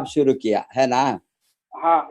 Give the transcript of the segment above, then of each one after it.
शुरू किया है ना? हाँ।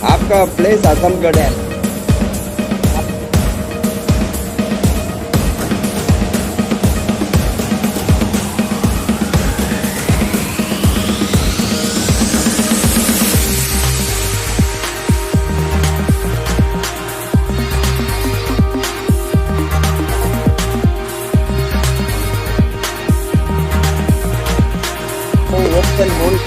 आपका प्लेस आजमगढ़ है। Open whole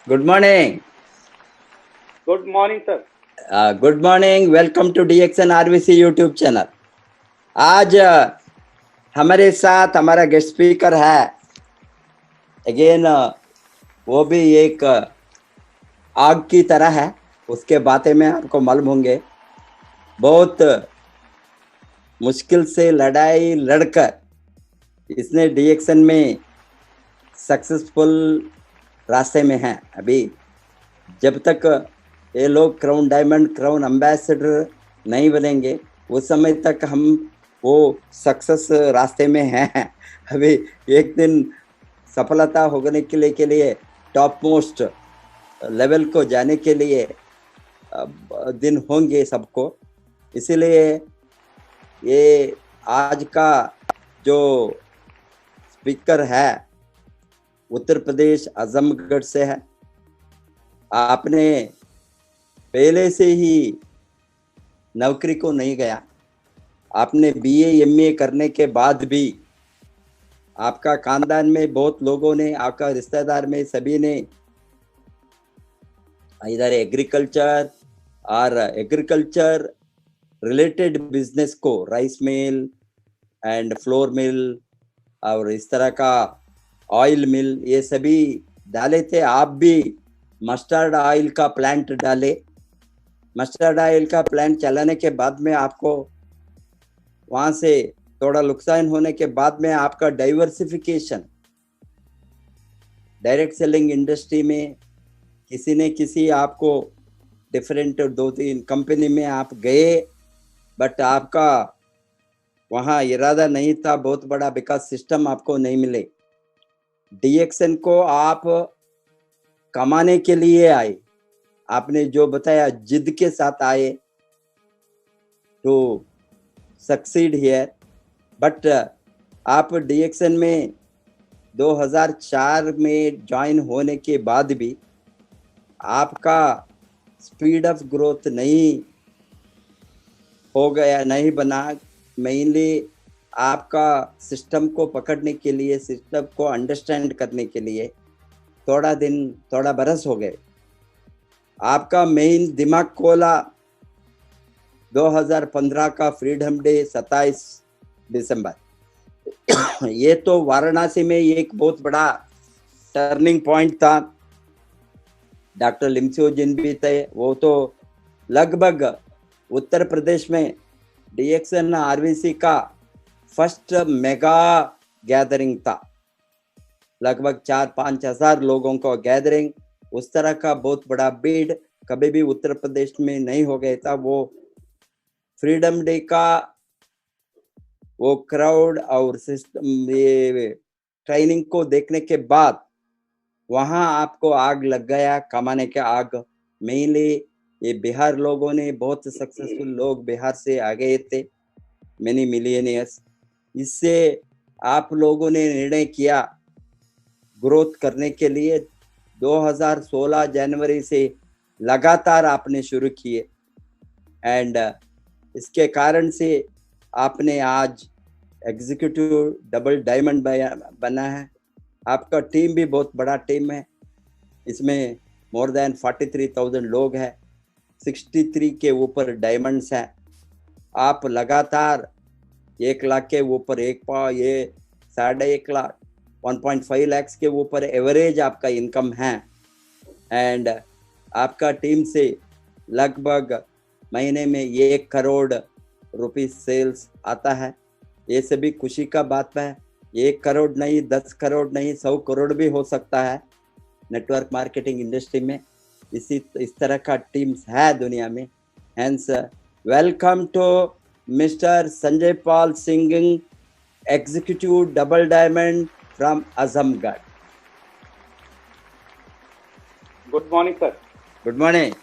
good morning. Good morning sir. Good morning, welcome to DXN RVC YouTube channel. आज हमारे साथ हमारा गेस्ट स्पीकर है अगेन, वो भी एक आग की तरह है, उसके बातें में आपको मालूम होंगे। बहुत मुश्किल से लड़ाई लड़कर इसने DXN में सक्सेसफुल रास्ते में है। अभी जब तक ये लोग क्राउन डायमंड, क्राउन एम्बेसडर नहीं बनेंगे उस समय तक हम वो सक्सेस रास्ते में हैं। अभी एक दिन सफलता होने के लिए टॉप मोस्ट लेवल को जाने के लिए दिन होंगे सबको। इसीलिए ये आज का जो स्पीकर है उत्तर प्रदेश आजमगढ़ से है। आपने पहले से ही नौकरी को नहीं गया, आपने BA MA करने के बाद भी आपका खानदान में बहुत लोगों ने, आपका रिश्तेदार में सभी ने इधर एग्रीकल्चर और एग्रीकल्चर रिलेटेड बिजनेस को, rice mill and flour mill और इस तरह का ऑयल मिल, ये सभी डाले थे। आप भी मस्टर्ड ऑयल का प्लांट डाले। मस्टर्ड ऑयल का प्लांट चलाने के बाद में आपको वहां से थोड़ा नुकसान होने के बाद में आपका डाइवर्सिफिकेशन, डायरेक्ट सेलिंग इंडस्ट्री में किसी ने किसी आपको डिफरेंट 2-3 कंपनी में आप गए, बट आपका वहाँ इरादा नहीं था बहुत बड़ा, विकास सिस्टम आपको नहीं मिले। DXN को आप कमाने के लिए आए, आपने जो बताया जिद के साथ आए टू सक्सीड हियर। बट आप DXN में 2004 में ज्वाइन होने के बाद भी आपका स्पीड ऑफ ग्रोथ नहीं हो गया, नहीं बना। मेनली आपका सिस्टम को पकड़ने के लिए, सिस्टम को अंडरस्टैंड करने के लिए थोड़ा बरस हो गए। आपका मेन दिमाग खोला 2015 का फ्रीडम डे 27 दिसंबर। ये तो वाराणसी में एक बहुत बड़ा टर्निंग पॉइंट था। डॉक्टर लिमसियो जिन भी थे, वो तो लगभग उत्तर प्रदेश में DXN RVC का फर्स्ट मेगा गैदरिंग था। लगभग 4-5 हजार लोगों का गैदरिंग, उस तरह का बहुत बड़ा भीड़ कभी भी उत्तर प्रदेश में नहीं हो गया था। वो फ्रीडम डे का वो क्राउड और सिस्टम, ये ट्रेनिंग को देखने के बाद वहां आपको आग लग गया, कमाने के आग। मेनली ये बिहार लोगों ने, बहुत सक्सेसफुल लोग बिहार से आ गए थे, मैनी मिलियनियर्स। इससे आप लोगों ने निर्णय किया ग्रोथ करने के लिए। 2016 जनवरी से लगातार आपने शुरू किए एंड इसके कारण से आपने आज एग्जीक्यूटिव डबल डायमंड बना है। आपका टीम भी बहुत बड़ा टीम है, इसमें मोर देन 43,000 लोग हैं, 63 के ऊपर डायमंड्स हैं। आप लगातार 1 लाख के ऊपर ये 1.5 लाख 1.5 लाख के ऊपर एवरेज आपका इनकम है एंड आपका टीम से लगभग महीने में 1 करोड़ रुपीस सेल्स आता है। ये सभी खुशी का बात है। 1 करोड़ नहीं, 10 करोड़ नहीं, 100 करोड़ भी हो सकता है नेटवर्क मार्केटिंग इंडस्ट्री में। इस तरह का टीम्स है दुनिया में। Hence welcome to mister Sanjay Pal Singh, executive double diamond from Azamgarh. Good morning sir. Good morning.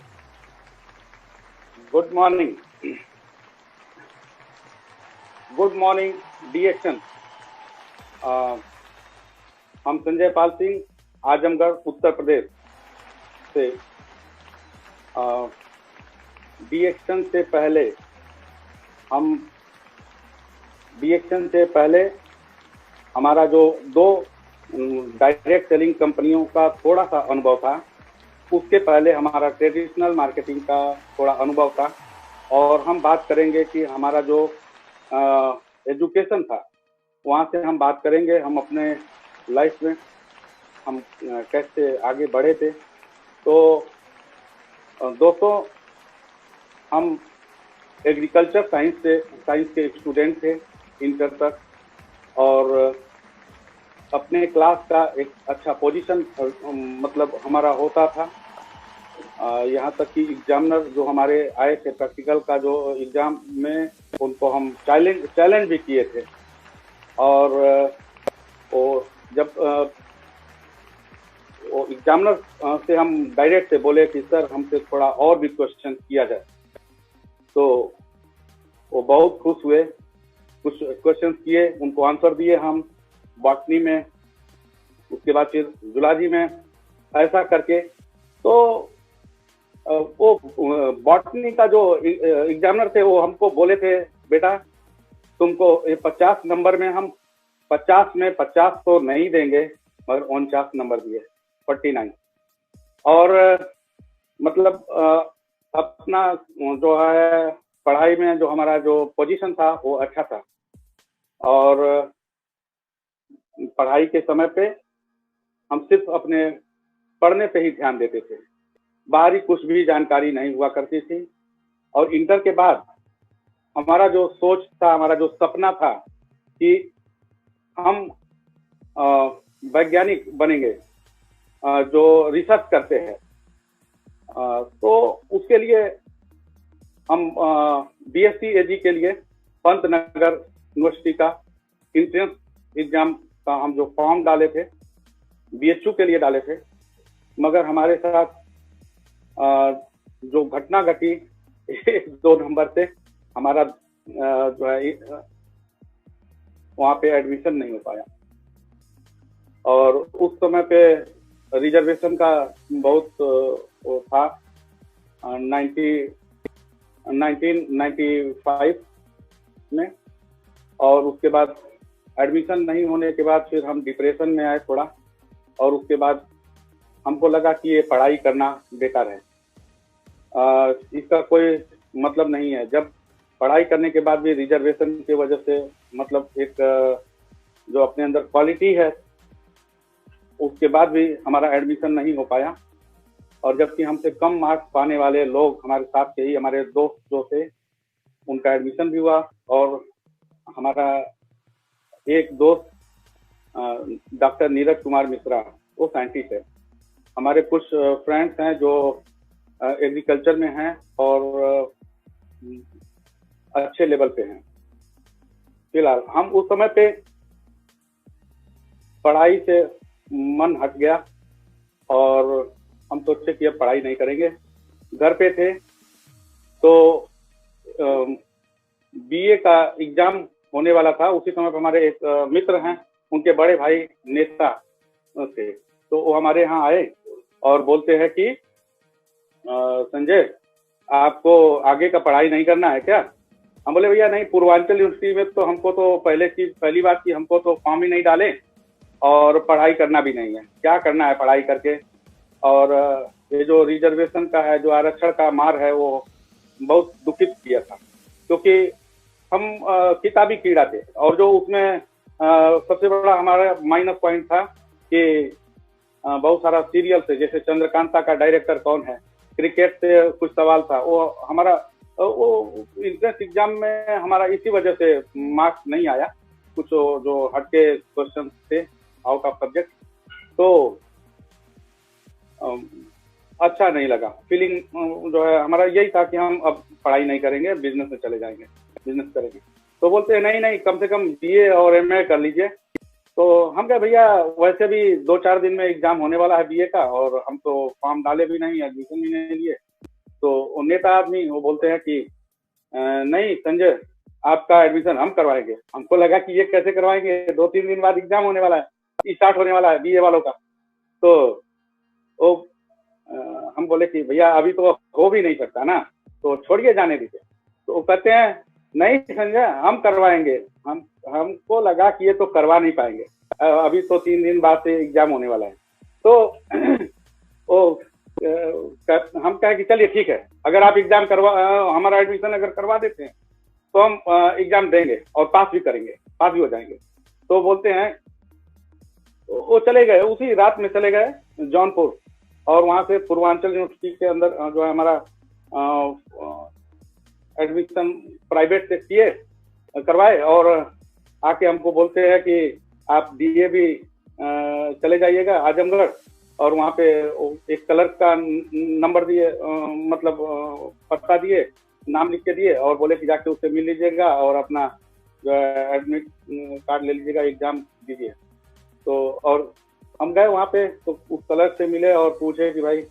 Good morning. Good morning DXN। हम संजय पाल सिंह, आजमगढ़ उत्तर प्रदेश से। DXN से पहले हमारा जो 2 डायरेक्ट सेलिंग कंपनियों का थोड़ा सा अनुभव था, उसके पहले हमारा ट्रेडिशनल मार्केटिंग का थोड़ा अनुभव था, और हम बात करेंगे कि हमारा जो एजुकेशन था वहाँ से हम बात करेंगे, हम अपने लाइफ में हम कैसे आगे बढ़े थे। तो दोस्तों, हम एग्रीकल्चर साइंस के स्टूडेंट थे इंटर तक, और अपने क्लास का एक अच्छा पोजीशन मतलब हमारा होता था। यहाँ तक कि एग्जामिनर जो हमारे आए थे प्रैक्टिकल का जो एग्जाम में, उनको हम चैलेंज भी किए थे। और वो जब वो एग्जामिनर से हम डायरेक्ट से बोले कि सर हमसे थोड़ा और भी क्वेश्चन किया जाए, तो वो बहुत खुश हुए। कुछ क्वेश्चन किए, उनको आंसर दिए हम बॉटनी में, उसके बाद फिर जूलॉजी में, ऐसा करके। तो वो बॉटनी का जो एग्जामिनर थे वो हमको बोले थे, बेटा तुमको ये 50 नंबर में हम 50 में 50 तो नहीं देंगे, मगर 49 नंबर दिए, 49। और मतलब अपना जो है पढ़ाई में जो हमारा जो पोजीशन था वो अच्छा था, और पढ़ाई के समय पे हम सिर्फ अपने पढ़ने पे ही ध्यान देते थे, बाहरी कुछ भी जानकारी नहीं हुआ करती थी। और इंटर के बाद हमारा जो सोच था, हमारा जो सपना था कि हम वैज्ञानिक बनेंगे, जो रिसर्च करते हैं। तो उसके लिए हम बीएससी एजी के लिए पंतनगर यूनिवर्सिटी का इंट्रेंस एग्जाम का हम जो फॉर्म डाले थे, बीएचयू के लिए डाले थे, मगर हमारे साथ जो घटना घटी 1-2 नंबर से हमारा जो है वहाँ पे एडमिशन नहीं हो पाया। और उस समय पे रिजर्वेशन का बहुत वो था 1995 में, और उसके बाद एडमिशन नहीं होने के बाद फिर हम डिप्रेशन में आए थोड़ा, और उसके बाद हमको लगा कि ये पढ़ाई करना बेकार है, इसका कोई मतलब नहीं है। जब पढ़ाई करने के बाद भी रिजर्वेशन की वजह से मतलब एक जो अपने अंदर क्वालिटी है, उसके बाद भी हमारा एडमिशन नहीं हो पाया। और जबकि हमसे कम मार्क्स पाने वाले लोग हमारे साथ के ही हमारे दोस्त जो थे, उनका एडमिशन भी हुआ। और हमारा एक दोस्त डॉक्टर नीरज कुमार मिश्रा, वो साइंटिस्ट है। हमारे कुछ फ्रेंड्स हैं जो एग्रीकल्चर में हैं और अच्छे लेवल पे हैं। फिलहाल हम उस समय पे पढ़ाई से मन हट गया, और हम सोचे कि अब पढ़ाई नहीं करेंगे। घर पे थे तो बीए का एग्जाम होने वाला था। उसी समय पर हमारे एक मित्र हैं, उनके बड़े भाई नेता थे, तो वो हमारे यहाँ आए और बोलते हैं कि संजय, आपको आगे का पढ़ाई नहीं करना है क्या? हम बोले भैया नहीं, पूर्वांचल यूनिवर्सिटी में तो हमको तो पहली बात की हमको तो फॉर्म ही नहीं डाले, और पढ़ाई करना भी नहीं है, क्या करना है पढ़ाई करके। और ये जो रिजर्वेशन का है, जो आरक्षण का मार है, वो बहुत दुखित किया था, क्योंकि हम किताबी कीड़ा थे। और जो उसमें सबसे बड़ा हमारा माइनस पॉइंट था कि बहुत सारा सीरियल थे, जैसे चंद्रकांता का डायरेक्टर कौन है, क्रिकेट से कुछ सवाल था। वो हमारा वो इंट्रेंस एग्जाम में हमारा इसी वजह से मार्क्स नहीं आया, कुछ जो हटके क्वेश्चन थे आउट ऑफ सब्जेक्ट। तो अच्छा नहीं लगा, फीलिंग जो है हमारा यही था कि हम अब पढ़ाई नहीं करेंगे, बिजनेस में चले जाएंगे, बिजनेस करेंगे। तो बोलते हैं नहीं नहीं, कम से कम बीए और एमए कर लीजिए। तो हम कहे भैया वैसे भी 2-4 दिन में एग्जाम होने वाला है बीए का, और हम तो फॉर्म डाले भी नहीं, एडमिशन भी नहीं लिए। तो नेता आदमी वो बोलते हैं कि नहीं संजय, आपका एडमिशन हम करवाएंगे। हमको लगा कि ये कैसे करवाएंगे, 2-3 दिन बाद एग्जाम होने वाला है, स्टार्ट होने वाला है बीए वालों का। तो वो हम बोले कि भैया अभी तो हो भी नहीं सकता ना, तो छोड़िए, जाने दीजिए। तो वो कहते हैं नहीं संजय, हम करवाएंगे। हमको लगा कि ये तो करवा नहीं पाएंगे, अभी तो 3 दिन बाद से एग्जाम होने वाला है। तो वो हम कहे कि चलिए ठीक है, अगर आप एग्जाम हमारा एडमिशन अगर करवा देते हैं तो हम एग्जाम देंगे और पास भी करेंगे, पास भी हो जाएंगे। तो बोलते हैं, वो चले गए, उसी रात में चले गए जौनपुर, और वहां से पूर्वांचल यूनिवर्सिटी के अंदर जो है हमारा एडमिशन प्राइवेट से किए, करवाए, और आके हमको बोलते हैं कि आप डीए भी चले जाइएगा आजमगढ़, और वहाँ पे एक क्लर्क का नंबर दिए, मतलब पता दिए, नाम लिख के दिए, और बोले कि जाके उससे मिल लीजिएगा और अपना जो है एडमिट कार्ड ले लीजिएगा, एग्जाम दीजिए। तो और हम गए वहाँ पे, तो उस क्लर्क से मिले और पूछे कि भाई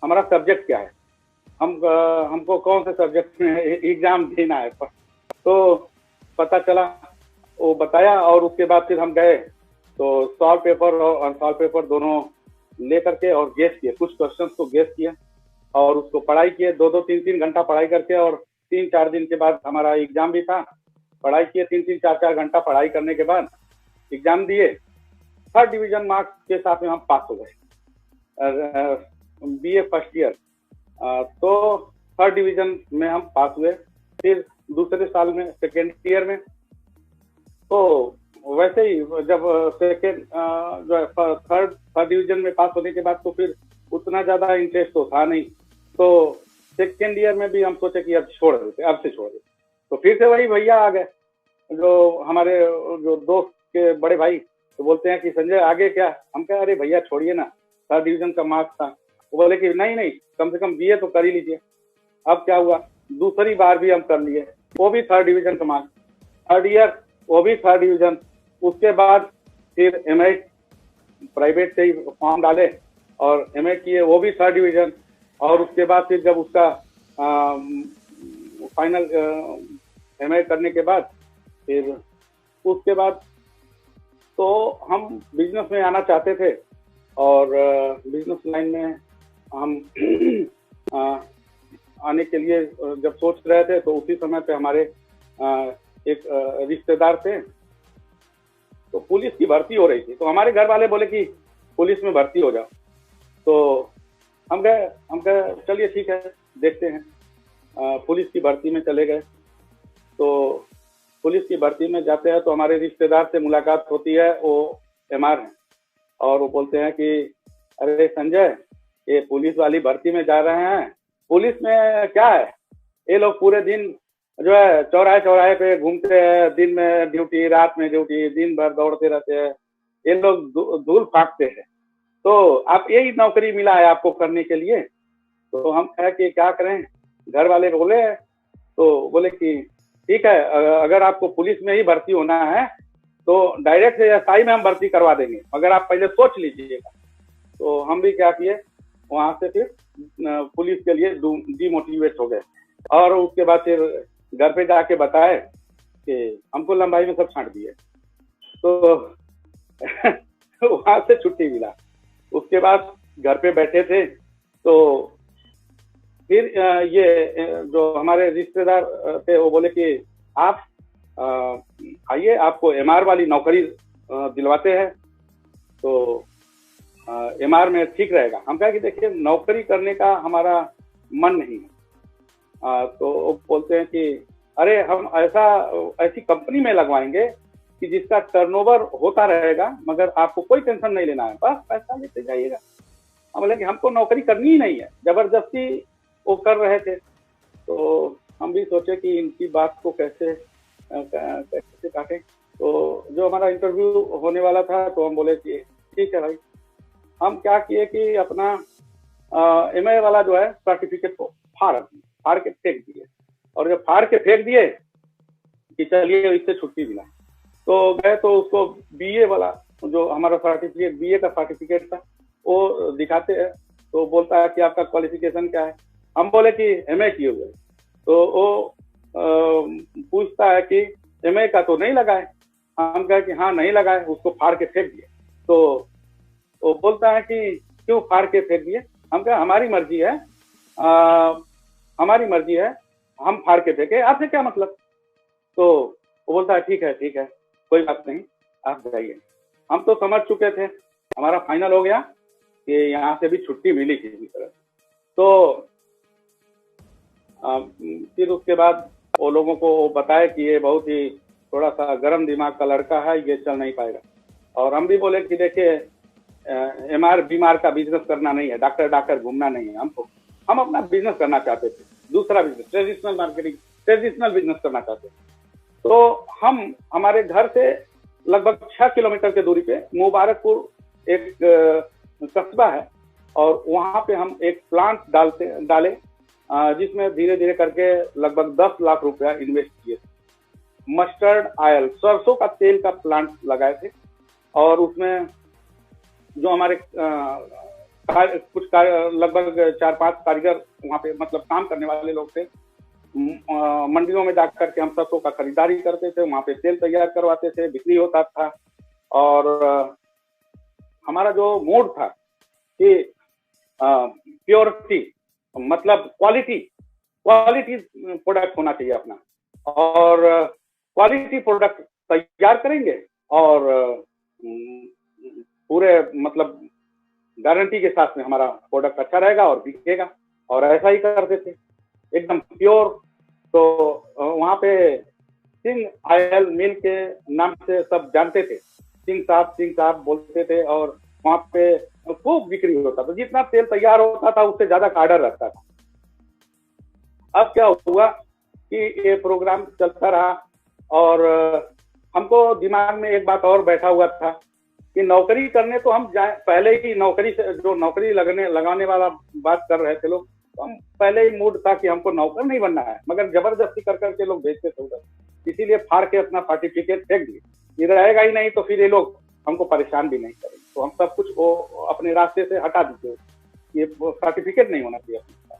हमारा सब्जेक्ट क्या है, हमको कौन से सब्जेक्ट में एग्जाम देना है। तो पता चला, वो बताया, और उसके बाद फिर हम गए तो सॉल्व पेपर और अनसॉल्व पेपर दोनों ले करके और गेस किए, कुछ क्वेश्चंस को गेस किए और उसको पढ़ाई किए, 2-2, 3-3 घंटा पढ़ाई करके, और 3-4 दिन के बाद हमारा एग्जाम भी था। पढ़ाई किए 3-3, 4-4 घंटा पढ़ाई करने के बाद एग्जाम दिए। 3rd डिवीजन मार्क्स के साथ में हम पास हो गए, बीए फर्स्ट ईयर। तो 3rd डिवीजन में हम पास हुए। फिर दूसरे साल में, सेकेंड ईयर में, तो वैसे ही जब सेकेंड जो है थर्ड डिवीजन में पास होने के बाद तो फिर उतना ज्यादा इंटरेस्ट तो था नहीं, तो सेकेंड ईयर में भी हम सोचे कि अब छोड़ देते, अब से छोड़ देते। तो फिर से वही भैया आ गए, जो हमारे जो दोस्त के बड़े भाई, तो बोलते हैं कि संजय आगे क्या। हम कहे अरे भैया छोड़िए ना, 3rd डिवीजन का मार्क्स था। वो बोले कि नहीं नहीं, कम से कम बीए तो कर ही लीजिए। अब क्या हुआ, दूसरी बार भी हम कर लिए, वो भी 3rd डिवीजन का मार्क्स। 3rd ईयर वो भी 3rd डिवीजन। उसके बाद फिर एमए प्राइवेट से ही फॉर्म डाले और एमए किए, वो भी 3rd डिवीजन। और उसके बाद फिर जब उसका फाइनल एमए करने के बाद फिर उसके बाद तो हम बिजनेस में आना चाहते थे, और बिजनेस लाइन में हम आने के लिए जब सोच रहे थे, तो उसी समय पे हमारे एक रिश्तेदार थे, तो पुलिस की भर्ती हो रही थी। तो हमारे घर वाले बोले कि पुलिस में भर्ती हो जाओ। तो हम गए चलिए ठीक है, देखते हैं। पुलिस की भर्ती में चले गए। तो पुलिस की भर्ती में जाते हैं तो हमारे रिश्तेदार से मुलाकात होती है, वो एमआर हैं, और वो बोलते हैं कि अरे संजय, ये पुलिस वाली भर्ती में जा रहे हैं, पुलिस में क्या है, ये लोग पूरे दिन जो है चौराहे चौराहे पे घूमते हैं, दिन में ड्यूटी, रात में ड्यूटी, दिन भर दौड़ते रहते हैं, ये लोग धूल फाकते हैं। तो आप यही नौकरी मिला है आपको करने के लिए। तो हम कहे कि क्या करें, घर वाले बोले, तो बोले कि ठीक है, अगर आपको पुलिस में ही भर्ती होना है तो डायरेक्ट एसआई में हम भर्ती करवा देंगे, मगर आप पहले सोच लीजिएगा। तो हम भी क्या किए, वहां से फिर पुलिस के लिए डिमोटिवेट हो गए, और उसके बाद फिर घर पे जाके बताए कि हमको लंबाई में सब छांट दिए। तो वहां से छुट्टी मिला। उसके बाद घर पे बैठे थे, तो फिर ये जो हमारे रिश्तेदार थे वो बोले कि आप आइए, आपको एमआर वाली नौकरी दिलवाते हैं, तो एमआर में ठीक रहेगा। हम कहा कि देखिए, नौकरी करने का हमारा मन नहीं है। तो वो बोलते हैं कि अरे हम ऐसी कंपनी में लगवाएंगे कि जिसका टर्नओवर होता रहेगा, मगर आपको कोई टेंशन नहीं लेना है, बस पैसा लेते जाइएगा। हम बोले कि हमको नौकरी करनी ही नहीं है, जबरदस्ती वो कर रहे थे। तो हम भी सोचे कि इनकी बात को कैसे काटें। तो जो हमारा इंटरव्यू होने वाला था, तो हम बोले कि ठीक है भाई। हम क्या किए कि अपना एमए वाला जो है सर्टिफिकेट को फाड़ के फेंक दिए, और जब फाड़ के फेंक दिए कि चलिए इससे छुट्टी मिला, तो गए तो उसको बीए वाला जो हमारा सर्टिफिकेट, बीए का सर्टिफिकेट था, वो दिखाते हैं। तो बोलता है कि आपका क्वालिफिकेशन क्या है। हम बोले कि एमए किए हुए। तो वो पूछता है कि एमए का तो नहीं लगा है। हम कहे कि हाँ नहीं लगा है, उसको फाड़ के फेंक दिए। तो वो बोलता है कि क्यों फाड़ के फेंक दिए। हम कहे हमारी मर्जी है, हमारी मर्जी है, हम फाड़ के फेंके, आपसे क्या मतलब। तो वो बोलता है ठीक है कोई बात नहीं, आप जाइए। हम तो समझ चुके थे, हमारा फाइनल हो गया कि यहाँ से भी छुट्टी मिली किसी तरह। तो फिर उसके बाद वो लोगों को वो बताया कि ये बहुत ही थोड़ा सा गर्म दिमाग का लड़का है, ये चल नहीं पाएगा। और हम भी बोले कि देखिए एमआर बीमार का बिजनेस करना नहीं है, डॉक्टर डॉक्टर घूमना नहीं है हमको, हम अपना बिजनेस करना चाहते थे, दूसरा business, traditional marketing, traditional business करना चाहते थे। तो हम हमारे घर से लगभग 6 किलोमीटर की दूरी पे मुबारकपुर एक कस्बा है, और वहां पे हम एक प्लांट डाले जिसमें धीरे धीरे करके लगभग 10 लाख रुपया इन्वेस्ट किए थे। मस्टर्ड ऑयल, सरसों का तेल का प्लांट लगाए थे, और उसमें जो हमारे लगभग 4-5 कारीगर वहाँ पे मतलब काम करने वाले लोग थे, मंडियों में जाकर के हम सरसों का खरीदारी करते थे, वहाँ पे तेल तैयार करवाते थे, बिक्री होता था। और हमारा जो मोड था कि प्योरिटी मतलब क्वालिटी प्रोडक्ट होना चाहिए अपना, और क्वालिटी प्रोडक्ट तैयार करेंगे और पूरे मतलब गारंटी के साथ में हमारा प्रोडक्ट अच्छा रहेगा और बिकेगा, और ऐसा ही करते थे एकदम प्योर। तो वहाँ पे सिंह ऑयल मिल के नाम से सब जानते थे, सिंह साहब बोलते थे, और वहाँ पे खूब बिक्री होता था, जितना तेल तैयार होता था उससे ज्यादा का ऑर्डर रहता था। अब क्या हुआ कि ये प्रोग्राम चलता रहा, और हमको दिमाग में एक बात और बैठा हुआ था कि नौकरी करने तो हम जाए, पहले ही नौकरी से जो नौकरी लगाने वाला बात कर रहे थे लोग, तो हम पहले ही मूड था कि हमको नौकर नहीं बनना है, मगर जबरदस्ती कर करके लोग भेजते थे उधर, इसीलिए फाड़ के अपना सर्टिफिकेट फेंक दिए, ये रहेगा ही नहीं तो फिर ये लोग हमको परेशान भी नहीं करेंगे, तो हम सब कुछ वो अपने रास्ते से हटा दीजिए, ये सर्टिफिकेट नहीं होना चाहिए अपने पास।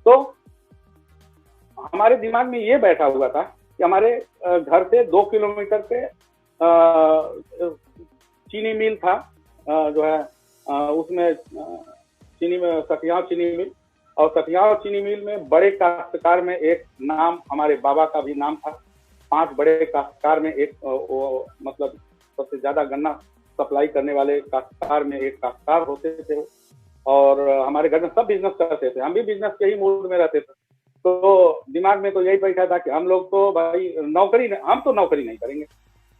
तो हमारे दिमाग में ये बैठा हुआ था कि हमारे घर से 2 किलोमीटर पे चीनी मिल था, जो है उसमें चीनी में सतियाव चीनी मिल, और सतियाव चीनी मिल में बड़े काश्तकार में एक नाम हमारे बाबा का भी नाम था। 5 बड़े काश्तकार में एक वो मतलब सबसे ज्यादा गन्ना सप्लाई करने वाले काश्तकार में एक काश्तकार होते थे, और हमारे घर में सब बिजनेस करते थे, हम भी बिजनेस के ही मूड में रहते थे। तो दिमाग में तो यही बैठा था कि हम लोग तो भाई हम तो नौकरी नहीं करेंगे,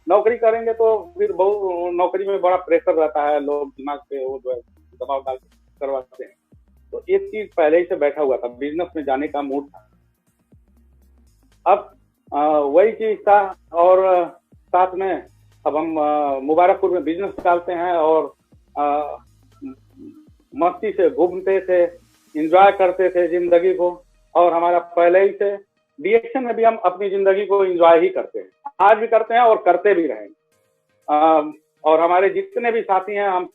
नौकरी करेंगे तो फिर बहुत नौकरी में बड़ा प्रेशर रहता है, लोग दिमाग पे वो जो है दबाव डाल के करवाते हैं। तो ये चीज पहले ही से बैठा हुआ था, बिजनेस में जाने का मूड था। अब वही चीज था, और साथ में अब हम मुबारकपुर में बिजनेस डालते हैं, और मस्ती से घूमते थे, एंजॉय करते थे जिंदगी को, और हमारा पहले ही से डीएक्शन में भी हम अपनी जिंदगी को एंजॉय ही करते हैं, आज भी करते हैं और करते भी रहेंगे। और हमारे जितने भी साथी हैं, हम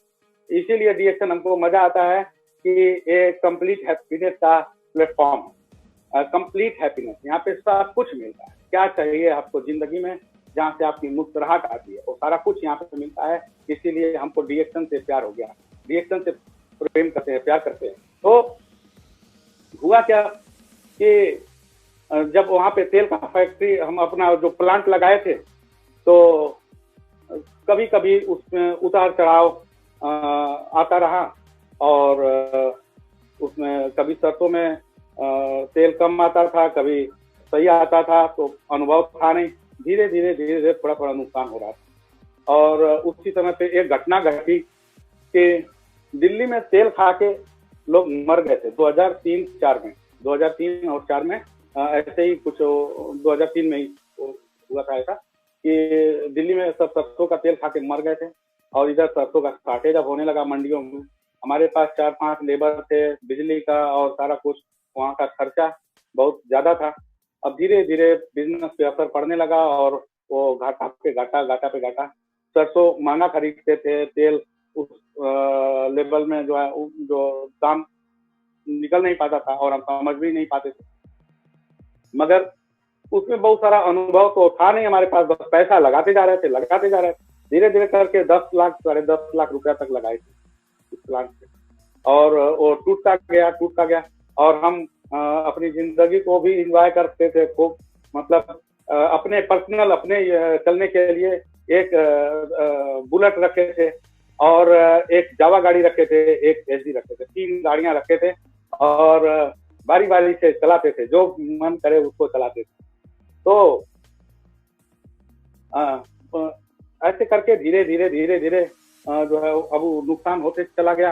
इसीलिए डीएक्शन हमको मजा आता है कि ये कंप्लीट हैप्पीनेस का प्लेटफॉर्म है, कंप्लीट हैप्पीनेस, यहाँ पे सब कुछ मिलता है, क्या चाहिए आपको जिंदगी में, जहाँ से आपकी मुस्कुराहट आती है वो सारा कुछ यहाँ पे मिलता है। इसीलिए हमको डीएक्शन से प्यार हो गया, डीएक्शन से प्रेम करते हैं, प्यार करते हैं। तो हुआ क्या कि जब वहाँ पे तेल का फैक्ट्री हम अपना जो प्लांट लगाए थे, तो कभी कभी उसमें उतार चढ़ाव आता रहा, और उसमें कभी सरसों में तेल कम आता था, कभी सही आता था, तो अनुभव था नहीं, धीरे धीरे थोड़ा नुकसान हो रहा था। और उसी समय पे एक घटना घटी कि दिल्ली में तेल खा के लोग मर गए थे 2003-4 में, 2003 और 4 में ऐसे ही कुछ 2003 में ही हुआ था ऐसा कि दिल्ली में सब सरसों का तेल खा के मर गए थे, और इधर सरसों का शॉर्टेज अब होने लगा मंडियों में। हमारे पास 4-5 लेबर थे, बिजली का और सारा कुछ, वहाँ का खर्चा बहुत ज्यादा था। अब धीरे धीरे बिजनेस पे असर पड़ने लगा, और वो घाटा पे घाटा, सरसों महंगा खरीदते थे, तेल उस लेवल में जो है जो दाम निकल नहीं पाता था, और हम समझ भी नहीं पाते थे। मगर उसमें बहुत सारा अनुभव तो था नहीं हमारे पास, बस पैसा लगाते जा रहे थे, धीरे धीरे करके 10 लाख 10.5 लाख रुपया तक लगाए थे इस प्लांट से, और वो टूटता गया, और हम अपनी जिंदगी को भी एंजॉय करते थे खूब, मतलब अपने पर्सनल अपने चलने के लिए एक बुलेट रखे थे, और एक जावा गाड़ी रखे थे, एक एसडी रखे थे, 3 गाड़ियां रखे थे, और बारी बारी से चलाते थे, जो मन करे उसको चलाते थे। तो ऐसे करके धीरे धीरे जो है अब नुकसान होते चला गया।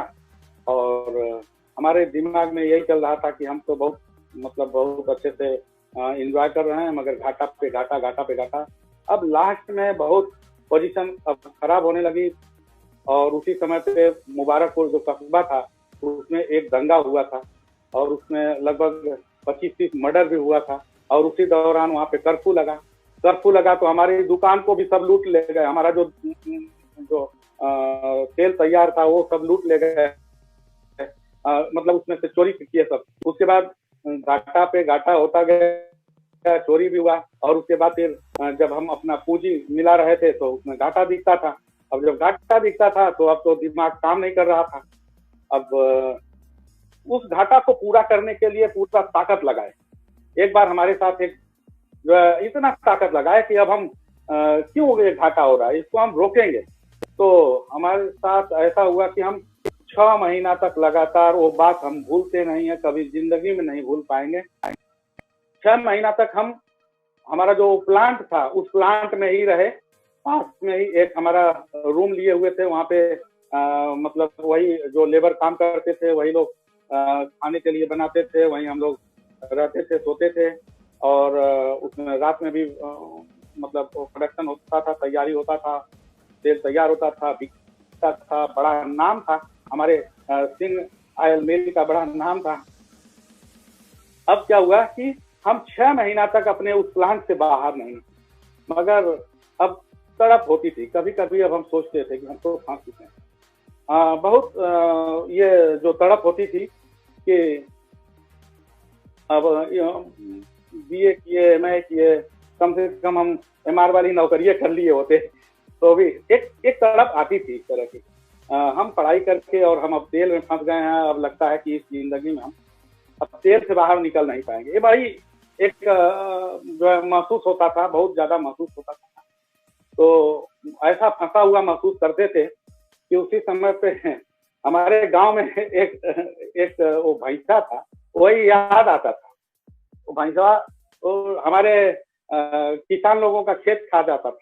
और हमारे दिमाग में यही चल रहा था कि हम तो बहुत मतलब बहुत अच्छे से एंजॉय कर रहे हैं, मगर घाटा पे घाटा। अब लास्ट में बहुत पोजीशन अब खराब होने लगी। और उसी समय पे मुबारकपुर जो कस्बा था उसमें एक दंगा हुआ था और उसमें लगभग 25-30 मर्डर भी हुआ था। और उसी दौरान वहाँ पे कर्फ्यू लगा तो हमारी दुकान को भी सब लूट ले गए। हमारा जो तेल तैयार था वो सब लूट ले गए, मतलब उसमें से चोरी किए सब। उसके बाद घाटा पे घाटा होता गया, चोरी भी हुआ। और उसके बाद फिर जब हम अपना पूंजी मिला रहे थे तो उसमें घाटा दिखता था। अब जब घाटा दिखता था तो अब तो दिमाग काम नहीं कर रहा था। अब उस घाटा को पूरा करने के लिए पूरा ताकत लगाए। एक बार हमारे साथ एक जो है इतना ताकत लगाए कि अब हम क्यों ये घाटा हो रहा है, इसको हम रोकेंगे। तो हमारे साथ ऐसा हुआ कि हम 6 महीना तक लगातार, वो बात हम भूलते नहीं है, कभी जिंदगी में नहीं भूल पाएंगे। 6 महीना तक हम हमारा जो प्लांट था उस प्लांट में ही रहे। पास में ही एक हमारा रूम लिए हुए थे, वहाँ पे मतलब वही जो लेबर काम करते थे वही लोग खाने के लिए बनाते थे, वहीं हम लोग रहते थे, सोते थे। और उसमें रात में भी मतलब प्रोडक्शन होता था, तैयारी होता था, तेल तैयार होता था, बिकता था, बड़ा नाम था हमारे सिंह ऑयल मिल का, बड़ा नाम था। अब क्या हुआ कि हम 6 महीना तक अपने उस प्लांट से बाहर नहीं, मगर अब तड़प होती थी कभी कभी। अब हम सोचते थे कि हम तो फंस चुके हैं। बहुत ये जो तड़प होती थी कि अब BA किए, MA किए, कम से कम हम MR वाली नौकरियां कर लिए होते तो भी एक तड़प आती थी इस तरह की। हम पढ़ाई करके और हम अब तेल में फंस गए हैं। अब लगता है कि इस जिंदगी में हम अब तेल से बाहर निकल नहीं पाएंगे। ये भाई एक जो है महसूस होता था, बहुत ज्यादा महसूस होता था। तो ऐसा फंसा हुआ महसूस करते थे कि उसी समय पे हमारे गांव में एक वो भैंसा था, वही याद आता था। वो भैंसा वो हमारे किसान लोगों का खेत खा जाता था।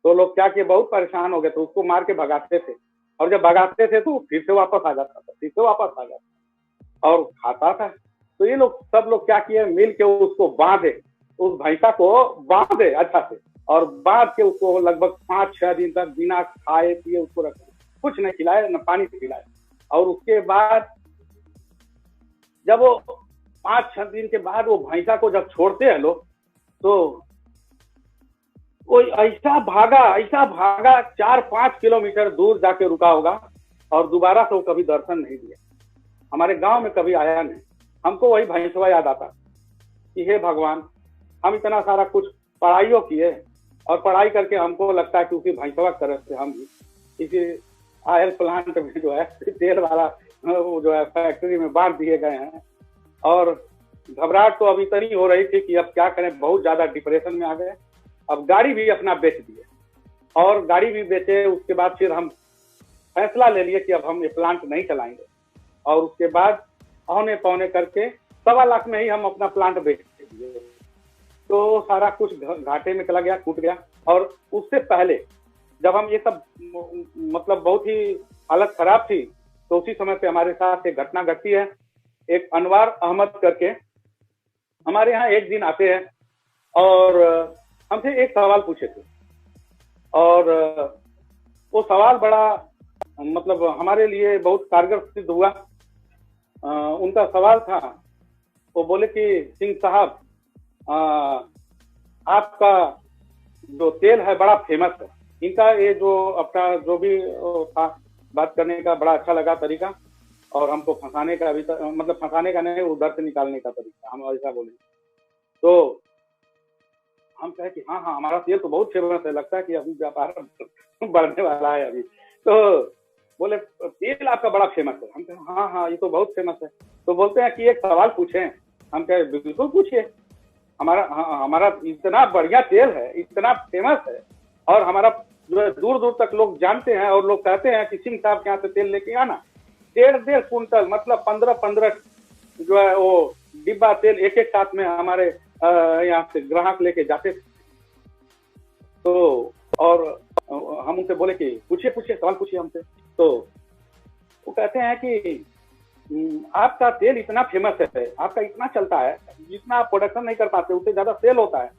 तो लोग क्या किए, बहुत परेशान हो गए तो उसको मार के भगाते थे। और जब भगाते थे तो फिर से वापस आ जाता और खाता था। तो ये लोग सब लोग क्या किए, मिल के उसको बांधे, उस भैंसा को बांधे अच्छा से, और बांध के उसको लगभग 5-6 दिन तक बिना खाए पिए उसको रखे, कुछ नहीं खिलाए, न पानी पिलाए। और उसके बाद जब वो 5-6 दिन के बाद वो भैंसा को जब छोड़ते हैं लोग, तो वो ऐसा भागा 4-5 किलोमीटर दूर जाके रुका होगा और दोबारा से वो कभी दर्शन नहीं दिया। हमारे गांव में कभी आया नहीं। हमको वही भैंसवा याद आता कि हे भगवान, हम इतना सारा कुछ पढ़ाइयों किए और पढ़ाई करके हमको लगता है कि उसी भैंसवा की तरफ से हम भी इसी ऑयल प्लांट में जो है तेल वाला वो जो है फैक्ट्री में बांध दिए गए हैं। और घबराहट तो अब इतनी हो रही थी कि अब क्या करें, बहुत ज्यादा डिप्रेशन में आ गए। अब गाड़ी भी अपना बेच दिए, और गाड़ी भी बेचे। उसके बाद फिर हम फैसला ले लिए कि अब हम ये प्लांट नहीं चलाएंगे। और उसके बाद औने पौने करके 1.25 लाख में ही हम अपना प्लांट बेच दिए। तो सारा कुछ घाटे में चला गया, टूट गया। और उससे पहले जब हम ये सब मतलब बहुत ही हालत खराब थी, तो उसी समय पे हमारे साथ एक घटना घटती है। एक अनवार अहमद करके हमारे यहाँ एक दिन आते हैं और हमसे एक सवाल पूछे थे। और वो सवाल बड़ा मतलब हमारे लिए बहुत कारगर सिद्ध हुआ। उनका सवाल था, वो बोले कि सिंह साहब, आपका जो तेल है बड़ा फेमस है। इनका ये जो अपना जो भी था बात करने का बड़ा अच्छा लगा तरीका, और हमको फंसाने का अभी तक मतलब फंसाने का नहीं, उधर से निकालने का तरीका, हम ऐसा बोले। तो हम कहे कि हाँ हमारा तेल तो बहुत फेमस है, लगता है कि अभी व्यापार बढ़ने वाला है अभी। तो बोले तेल आपका बड़ा फेमस है। हम कहे हाँ ये तो बहुत फेमस है। तो बोलते हैं कि एक सवाल पूछें। हम कहे बिल्कुल पूछिए। हमारा इतना बढ़िया तेल है, इतना फेमस है, और हमारा जो है दूर दूर तक लोग जानते हैं, और लोग कहते हैं कि सिंह साहब के यहाँ से तेल लेके आना। 1.5 कुंटल मतलब 15-15 जो है वो डिब्बा तेल एक एक साथ में हमारे यहाँ से ग्राहक लेके जाते थे। तो और हम उनसे बोले कि पूछिए पूछिए सवाल पूछिए हमसे। तो वो कहते हैं कि आपका तेल इतना फेमस है, आपका इतना चलता है, जितना आप प्रोडक्शन नहीं कर पाते उससे ज्यादा सेल होता है।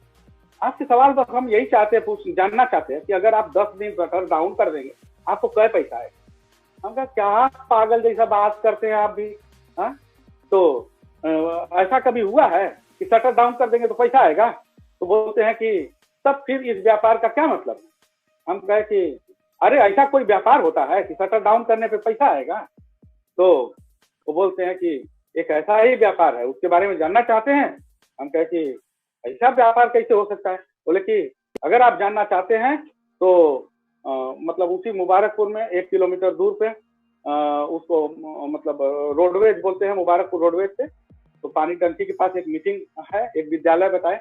आपसे सवाल बस हम यही जानना चाहते हैं कि अगर आप 10 दिन शटर डाउन कर देंगे आपको क्या पैसा है। हम कहा क्या पागल जैसा बात करते हैं आप भी, हाँ? तो ऐसा कभी हुआ है कि शटर डाउन कर देंगे तो पैसा आएगा? तो बोलते हैं कि तब फिर इस व्यापार का क्या मतलब? हम कहे कि अरे ऐसा कोई व्यापार होता है कि शटर डाउन करने पे पैसा आएगा? तो वो बोलते हैं कि एक ऐसा ही व्यापार है, उसके बारे में जानना चाहते हैं। हम कहे कि ऐसा व्यापार कैसे हो सकता है? बोले कि अगर आप जानना चाहते हैं तो मतलब उसी मुबारकपुर में 1 किलोमीटर दूर पे उसको मतलब रोडवेज बोलते हैं, मुबारकपुर रोडवेज पे, तो पानी टंकी के पास एक मीटिंग है, एक विद्यालय बताए।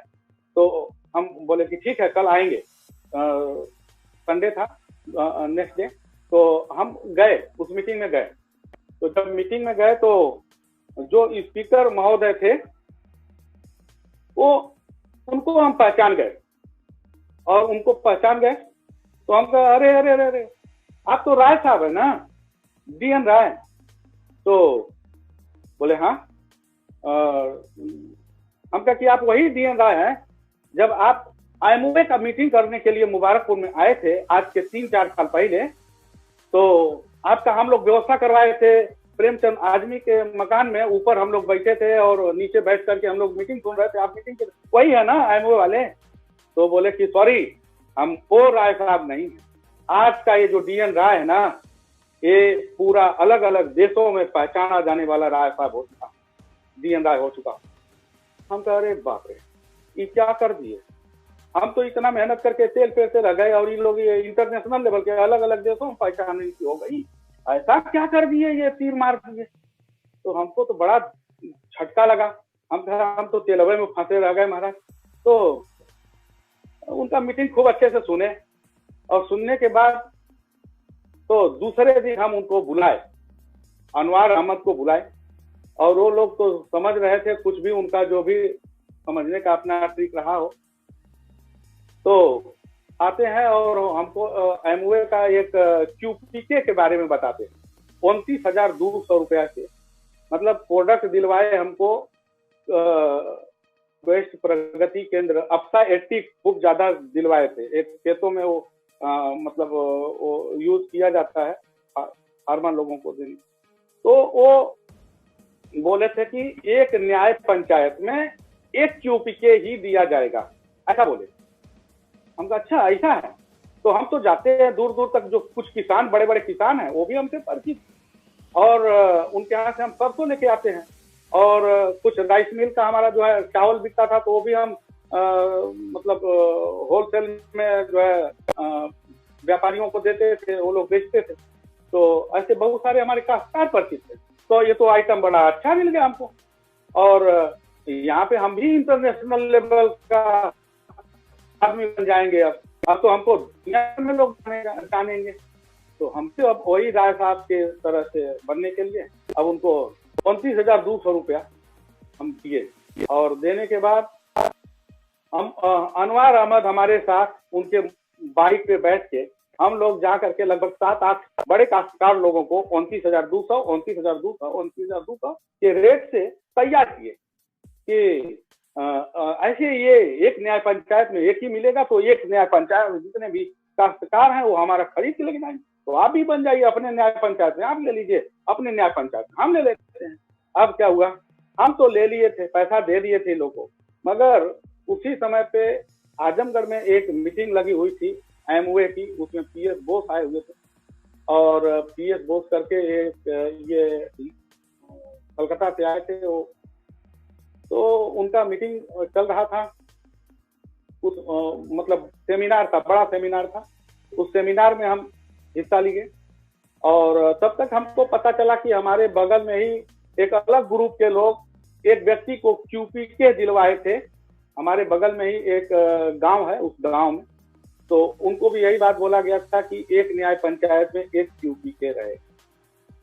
तो हम बोले कि ठीक है कल आएंगे। संडे था नेक्स्ट डे, तो हम गए उस मीटिंग में गए। तो जब मीटिंग में गए तो जो स्पीकर महोदय थे वो उनको हम पहचान गए, और उनको पहचान गए तो हम कहा अरे अरे अरे अरे आप तो राय साहब है ना, DN राय। तो बोले हाँ। हम कहा कि आप वही DN राय हैं जब आप IMOA का मीटिंग करने के लिए मुबारकपुर में आए थे आज के 3-4 साल पहले, तो आपका हम लोग व्यवस्था करवाए थे प्रेमचंद आजमी के मकान में, ऊपर हम लोग बैठे थे और नीचे बैठ करके हम लोग मीटिंग सुन रहे थे। आप मीटिंग वही है ना IMOA वाले? तो बोले कि सॉरी हम वो राय साहब नहीं है, आज का ये जो DN राय है ना ये पूरा अलग अलग देशों में पहचाना जाने वाला राय साहब हो चुका, DN राय हो चुका। हम कह रहे बाप रे ये क्या कर दिए, हम तो इतना मेहनत करके तेल पैसे लगाए और इन लोग ये इंटरनेशनल लेवल के अलग अलग देशों में पहचान की हो गई, ऐसा क्या कर दिए, ये तीर मार दिए। तो हमको तो बड़ा झटका लगा। हम तो तेलवे में फंसे रह गए महाराज। तो उनका मीटिंग खूब अच्छे से सुने, और सुनने के बाद तो दूसरे दिन हम उनको बुलाए, अनवार अहमद को बुलाए, और वो लोग तो समझ रहे थे कुछ भी, उनका जो भी समझने का अपना ट्रिक रहा हो। तो आते हैं और हमको IMOA का एक QPK के बारे में बताते हैं। 29,200 रुपया से मतलब प्रोडक्ट दिलवाए हमको वेस्ट प्रगति केंद्र अप्सा 80 खूब ज्यादा दिलवाए थे। एक खेतों में वो मतलब वो यूज किया जाता है फार्मर लोगों को देने। तो वो बोले थे कि एक न्याय पंचायत में एक QPK ही दिया जाएगा, ऐसा बोले। हम कहा अच्छा ऐसा है। तो हम तो जाते हैं दूर दूर तक, जो कुछ किसान बड़े बड़े किसान हैं वो भी हमसे परिचित, और उनके यहाँ से हम सरसों लेके आते हैं, और कुछ राइस मिल का हमारा जो है चावल बिकता था तो वो भी हम मतलब होलसेल में जो है व्यापारियों को देते थे, वो लोग बेचते थे। तो ऐसे बहुत सारे हमारे काश्तकार परिचित थे। तो ये तो आइटम बड़ा अच्छा मिल गया हमको, और यहाँ पे हम भी इंटरनेशनल लेवल का आदमी बन जाएंगे। अब तो हमको दुनिया में लोग जानेंगे। तो हमसे अब वही राय साहब के तरह से बनने के लिए अब उनको 29,200 रुपया हम दिए, और देने के बाद हम अनवार अहमद हमारे साथ उनके बाइक पे बैठ के हम लोग जा करके लगभग 7-8 बड़े काश्तकार लोगों को 29,200 के रेट से तैयार किए कि ऐसे ये एक न्याय पंचायत में एक ही मिलेगा, तो एक न्याय पंचायत में जितने भी काश्तकार हैं वो हमारा खरीद के लेके जाएंगे। तो आप भी बन जाइए अपने न्याय पंचायत में, आप ले लीजिए, अपने न्याय पंचायत में हम ले लेते हैं। अब क्या हुआ, हम तो ले लिए थे, पैसा दे दिए थे लोगों को, मगर उसी समय पे आजमगढ़ में एक मीटिंग लगी हुई थी IMOA की, उसमें PS बोस आए हुए थे, और PS बोस करके एक ये कलकत्ता से आए थे वो। तो उनका मीटिंग चल रहा था, उस मतलब सेमिनार था, बड़ा सेमिनार था। उस सेमिनार में हम हिस्सा लिए, और तब तक हमको पता चला कि हमारे बगल में ही एक अलग ग्रुप के लोग एक व्यक्ति को QPK दिलवाए थे। हमारे बगल में ही एक गांव है, उस गांव में तो उनको भी यही बात बोला गया था कि एक न्याय पंचायत में एक QPK रहे।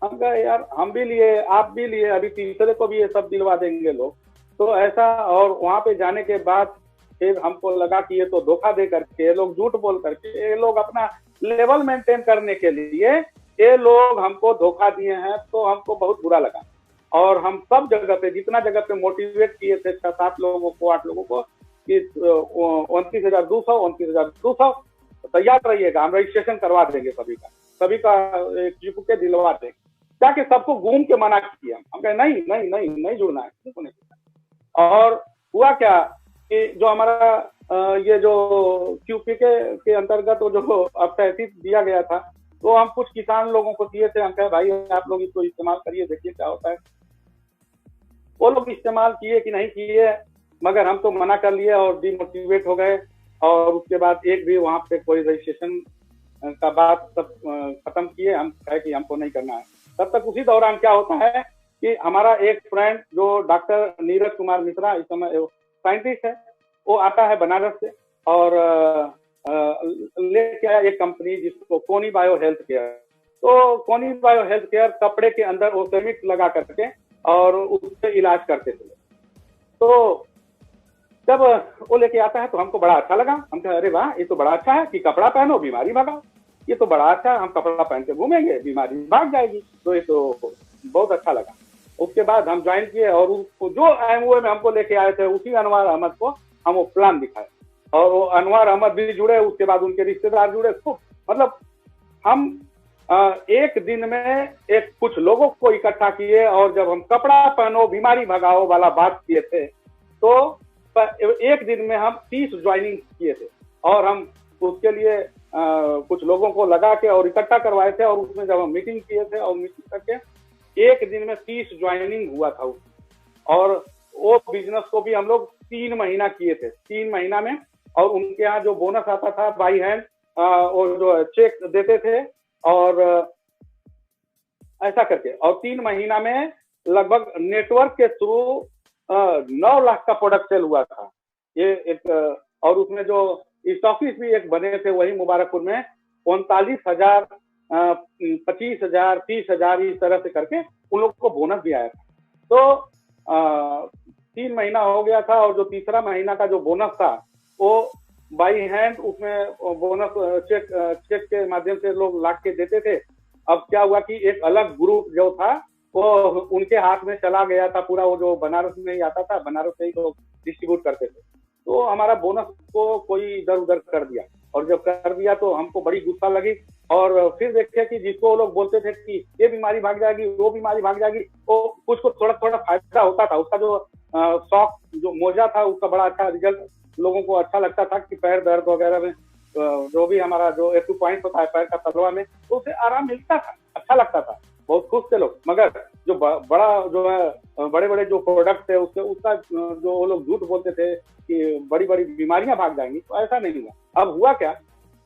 हम कहे यार हम भी लिए, आप भी लिए, अभी तीसरे को भी ये सब दिलवा देंगे लोग। तो ऐसा, और वहां पे जाने के बाद फिर हमको लगा कि ये तो धोखा दे करके, ये लोग झूठ बोल करके, ये लोग अपना लेवल मेंटेन करने के लिए ये लोग हमको धोखा दिए हैं। तो हमको बहुत बुरा लगा, और हम सब जगह पे, जितना जगह पे मोटिवेट किए थे 6-7 लोगों को, 8 लोगों को कि 29,200 29,200 तैयार रहिएगा, हम रजिस्ट्रेशन करवा देंगे सभी का एक दिलवा देंगे। जाके सबको घूम के मना किया। हम कहे नहीं नहीं नहीं नहीं जुड़ना है, नहीं जुड़ना। और हुआ क्या कि जो हमारा ये जो क्यूपी के अंतर्गत वो जो अब तहसील दिया गया था, तो हम कुछ किसान लोगों को दिए थे। हम कहे भाई आप लोग इसको इस्तेमाल करिए, देखिए क्या होता है। वो लोग इस्तेमाल किए कि नहीं किए, मगर हम तो मना कर लिए और डिमोटिवेट हो गए। और उसके बाद एक भी वहां पे कोई रजिस्ट्रेशन का बात सब खत्म किए। हम कहे कि हमको नहीं करना है। तब तक उसी दौरान क्या होता है कि हमारा एक फ्रेंड जो डॉक्टर नीरज कुमार मिश्रा, इस समय साइंटिस्ट है, वो आता है बनारस से और लेके आया एक कंपनी जिसको कोनी बायो हेल्थ केयर। तो कोनी बायो हेल्थ केयर कपड़े के अंदर ओसेमिक लगा करके और उससे इलाज करते थे। तो जब वो लेके आता है तो हमको बड़ा अच्छा लगा। हम कहे अरे वाह, ये तो बड़ा अच्छा है कि कपड़ा पहनो बीमारी भगाओ, ये तो बड़ा अच्छा है, हम कपड़ा पहन के घूमेंगे बीमारी भाग जाएगी। तो ये तो बहुत अच्छा लगा। उसके बाद हम ज्वाइन किए और उसको जो एमओए में हमको लेके आए थे उसी अनवर अहमद को हम वो प्लान दिखाए, और वो अनवर अहमद भी जुड़े। उसके बाद उनके रिश्तेदार जुड़े। तो मतलब हम एक दिन में एक कुछ लोगों को इकट्ठा किए, और जब हम कपड़ा पहनो बीमारी भगाओ वाला बात किए थे, तो एक दिन में हम 30 ज्वाइनिंग किए थे। और हम उसके लिए कुछ लोगों को लगा के और इकट्ठा करवाए थे। और उसमें जब हम मीटिंग किए थे और मीटिंग करके एक दिन में 30 ज्वाइनिंग हुआ था। और वो बिजनेस को भी हम लोग 3 महीना किए थे। 3 महीना में, और उनके यहाँ जो बोनस आता था बाई हैंड, और जो चेक देते थे, और ऐसा करके, और 3 महीना में लगभग नेटवर्क के थ्रू 9 लाख का प्रोडक्ट सेल हुआ था। ये एक, और उसमें जो स्टॉकिस्ट भी एक बने थे वही मुबारकपुर में, 39,000, 25,000, 30,000 इस तरह से करके उन लोगों को बोनस भी आया था। तो 3 महीना हो गया था, और जो तीसरा महीना का जो बोनस था वो बाई हैंड, उसमें बोनस चेक के माध्यम से लोग लाख के देते थे। अब क्या हुआ कि एक अलग ग्रुप जो था वो उनके हाथ में चला गया था पूरा। वो जो बनारस में ही आता था, बनारस से ही लोग डिस्ट्रीब्यूट करते थे। तो हमारा बोनस को कोई इधर उधर कर दिया, और जब कर दिया तो हमको बड़ी गुस्सा लगी। और फिर देखे कि जिसको वो लोग बोलते थे कि ये बीमारी भाग जाएगी, वो बीमारी भाग जाएगी, वो कुछ को थोड़ा थोड़ा फायदा होता था। उसका जो शॉक जो मोजा था उसका बड़ा अच्छा रिजल्ट लोगों को अच्छा लगता था कि पैर दर्द वगैरह में जो भी हमारा जो एक्यूपॉइंट होता है पैर का तलवा में, तो उसे आराम मिलता था, अच्छा लगता था, बहुत खुश थे लोग। मगर जो बड़ा जो है बड़े बड़े जो प्रोडक्ट थे उसका जो वो लोग झूठ बोलते थे कि बड़ी बड़ी बीमारियां भाग जाएंगी, तो ऐसा नहीं हुआ। अब हुआ क्या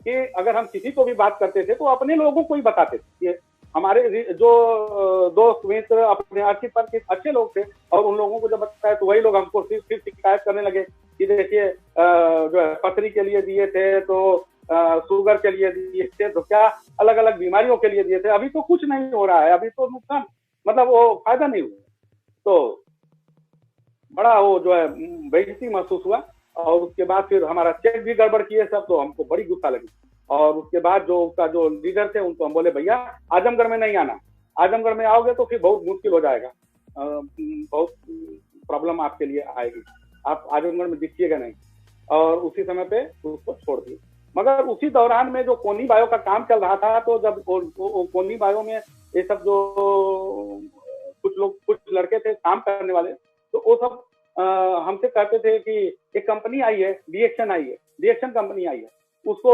कि अगर हम किसी को भी बात करते थे तो अपने लोगों को ही बताते थे। हमारे जो दोस्त मित्र अपने अर्चित पर के अच्छे लोग थे, और उन लोगों को जब बताया तो वही लोग हमको फिर शिकायत करने लगे कि देखिए जो है पथरी के लिए दिए थे, तो शुगर के लिए दिए थे, तो क्या अलग अलग बीमारियों के लिए दिए थे, अभी तो कुछ नहीं हो रहा है, अभी तो नुकसान, मतलब वो फायदा नहीं हुआ। तो बड़ा वो जो है बेइज्जती महसूस हुआ। और उसके बाद फिर हमारा चेक भी गड़बड़ किए सब, तो हमको बड़ी गुस्सा लगी। और उसके बाद जो उसका जो लीडर थे उनको हम बोले भैया आजमगढ़ में नहीं आना, आजमगढ़ में आओगे तो फिर बहुत मुश्किल हो जाएगा, बहुत प्रॉब्लम आपके लिए आएगी, आप आजमगढ़ में दिखिएगा नहीं। और उसी समय पे उसको छोड़ दिए। मगर उसी दौरान में जो कोनी बायो का काम चल रहा था, तो जब कोनी बायो में ये सब जो कुछ लड़के थे काम करने वाले, तो वो सब हमसे कहते थे कि एक कंपनी आई है, रिएक्शन कंपनी आई है, उसको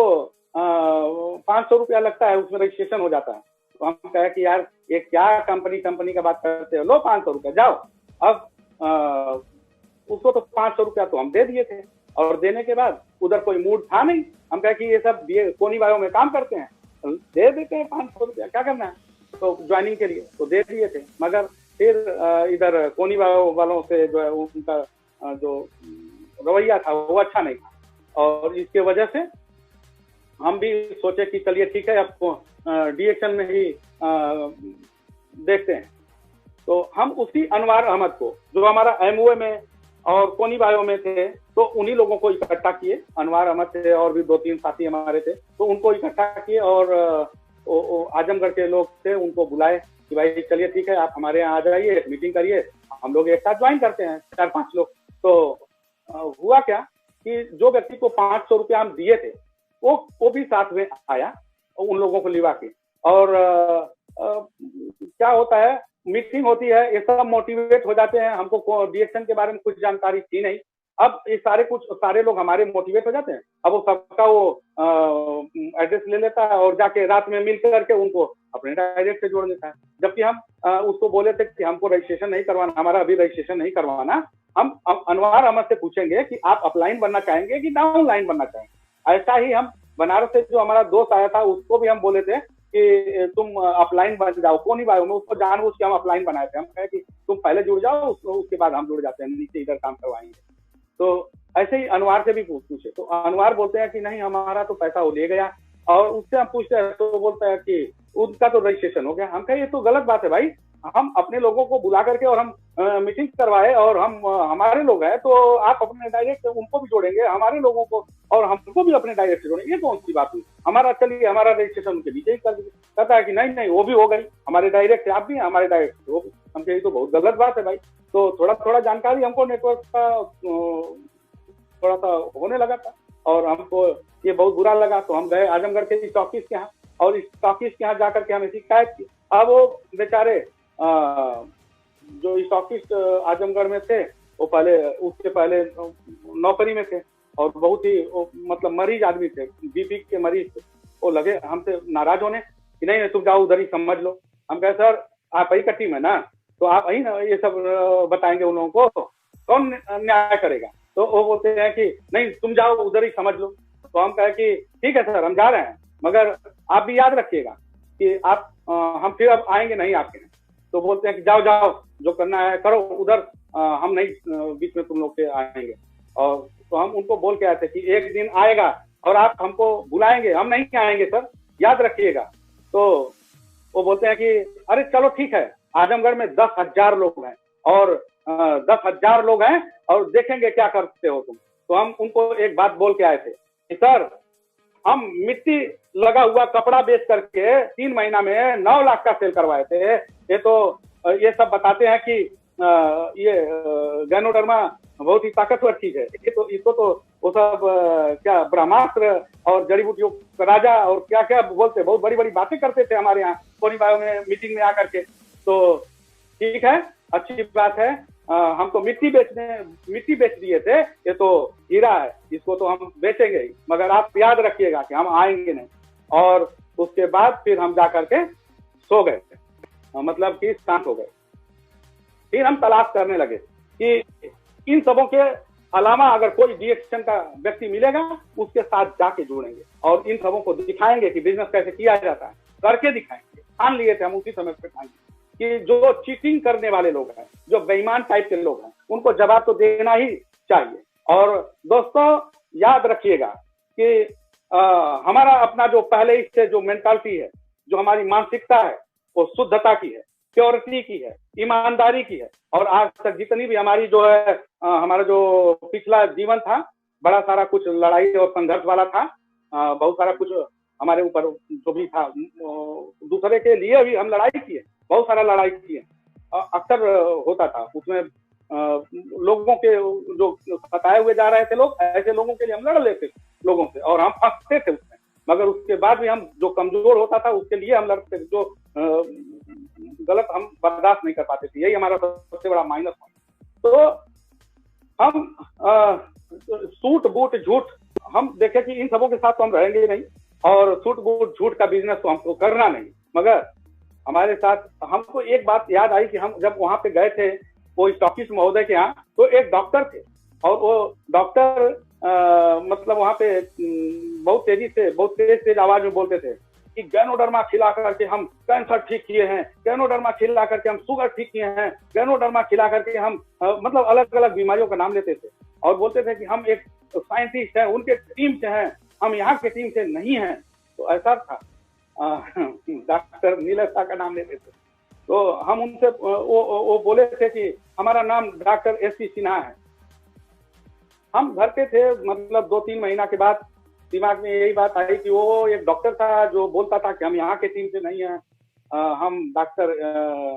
500 रुपया लगता है, उसमें रजिस्ट्रेशन हो जाता है। तो हम कहे कि यार ये क्या कंपनी का बात करते हो, लो 500 रुपया जाओ। अब उसको तो 500 रुपया तो हम दे दिए थे, और देने के बाद उधर कोई मूड था नहीं। हम कहे कि ये सब कोनी बायो में काम करते हैं, दे देते हैं 500 रुपया, क्या करना है, तो ज्वाइनिंग के लिए तो दे दिए थे। मगर फिर इधर कोनी बायो वालों से जो है उनका जो रवैया था वो अच्छा नहीं था, और इसके वजह से हम भी सोचे कि चलिए ठीक है, अब डीएक्शन में ही देखते हैं। तो हम उसी अनवार अहमद को, जो हमारा एमओए में और कोनी बायो में थे, तो उन्हीं लोगों को इकट्ठा किए। अनवार अहमद थे और भी 2-3 साथी हमारे थे, तो उनको इकट्ठा किए और आजमगढ़ के लोग थे, उनको बुलाए कि भाई चलिए ठीक है, आप हमारे यहाँ आ जाइए, एक मीटिंग करिए, हम लोग एक साथ ज्वाइन करते हैं 4-5 लोग। तो हुआ क्या कि जो व्यक्ति को 500 रुपया हम दिए थे, वो भी साथ में आया उन लोगों को लिवा के। और क्या होता है, मीटिंग होती है, ये सब मोटिवेट हो जाते हैं। हमको डीएक्शन के बारे में कुछ जानकारी थी नहीं। अब ये सारे लोग हमारे मोटिवेट हो जाते हैं। अब वो सबका वो एड्रेस ले लेता है और जाके रात में मिल करके उनको अपने डायरेक्ट से जोड़ देता है। जबकि हम उसको बोले थे कि हमको रजिस्ट्रेशन नहीं करवाना, हमारा अभी रजिस्ट्रेशन नहीं करवाना, हम अनवार अहमद से पूछेंगे कि आप अपलाइन बनना चाहेंगे कि डाउनलाइन बनना चाहेंगे। ऐसा ही हम बनारस से जो हमारा दोस्त आया था, उसको भी हम बोले थे कि तुम अपलाइन बन जाओ, कोनी बायो में। उसको जानबूझ के हम अपलाइन बनाए थे। हम कहे कि तुम पहले जुड़ जाओ, उसके बाद हम जुड़ जाते हैं, नीचे इधर काम करवाएंगे। तो ऐसे ही अनवार से भी पूछे, तो अनवार बोलते हैं कि नहीं, हमारा तो पैसा वो ले गया। और उससे हम पूछते हैं तो बोलता है कि उनका तो रजिस्ट्रेशन हो गया। हम कहे ये तो गलत बात है भाई, हम अपने लोगों को बुला करके और हम मीटिंग करवाए और हम हमारे लोग हैं, तो आप अपने डायरेक्ट उनको भी जोड़ेंगे, हमारे लोगों को, और हमको भी अपने डायरेक्ट से जोड़ेंगे। ये कौन सी बात हुई? हमारा चलिए, हमारा रजिस्ट्रेशन उनके बीच ही कर दीजिए। कहता है कि नहीं नहीं, वो भी हो गई, हमारे डायरेक्ट आप भी, हमारे डायरेक्ट वो भी। हम कहे तो बहुत गलत बात है भाई। तो थोड़ा थोड़ा जानकारी हमको नेटवर्क का थोड़ा सा होने लगा था और हमको ये बहुत बुरा लगा। तो हम गए आजमगढ़ के स्टॉकिस्ट के यहाँ, और स्टॉकिस्ट के यहाँ जाकर के हमें शिकायत की। अब वो बेचारे जो स्टॉकिस्ट आजमगढ़ में थे, वो उससे पहले नौकरी में थे और बहुत ही मतलब मरीज आदमी थे, बीपी के मरीज थे। वो लगे हमसे नाराज होने कि नहीं तुम जाओ उधर ही समझ लो। हम कहे सर आप ही का टीम है ना, तो आप ही ना ये सब बताएंगे उन लोगों को, कौन न्याय करेगा? तो वो बोलते हैं कि नहीं तुम जाओ उधर ही समझ लो। तो हम कहे कि ठीक है सर, हम जा रहे हैं, मगर आप भी याद रखिएगा कि आप हम फिर अब आएंगे नहीं आपके यहाँ। तो बोलते हैं कि जाओ जाओ, जो करना है करो उधर, हम नहीं बीच में तुम लोग के आएंगे। और तो हम उनको बोल के आए थे कि एक दिन आएगा और आप हमको बुलाएंगे, हम नहीं आएंगे सर, याद रखिएगा। तो वो बोलते हैं कि अरे चलो ठीक है, आजमगढ़ में 10,000 लोग हैं और 10,000 लोग हैं और देखेंगे क्या करते हो तुम। तो हम उनको एक बात बोल के आए थे कि सर हम मिट्टी लगा हुआ कपड़ा बेच करके 3 महीना में 9 लाख का सेल करवाए थे। ये सब बताते हैं कि ये गैनोडर्मा बहुत ही ताकतवर चीज है। इसको तो वो सब क्या ब्रह्मास्त्र और जड़ी बूटियों का राजा और क्या क्या बोलते, बहुत बड़ी बड़ी बातें करते थे हमारे यहाँ कोनी बायो में मीटिंग में आकर के। तो ठीक है, अच्छी बात है, हमको मिट्टी बेच दिए थे, ये तो हीरा है, इसको तो हम बेचेंगे ही, मगर आप याद रखिएगा कि हम आएंगे नहीं। और उसके बाद फिर हम जा करके सो गए, मतलब कि शांत हो गए। फिर हम तलाश करने लगे कि इन सबों के अलावा अगर कोई डीएक्शन का व्यक्ति मिलेगा उसके साथ जाके जुड़ेंगे और इन सबों को दिखाएंगे कि बिजनेस कैसे किया जाता है, करके दिखाएंगे। ठान लिए थे हम उसी समय पे ठान कि जो चीटिंग करने वाले लोग हैं, जो बेईमान टाइप के लोग हैं, उनको जवाब तो देना ही चाहिए। और दोस्तों याद रखिएगा कि हमारा अपना जो पहले से जो मेंटालिटी है, जो हमारी मानसिकता है, वो शुद्धता की है, प्योरिटी की है, ईमानदारी की है। और आज तक जितनी भी हमारी जो है हमारा जो पिछला जीवन था, बड़ा सारा कुछ लड़ाई और संघर्ष वाला था, बहुत सारा कुछ हमारे ऊपर जो भी था, दूसरे के लिए भी हम लड़ाई किए, बहुत सारा लड़ाई किए। अक्सर होता था उसमें लोगों के जो सताए हुए जा रहे थे लोग, ऐसे लोगों के लिए हम लड़ लेते लोगों से और हम फंसते थे उसमें, मगर उसके बाद भी हम जो कमजोर होता था उसके लिए हम लड़ते थे, जो गलत हम बर्दाश्त नहीं कर पाते थे। यही हमारा सबसे बड़ा माइनस था। तो हम सूट बूट झूठ, हम देखे कि इन सबों के साथ तो हम रहेंगे नहीं और सूट बूट झूठ का बिजनेस तो हमको करना नहीं। मगर हमारे साथ हमको एक बात याद आई कि हम जब वहां पे गए थे वो स्टॉकिस्ट महोदय के यहाँ, तो एक डॉक्टर थे और वो डॉक्टर मतलब वहां पे बहुत तेज आवाज में बोलते थे कि गैनोडर्मा खिला करके हम कैंसर ठीक किए हैं, गैनोडर्मा खिला करके हम शुगर ठीक किए हैं, गैनोडर्मा खिला करके हम मतलब अलग अलग बीमारियों का नाम लेते थे और बोलते थे कि हम एक साइंटिस्ट हैं, उनके टीम से हैं, हम यहाँ के टीम से नहीं हैं। तो ऐसा था, डॉक्टर नीलसा का नाम लेते थे। तो हम उनसे वो बोले थे कि हमारा नाम डॉक्टर एस.सी. सिन्हा है। हम घर पे थे, मतलब 2-3 महीना के बाद दिमाग में यही बात आई कि वो एक डॉक्टर था जो बोलता था कि हम यहाँ के टीम से नहीं हैं, हम डॉक्टर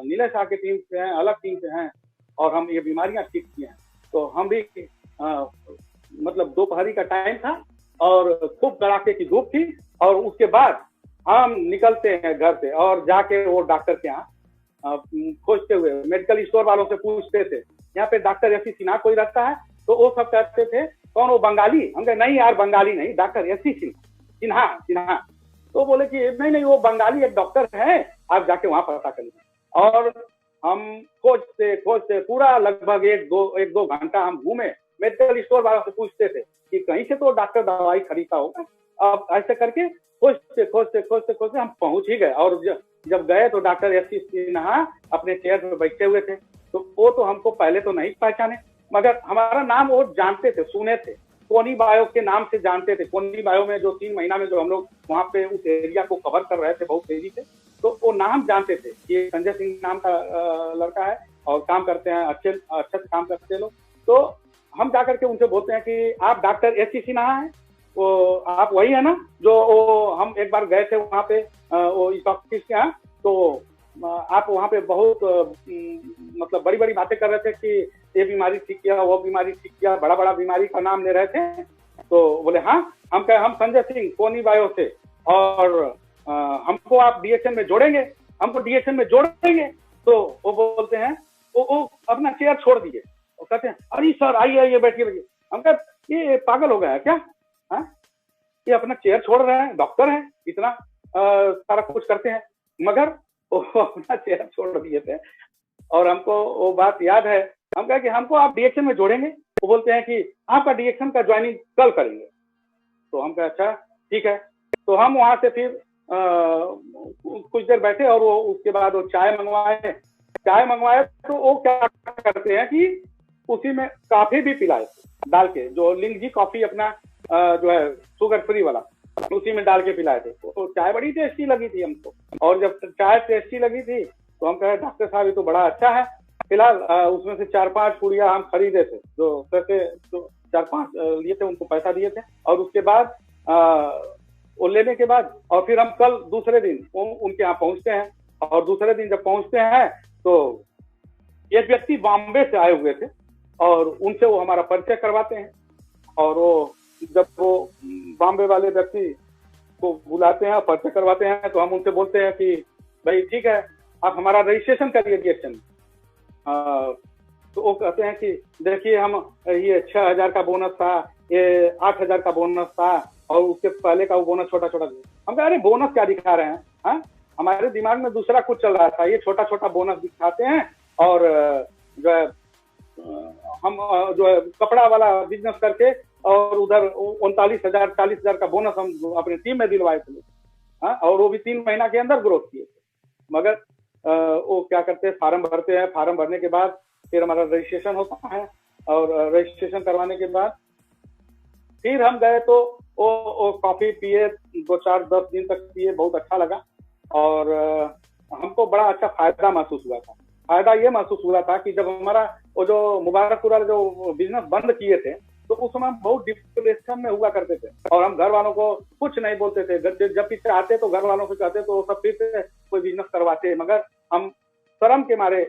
नीलेश शाह के टीम से हैं, अलग टीम से हैं, और हम ये बीमारियां ठीक की हैं। तो हम भी मतलब दोपहरी का टाइम था और खूब कड़ाके की धूप थी, और उसके बाद हम निकलते हैं घर से और जाके वो डॉक्टर के यहाँ खोजते हुए मेडिकल स्टोर वालों से पूछते थे यहाँ पे डॉक्टर एस.सी. सिन्हा कोई रखता है? तो वो सब कहते थे कौन, वो बंगाली? हम कहे नहीं यार, बंगाली नहीं, डॉक्टर एस.सी. सिन्हा सिन्हा। तो बोले कि नहीं वो बंगाली एक डॉक्टर है, आप जाके वहां पता कर लीजिए। और हम खोजते खोजते पूरा लगभग एक दो घंटा हम घूमे, मेडिकल स्टोर वालों से पूछते थे कि कहीं से तो डॉक्टर दवाई खरीदता होगा। अब ऐसे करके खोजते खोजते खोजते खोजते हम पहुंच ही गए, और जब गए तो डॉक्टर एस.सी. सिन्हा अपने चेयर पर बैठे हुए थे। तो वो तो हमको पहले तो नहीं पहचाने, मगर हमारा नाम वो जानते थे, सुने थे, कोनी बायो के नाम से जानते थे। कोनी बायो में जो 3 महीना में जो हम लोग वहाँ पे उस एरिया को कवर कर रहे थे बहुत तेजी से, तो वो नाम जानते थे कि ये संजय सिंह नाम का लड़का है और काम करते हैं, अच्छे से काम करते हैं लोग। तो हम जाकर के उनसे बोलते हैं कि आप डॉक्टर एस.सी. सिन्हा हैं, वो आप वही है ना जो हम एक बार गए थे वहाँ पे वो इस ऑफिस के यहाँ, तो आप वहाँ पे बहुत मतलब बड़ी बड़ी बातें कर रहे थे कि ये बीमारी ठीक किया, वो बीमारी ठीक किया, बड़ा बड़ा बीमारी का नाम ले रहे थे। तो बोले हाँ, हम कहे हम संजय सिंह कोनी बायो से, और हमको आप डीएचएन में जोड़ेंगे, हमको डीएचएन में जोड़ेंगे। तो वो बोलते हैं वो अपना चेयर छोड़ दिए, वो कहते हैं अरे सर आइए आइए बैठिए। हम कहे ये पागल हो गया है क्या? हाँ, ये अपना चेयर छोड़ रहे हैं, डॉक्टर हैं, इतना सारा कुछ करते हैं, मगर वो अपना चेयर छोड़ दिए थे। और हमको वो बात याद है, हम कहे कि हमको आप डीएक्शन में जोड़ेंगे। वो बोलते हैं कि आपका डीएक्शन का ज्वाइनिंग कल करेंगे। तो हम कहे अच्छा ठीक है। तो हम वहां से फिर कुछ देर बैठे और वो उसके बाद वो चाय मंगवाए। तो वो क्या करते हैं कि उसी में कॉफी भी पिलाए डाल के, जो लिंगजी कॉफी अपना जो है शुगर फ्री वाला, उसी में डाल के पिलाए थे। तो चाय बड़ी टेस्टी लगी थी हमको, और जब चाय टेस्टी लगी थी तो हम कहे डॉक्टर साहब ये तो बड़ा अच्छा है। फिलहाल उसमें से 4-5 पुड़िया हम खरीदे थे, जो पैसे तो 4-5 लिए थे, उनको पैसा दिए थे। और उसके बाद वो लेने के बाद और फिर हम कल दूसरे दिन उनके यहाँ पहुंचते हैं, और दूसरे दिन जब पहुंचते हैं तो एक व्यक्ति बॉम्बे से आए हुए थे, और उनसे वो हमारा परिचय करवाते हैं। और वो जब वो बॉम्बे वाले व्यक्ति को बुलाते हैं, परिचय करवाते हैं, तो हम उनसे बोलते हैं कि भाई ठीक है, आप हमारा रजिस्ट्रेशन करिए डीएक्शन। तो वो कहते हैं कि देखिए हम ये 6,000 का बोनस था, ये 8,000 का बोनस था, और उसके पहले का वो बोनस छोटा छोटा। हम कह अरे बोनस क्या दिखा रहे हैं, हाँ हमारे दिमाग में दूसरा कुछ चल रहा था, ये छोटा छोटा बोनस दिखाते हैं। और जो है हम जो है कपड़ा वाला बिजनेस करके और उधर 39,000 40,000 का बोनस हम अपनी टीम में दिलवाए थे, हाँ, और वो भी 3 महीना के अंदर ग्रोथ किए थे। मगर वो क्या करते हैं, फार्म भरते हैं, फार्म भरने के बाद फिर हमारा रजिस्ट्रेशन होता है, और रजिस्ट्रेशन करवाने के बाद फिर हम गए तो वो कॉफी पिए, 2-4-10 दिन तक पिए, बहुत अच्छा लगा। और हमको बड़ा अच्छा फायदा महसूस हुआ था। फायदा ये महसूस हुआ था कि जब हमारा वो जो मुबारकपुरा जो बिजनेस बंद किए थे, तो उस समय हम बहुत डिप्रेशन में हुआ करते थे, और हम घर वालों को कुछ नहीं बोलते थे। जब पीछे आते तो घर वालों से कहते तो वो सब फिर से कोई बिजनेस करवाते, मगर हम शर्म के मारे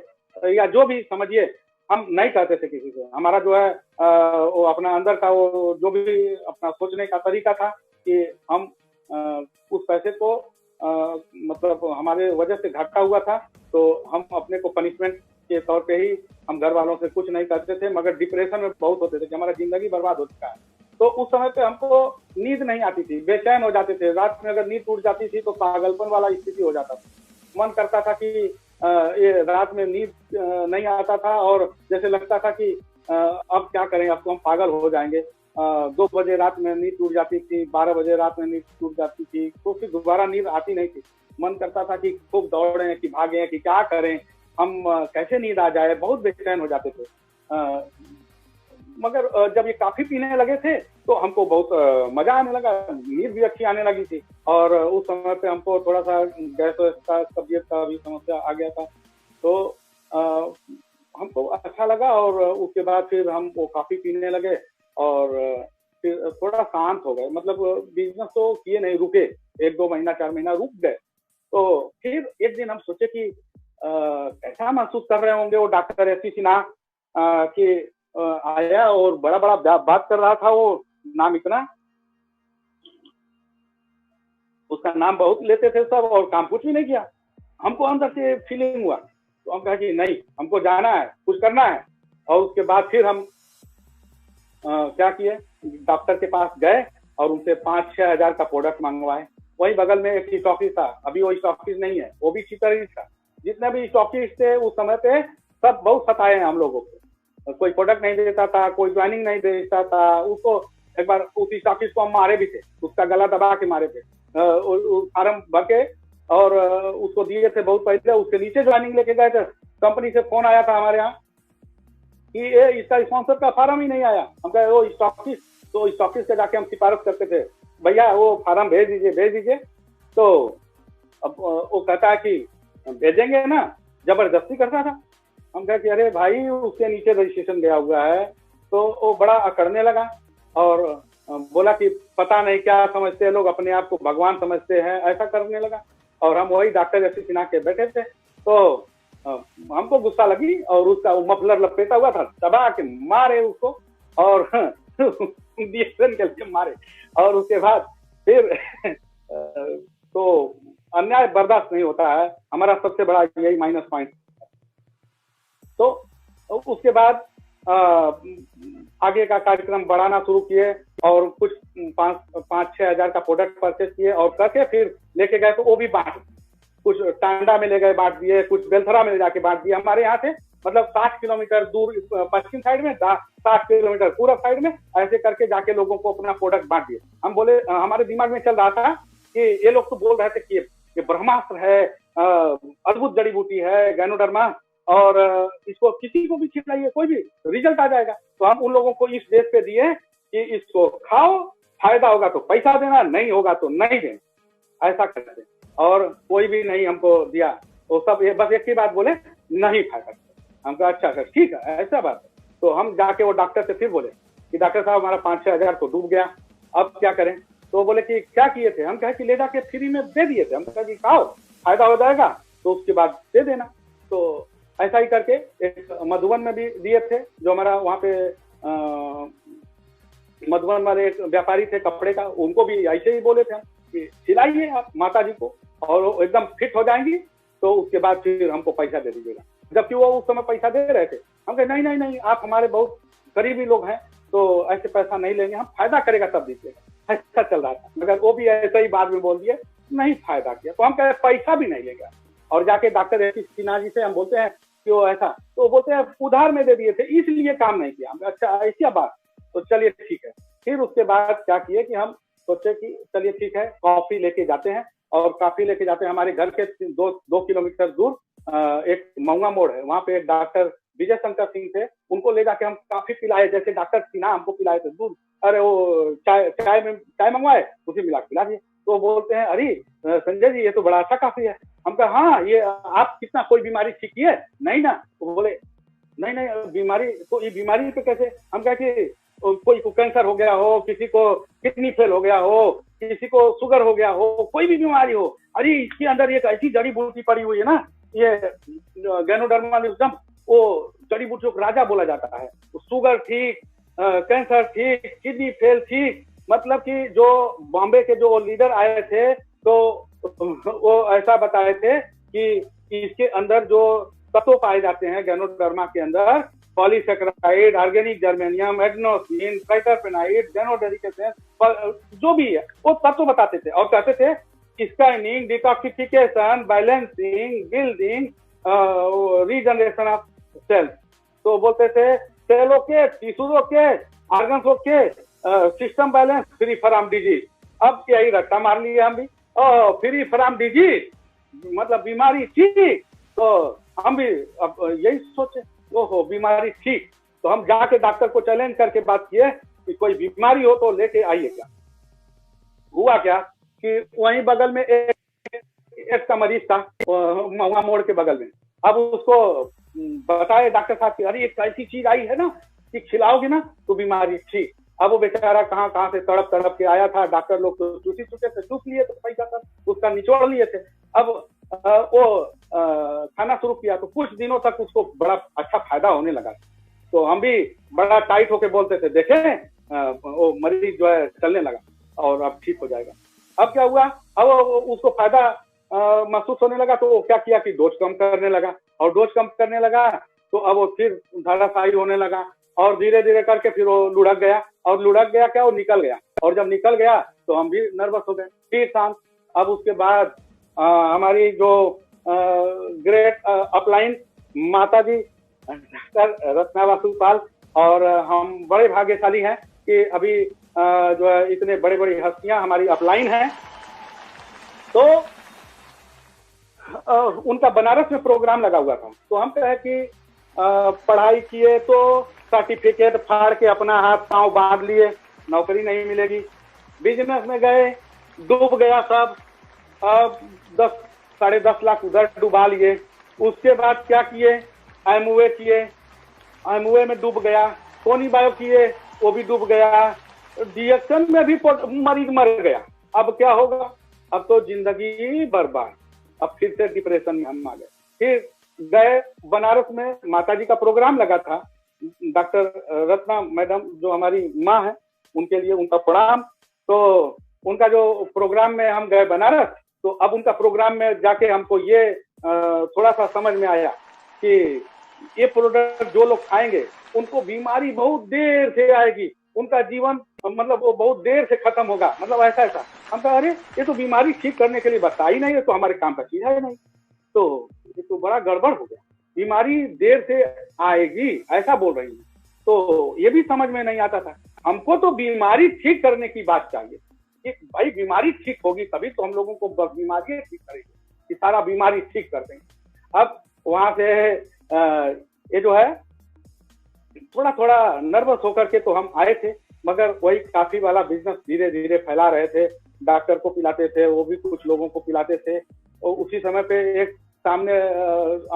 या जो भी समझिए हम नहीं कहते थे किसी से। हमारा जो है वो अपना अंदर का वो जो भी अपना सोचने का तरीका था कि हम उस पैसे को मतलब हमारे वजह से घाटा हुआ था, तो हम अपने को पनिशमेंट के तौर पे ही हम घर वालों से कुछ नहीं करते थे, मगर डिप्रेशन में बहुत होते थे कि हमारा जिंदगी बर्बाद हो चुका है। तो उस समय पे हमको नींद नहीं आती थी, बेचैन हो जाते थे। रात में अगर नींद टूट जाती थी तो पागलपन वाला स्थिति हो जाता था। मन करता था कि ये रात में नींद नहीं आता था, और जैसे लगता था कि अब क्या करें, अब तो हम पागल हो जाएंगे। 2 बजे रात में नींद टूट जाती थी, 12 बजे रात में नींद टूट जाती थी, तो फिर दोबारा नींद आती नहीं थी। मन करता था कि खूब दौड़े, कि भागे, कि क्या करें, हम कैसे नींद आ जाए, बहुत बेचैन हो जाते थे। मगर जब ये काफी पीने लगे थे तो हमको बहुत मजा आने लगा, नींद भी अच्छी आने लगी थी। और उस समय पे हमको थोड़ा सा गैस का, तबीयत का भी समस्या आ गया था, तो हमको अच्छा लगा और उसके बाद फिर हम वो काफी पीने लगे और फिर थोड़ा शांत हो गए। मतलब बिजनेस तो किए नहीं, रुके, 1-2 महीना 4 महीना रुक गए। तो फिर एक दिन हम सोचे कि कैसा महसूस कर रहे होंगे वो डॉक्टर एस सी सिन्हा कि आया और बड़ा बड़ा बात कर रहा था। वो नाम इतना, उसका नाम बहुत लेते थे सब और काम कुछ भी नहीं किया। हमको अंदर से फीलिंग हुआ, तो हम कहा कि नहीं, हमको जाना है, कुछ करना है। और उसके बाद फिर हम क्या किए, डॉक्टर के पास गए और उनसे 5-6 हजार का प्रोडक्ट मंगवाए। वही बगल में एक स्टॉकिस्ट था, अभी वो स्टॉकिस्ट नहीं है, वो भी चीटर ही था। जितने भी स्टॉकिस्ट थे उस समय पे सब बहुत सताए हैं हम लोगों को, कोई प्रोडक्ट नहीं देता था, कोई ज्वाइनिंग नहीं देता था। उसको एक बार उस स्टॉकिस्ट को हम मारे भी थे, उसका गला दबा के मारे थे, फार्म भर के और उसको दिए थे बहुत पहले। उसके नीचे ज्वाइनिंग लेके गए थे, कंपनी से फोन आया था हमारे यहाँ कि ये इसका स्पॉन्सर का फार्म ही नहीं आया। हम कहे वो स्टॉकिस्ट, तो स्टॉकिस्ट से जाके हम सिफारिश करते थे, भैया वो फार्म भेज दीजिए। तो अब वो कहता है कि भेजेंगे ना, जबरदस्ती करता था। हम कहे कि अरे भाई उसके नीचे रजिस्ट्रेशन गया हुआ है। तो वो बड़ा अकड़ने लगा और बोला कि पता नहीं क्या समझते हैं लोग, अपने आप को भगवान समझते हैं, ऐसा करने लगा। और हम वही डॉक्टर एस सी सिन्हा के बैठे थे, तो हमको गुस्सा लगी और उसका मफलर लपेटा हुआ था, दबा के मारे उसको और मारे। और उसके बाद फिर तो अन्याय बर्दाश्त नहीं होता है, हमारा सबसे बड़ा यही माइनस पॉइंट। तो उसके बाद आगे का कार्यक्रम बढ़ाना शुरू किए और कुछ 5-6 हजार का प्रोडक्ट परचेज किए और करके फिर लेके गए। तो वो भी बांट, कुछ टांडा में ले गए बांट दिए, कुछ बेलथरा में ले जाके बांट दिए। हमारे यहाँ से मतलब 60 किलोमीटर दूर पश्चिम साइड में, 60 किलोमीटर पूर्व साइड में, ऐसे करके जाके लोगों को अपना प्रोडक्ट बांट दिए। हम बोले, हमारे दिमाग में चल रहा था कि ये लोग तो बोल रहे थे कि ये ब्रह्मास्त्र है, अद्भुत जड़ी बूटी है गैनोडर्मा, और इसको किसी को भी खिलाइए कोई भी रिजल्ट आ जाएगा। तो हम उन लोगों को इस बेस पे दिए कि इसको खाओ, फायदा होगा तो पैसा देना, नहीं होगा तो नहीं देना, ऐसा करते। और कोई भी नहीं हमको दिया, वो सब बस एक ही बात बोले, नहीं फायदा। हम कहा अच्छा सर ठीक है, ऐसा बात है। तो हम जाके वो डॉक्टर से फिर बोले कि डॉक्टर साहब हमारा 5-6 हजार तो डूब गया, अब क्या करें। तो बोले कि क्या किए थे। हम कहे कि ले जाके फ्री में दे दिए थे। हम कहे कि खाओ, फायदा हो जाएगा तो उसके बाद दे देना। तो ऐसा ही करके एक मधुबन में भी दिए थे, जो हमारा वहाँ पे मधुबन वाले एक व्यापारी थे कपड़े का, उनको भी ऐसे ही बोले थे हम कि खिलाइए आप माता जी को और वो एकदम फिट हो जाएंगी, तो उसके बाद फिर हमको पैसा दे दीजिएगा। जबकि वो उस समय पैसा दे रहे थे। हम कहे नहीं नहीं नहीं, आप हमारे बहुत गरीबी लोग हैं, तो ऐसे पैसा नहीं लेंगे, हम फायदा करेगा तब दीजिएगा। ऐसा चल रहा था, मगर वो भी ऐसा ही बाद में बोल दिए, नहीं फायदा किया। तो हम कहे पैसा भी नहीं लेगा। और जाके doctor S C Sinha ji से हम बोलते हैं कि वो ऐसा, तो बोलते हैं उधार में दे दिए थे इसलिए काम नहीं किया। अच्छा ऐसी बात, तो चलिए ठीक है। फिर उसके बाद क्या किए कि हम सोचे कि चलिए ठीक है, कॉफी लेके जाते हैं। और कॉफी लेके जाते हैं, हमारे घर के 2 किलोमीटर दूर एक मऊआ मोड़ है, वहाँ पे एक डॉक्टर विजय शंकर सिंह थे, उनको ले जाके हम काफी पिलाए, जैसे डॉक्टर सिन्हा हमको पिलाए थे दूध। अरे वो चाय मंगवाए, उसी मिला पिला दिए। तो बोलते हैं अरे संजय जी ये तो बड़ा अच्छा काफी है। हम कहा हाँ, ये आप कितना कोई बीमारी ठीक की है? नहीं ना। तो बोले नहीं नहीं बीमारी, तो ये बीमारी पे कैसे? हम कहे कि कोई को कैंसर हो गया हो, किसी को किडनी फेल हो गया हो, किसी को शुगर हो गया हो, कोई भी बीमारी हो, अरे इसके अंदर एक ऐसी जड़ी बूटी पड़ी हुई है ना, ये गैनोडर्मा लिप्सम, वो जड़ी बूटियों को राजा बोला जाता है। शुगर ठीक, कैंसर ठीक, किडनी फेल ठीक। मतलब कि जो बॉम्बे के जो लीडर आए थे, तो वो ऐसा बताए थे कि इसके अंदर जो तत्व पाए जाते हैं गैनोडर्मा के अंदर, पॉलीसेकेराइड, ऑर्गेनिक जर्मेनियम, एडेनोसिन, ट्राइटरपेनाइड, गैनोडेलिकेशन, जो भी है वो तत्व बताते थे। और कहते थे scanning, detoxification, balancing, building, regeneration of cells. तो बोलते थे सेलों के, टिश्यूजों के, ऑर्गन्सों के system balance, free from disease. अब यही रट्टा मार लिए हम भी, फ्री फ्रॉम डिजीज मतलब बीमारी ठीक। तो हम भी अब यही सोचे, ओहो बीमारी ठीक। तो हम जाके डॉक्टर को चैलेंज करके बात किए कि कोई बीमारी हो तो लेके आइए। क्या हुआ क्या कि वहीं बगल में एक का मरीज था, महुआ मोड़ के बगल में, अब उसको बताए डॉक्टर साहब कि अरे एक ऐसी चीज आई है ना कि खिलाओगे ना तो बीमारी ठीक। अब वो बेचारा कहाँ कहाँ से तड़प तड़प के आया था, डॉक्टर लोग तो चूसी चुके थे, चूस लिए तो पैसा था उसका निचोड़ लिए थे। अब वो खाना शुरू किया तो कुछ दिनों तक उसको बड़ा अच्छा फायदा होने लगा। तो हम भी बड़ा टाइट होके बोलते थे, देखें वो मरीज जो है चलने लगा और अब ठीक हो जाएगा। अब क्या हुआ, अब उसको फायदा महसूस होने लगा तो वो क्या किया कि डोज कम करने लगा, और डोज कम करने लगा तो अब वो फिर धाराशायी होने लगा, और धीरे धीरे करके फिर वो लुढ़क गया, और लुढ़क गया क्या, वो निकल गया। और जब निकल गया तो हम भी नर्वस हो गए, फिर शांत। अब उसके बाद हमारी जो ग्रेट अपलाइन माता जी डॉक्टर रत्ना वासुपाल, और हम बड़े भाग्यशाली हैं कि अभी जो है इतने बड़े बड़ी हस्तियां हमारी अपलाइन हैं। तो उनका बनारस में प्रोग्राम लगा हुआ था, तो हम कहे कि पढ़ाई किए तो सर्टिफिकेट फाड़ के अपना हाथ पांव बांध लिए, नौकरी नहीं मिलेगी। बिजनेस में गए, डूब गया सब, 10-10.5 लाख उधर डुबा लिए। उसके बाद क्या किए, एमवे किए, एमवे में डूब गया। टोनी बायो किए, वो भी डूब गया। डिएक्शन में भी मरीज मर गया। अब क्या होगा, अब तो जिंदगी बर्बाद। अब फिर से डिप्रेशन में हम आ गए। फिर गए बनारस में, माताजी का प्रोग्राम लगा था, डॉक्टर रत्ना मैडम जो हमारी माँ है उनके लिए उनका प्रणाम। तो उनका जो प्रोग्राम में हम गए बनारस, तो अब उनका प्रोग्राम में जाके हमको ये थोड़ा सा समझ में आया कि ये प्रोडक्ट जो लोग खाएंगे उनको बीमारी बहुत देर से आएगी, उनका जीवन मतलब वो बहुत देर से खत्म होगा, मतलब ऐसा ऐसा। हम कहा अरे ये तो बीमारी ठीक करने के लिए बताई नहीं है, तो हमारे काम का चीज है नहीं, तो ये तो बड़ा गड़बड़ हो गया, बीमारी देर से आएगी ऐसा बोल रही है। तो ये भी समझ में नहीं आता था। हमको तो बीमारी ठीक करने की बात चाहिए कि भाई बीमारी ठीक होगी तभी तो हम लोगों को बीमारी ठीक करेगी, कि सारा बीमारी ठीक कर देंगे। अब वहां से ये जो है थोड़ा थोड़ा नर्वस होकर के तो हम आए थे, मगर वही काफी वाला बिजनेस धीरे धीरे फैला रहे थे। डॉक्टर को पिलाते थे, वो भी कुछ लोगों को पिलाते थे। और उसी समय पे एक सामने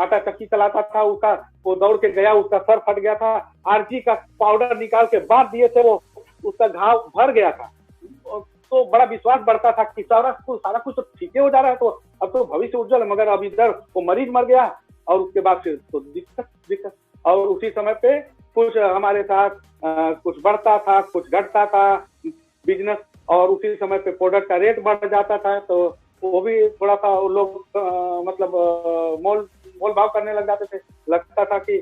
आटा चक्की चलाता था, उसका वो दौड़ के गया, उसका सर फट गया था। आरजी का पाउडर निकाल के बांध दिए थे, वो उसका घाव भर गया था। तो बड़ा विश्वास बढ़ता था कि सारा कुछ तो ठीक हो जा रहा है, तो अब तो भविष्य उज्जवल है। मगर अब इधर वो मरीज मर गया और उसके बाद फिर तो दिक्कत। और उसी समय पे कुछ हमारे साथ कुछ बढ़ता था, कुछ घटता था बिजनेस, और उसी समय पे प्रोडक्ट का रेट बढ़ जाता था, तो वो भी थोड़ा सा लोग मतलब मोल भाव करने लग जाते थे। लगता था कि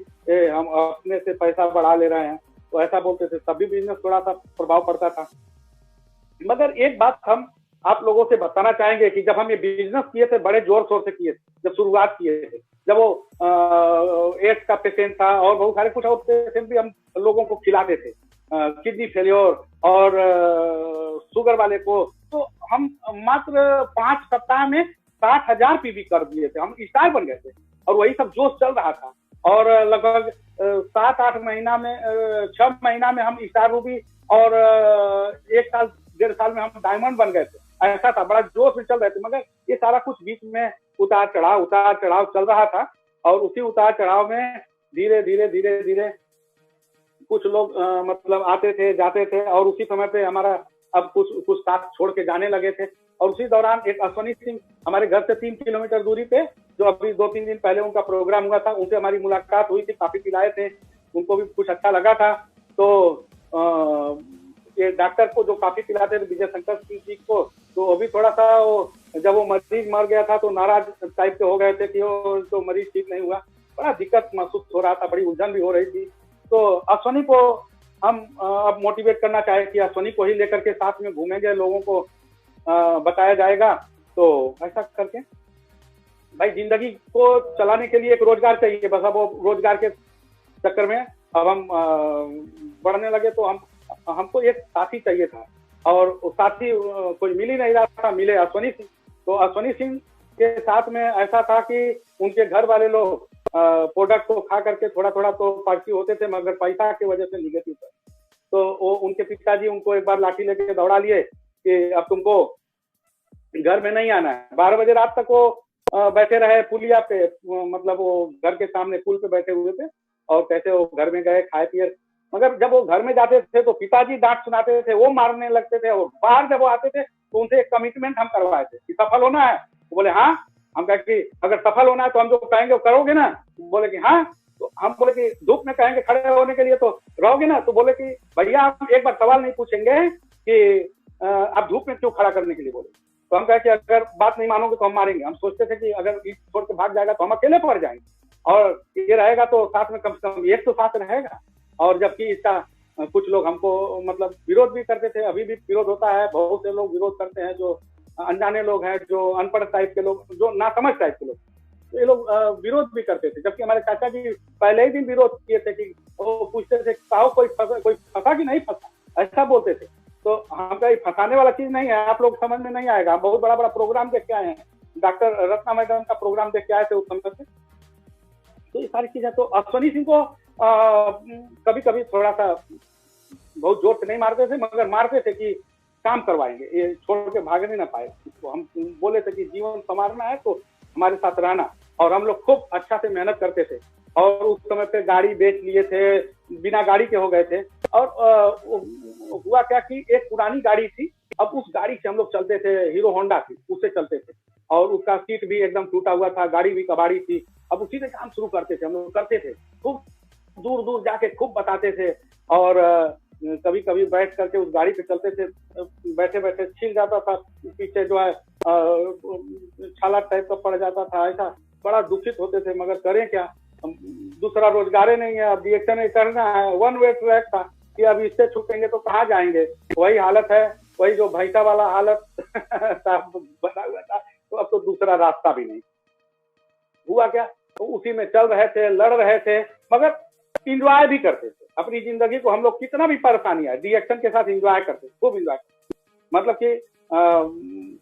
हम अपने से पैसा बढ़ा ले रहे हैं, तो ऐसा बोलते थे, तभी बिजनेस थोड़ा सा प्रभाव पड़ता था। मगर एक बात हम आप लोगों से बताना चाहेंगे कि जब हम ये बिजनेस किए थे, बड़े जोर शोर से किए थे, जब शुरुआत किए थे, जब वो एड्स का पेशेंट था और बहुत सारे कुछ और पेशेंट भी हम लोगों को खिलाते थे, किडनी फेलियर और शुगर वाले को, तो हम मात्र 5 सप्ताह में 60,000 पीवी कर दिए थे। हम स्टार बन गए थे और वही सब जोश चल रहा था। और लगभग 7-8 महीना में 6 महीना में हम स्टार रूबी, और 1 साल 1.5 साल में हम डायमंड बन गए थे। ऐसा था, बड़ा जोश में चल रहे थे। मगर ये सारा कुछ बीच में उतार चढ़ाव चल रहा था, और उसी उतार चढ़ाव में धीरे धीरे कुछ लोग मतलब आते थे जाते थे, और उसी समय पे हमारा अब कुछ साथ छोड़ के जाने लगे थे। और उसी दौरान एक अश्वनी सिंह हमारे घर से 3 किलोमीटर दूरी पे, जो अभी 2-3 दिन पहले उनका प्रोग्राम हुआ था, उनसे हमारी मुलाकात हुई थी, काफी पिलाए थे, उनको भी कुछ अच्छा लगा था। तो ये डॉक्टर को जो काफी पिलाते थे, विजय शंकर सिंह जी को, तो अभी थोड़ा सा जब वो मरीज मर गया था तो नाराज टाइप के हो गए थे कि वो तो मरीज ठीक नहीं हुआ। बड़ा दिक्कत महसूस हो रहा था, बड़ी उलझन भी हो रही थी। तो अश्वनी को हम अब मोटिवेट करना चाहे कि अश्वनी को ही लेकर के साथ में घूमेंगे, लोगों को बताया जाएगा। तो ऐसा करके भाई जिंदगी को चलाने के लिए एक रोजगार चाहिए, बस अब वो रोजगार के चक्कर में अब हम बढ़ने लगे। तो हमको एक साथी चाहिए था, और साथी कोई मिल ही नहीं रहा था। मिले अश्वनी सिंह। तो अश्वनी सिंह के साथ में ऐसा था कि उनके घर वाले लोग प्रोडक्ट को खा करके थोड़ा थोड़ा तो पॉजिटिव होते थे, मगर पैसा की वजह से निगेटिव था। तो वो उनके पिताजी उनको एक बार लाठी लेके दौड़ा लिए कि अब तुमको घर में नहीं आना है। 12 बजे रात तक वो बैठे रहे पुलिया पे, मतलब वो घर के सामने पुल पे बैठे हुए थे, और कैसे वो घर में गए, खाए पिए। मगर जब वो घर में जाते थे तो पिताजी डांट सुनाते थे, वो मारने लगते थे, और बाहर जब वो आते थे तो उनसे एक कमिटमेंट हम करवाए थे कि सफल होना है। तो बोले हाँ। हम कहे कि अगर सफल होना है तो हम जो कहेंगे वो करोगे ना? बोले कि हाँ। तो हम बोले कि धूप में कहेंगे खड़े होने के लिए तो रहोगे ना? तो बोले कि भैया हम एक बार सवाल नहीं पूछेंगे कि आप धूप में क्यों खड़ा करने के लिए बोले। तो हम कहे कि अगर बात नहीं मानोगे तो हम मारेंगे। हम सोचते थे कि अगर ईट छोड़ के भाग जाएगा तो हम अकेले पड़ जाएंगे, और ये रहेगा तो साथ में कम से कम एक तो साथ रहेगा। और जबकि इसका कुछ लोग हमको मतलब विरोध भी करते थे, अभी भी विरोध होता है, बहुत से लोग विरोध करते हैं, जो अनजाने लोग हैं, जो अनपढ़ टाइप के लोग, जो नासमझ टाइप के लोग, तो ये लोग विरोध भी करते थे। जबकि हमारे चाचा जी पहले ही दिन विरोध किए थे कि वो पूछते थे कोई फंसा कि नहीं फंसा, ऐसा बोलते थे। तो हम कहीं फंसाने वाला चीज नहीं है, आप लोग समझ में नहीं आएगा। हम बहुत बड़ा बड़ा प्रोग्राम देख के आए हैं, डॉक्टर रत्ना मैडम का प्रोग्राम देख के आए थे उस समय से। तो ये सारी चीजें, तो अश्वनी सिंह को कभी कभी थोड़ा सा बहुत जोर से नहीं मारते थे, मगर मारते थे कि काम करवाएंगे, ये छोड़ के भागने ना पाए। तो हम बोले थे कि जीवन संवारना है तो हमारे साथ रहना, और हम लोग खूब अच्छा से मेहनत करते थे। और उस समय पे गाड़ी बेच लिए थे, बिना गाड़ी के हो गए थे। और हुआ क्या कि एक पुरानी गाड़ी थी, अब उस गाड़ी से हम लोग चलते थे, हीरो होंडा थी, उससे चलते थे, और उसका सीट भी एकदम टूटा हुआ था, गाड़ी भी कबाड़ी थी। अब उसी से काम शुरू करते थे, हम लोग करते थे, खूब दूर दूर जाके खूब बताते थे। और कभी कभी बैठ करके उस गाड़ी पे चलते थे, बैठे बैठे छिल जाता था पीछे जो है, छाला टाइप का पड़ जाता था, ऐसा बड़ा दुखित होते थे। मगर करें क्या, दूसरा रोजगार नहीं है, अब रिएक्शन करना है। वन वे ट्रैक था कि अब इससे छूटेंगे तो कहाँ जाएंगे, वही हालत है, वही जो भैंसा वाला हालत बना हुआ था। तो अब तो दूसरा रास्ता भी नहीं। हुआ क्या, तो उसी में चल रहे थे, लड़ रहे थे, मगर इंजॉय भी करते थे अपनी जिंदगी को। हम लोग कितना भी परेशानी आए, रिएक्शन के साथ इंजॉय करते, खूब इंजॉय करते। मतलब कि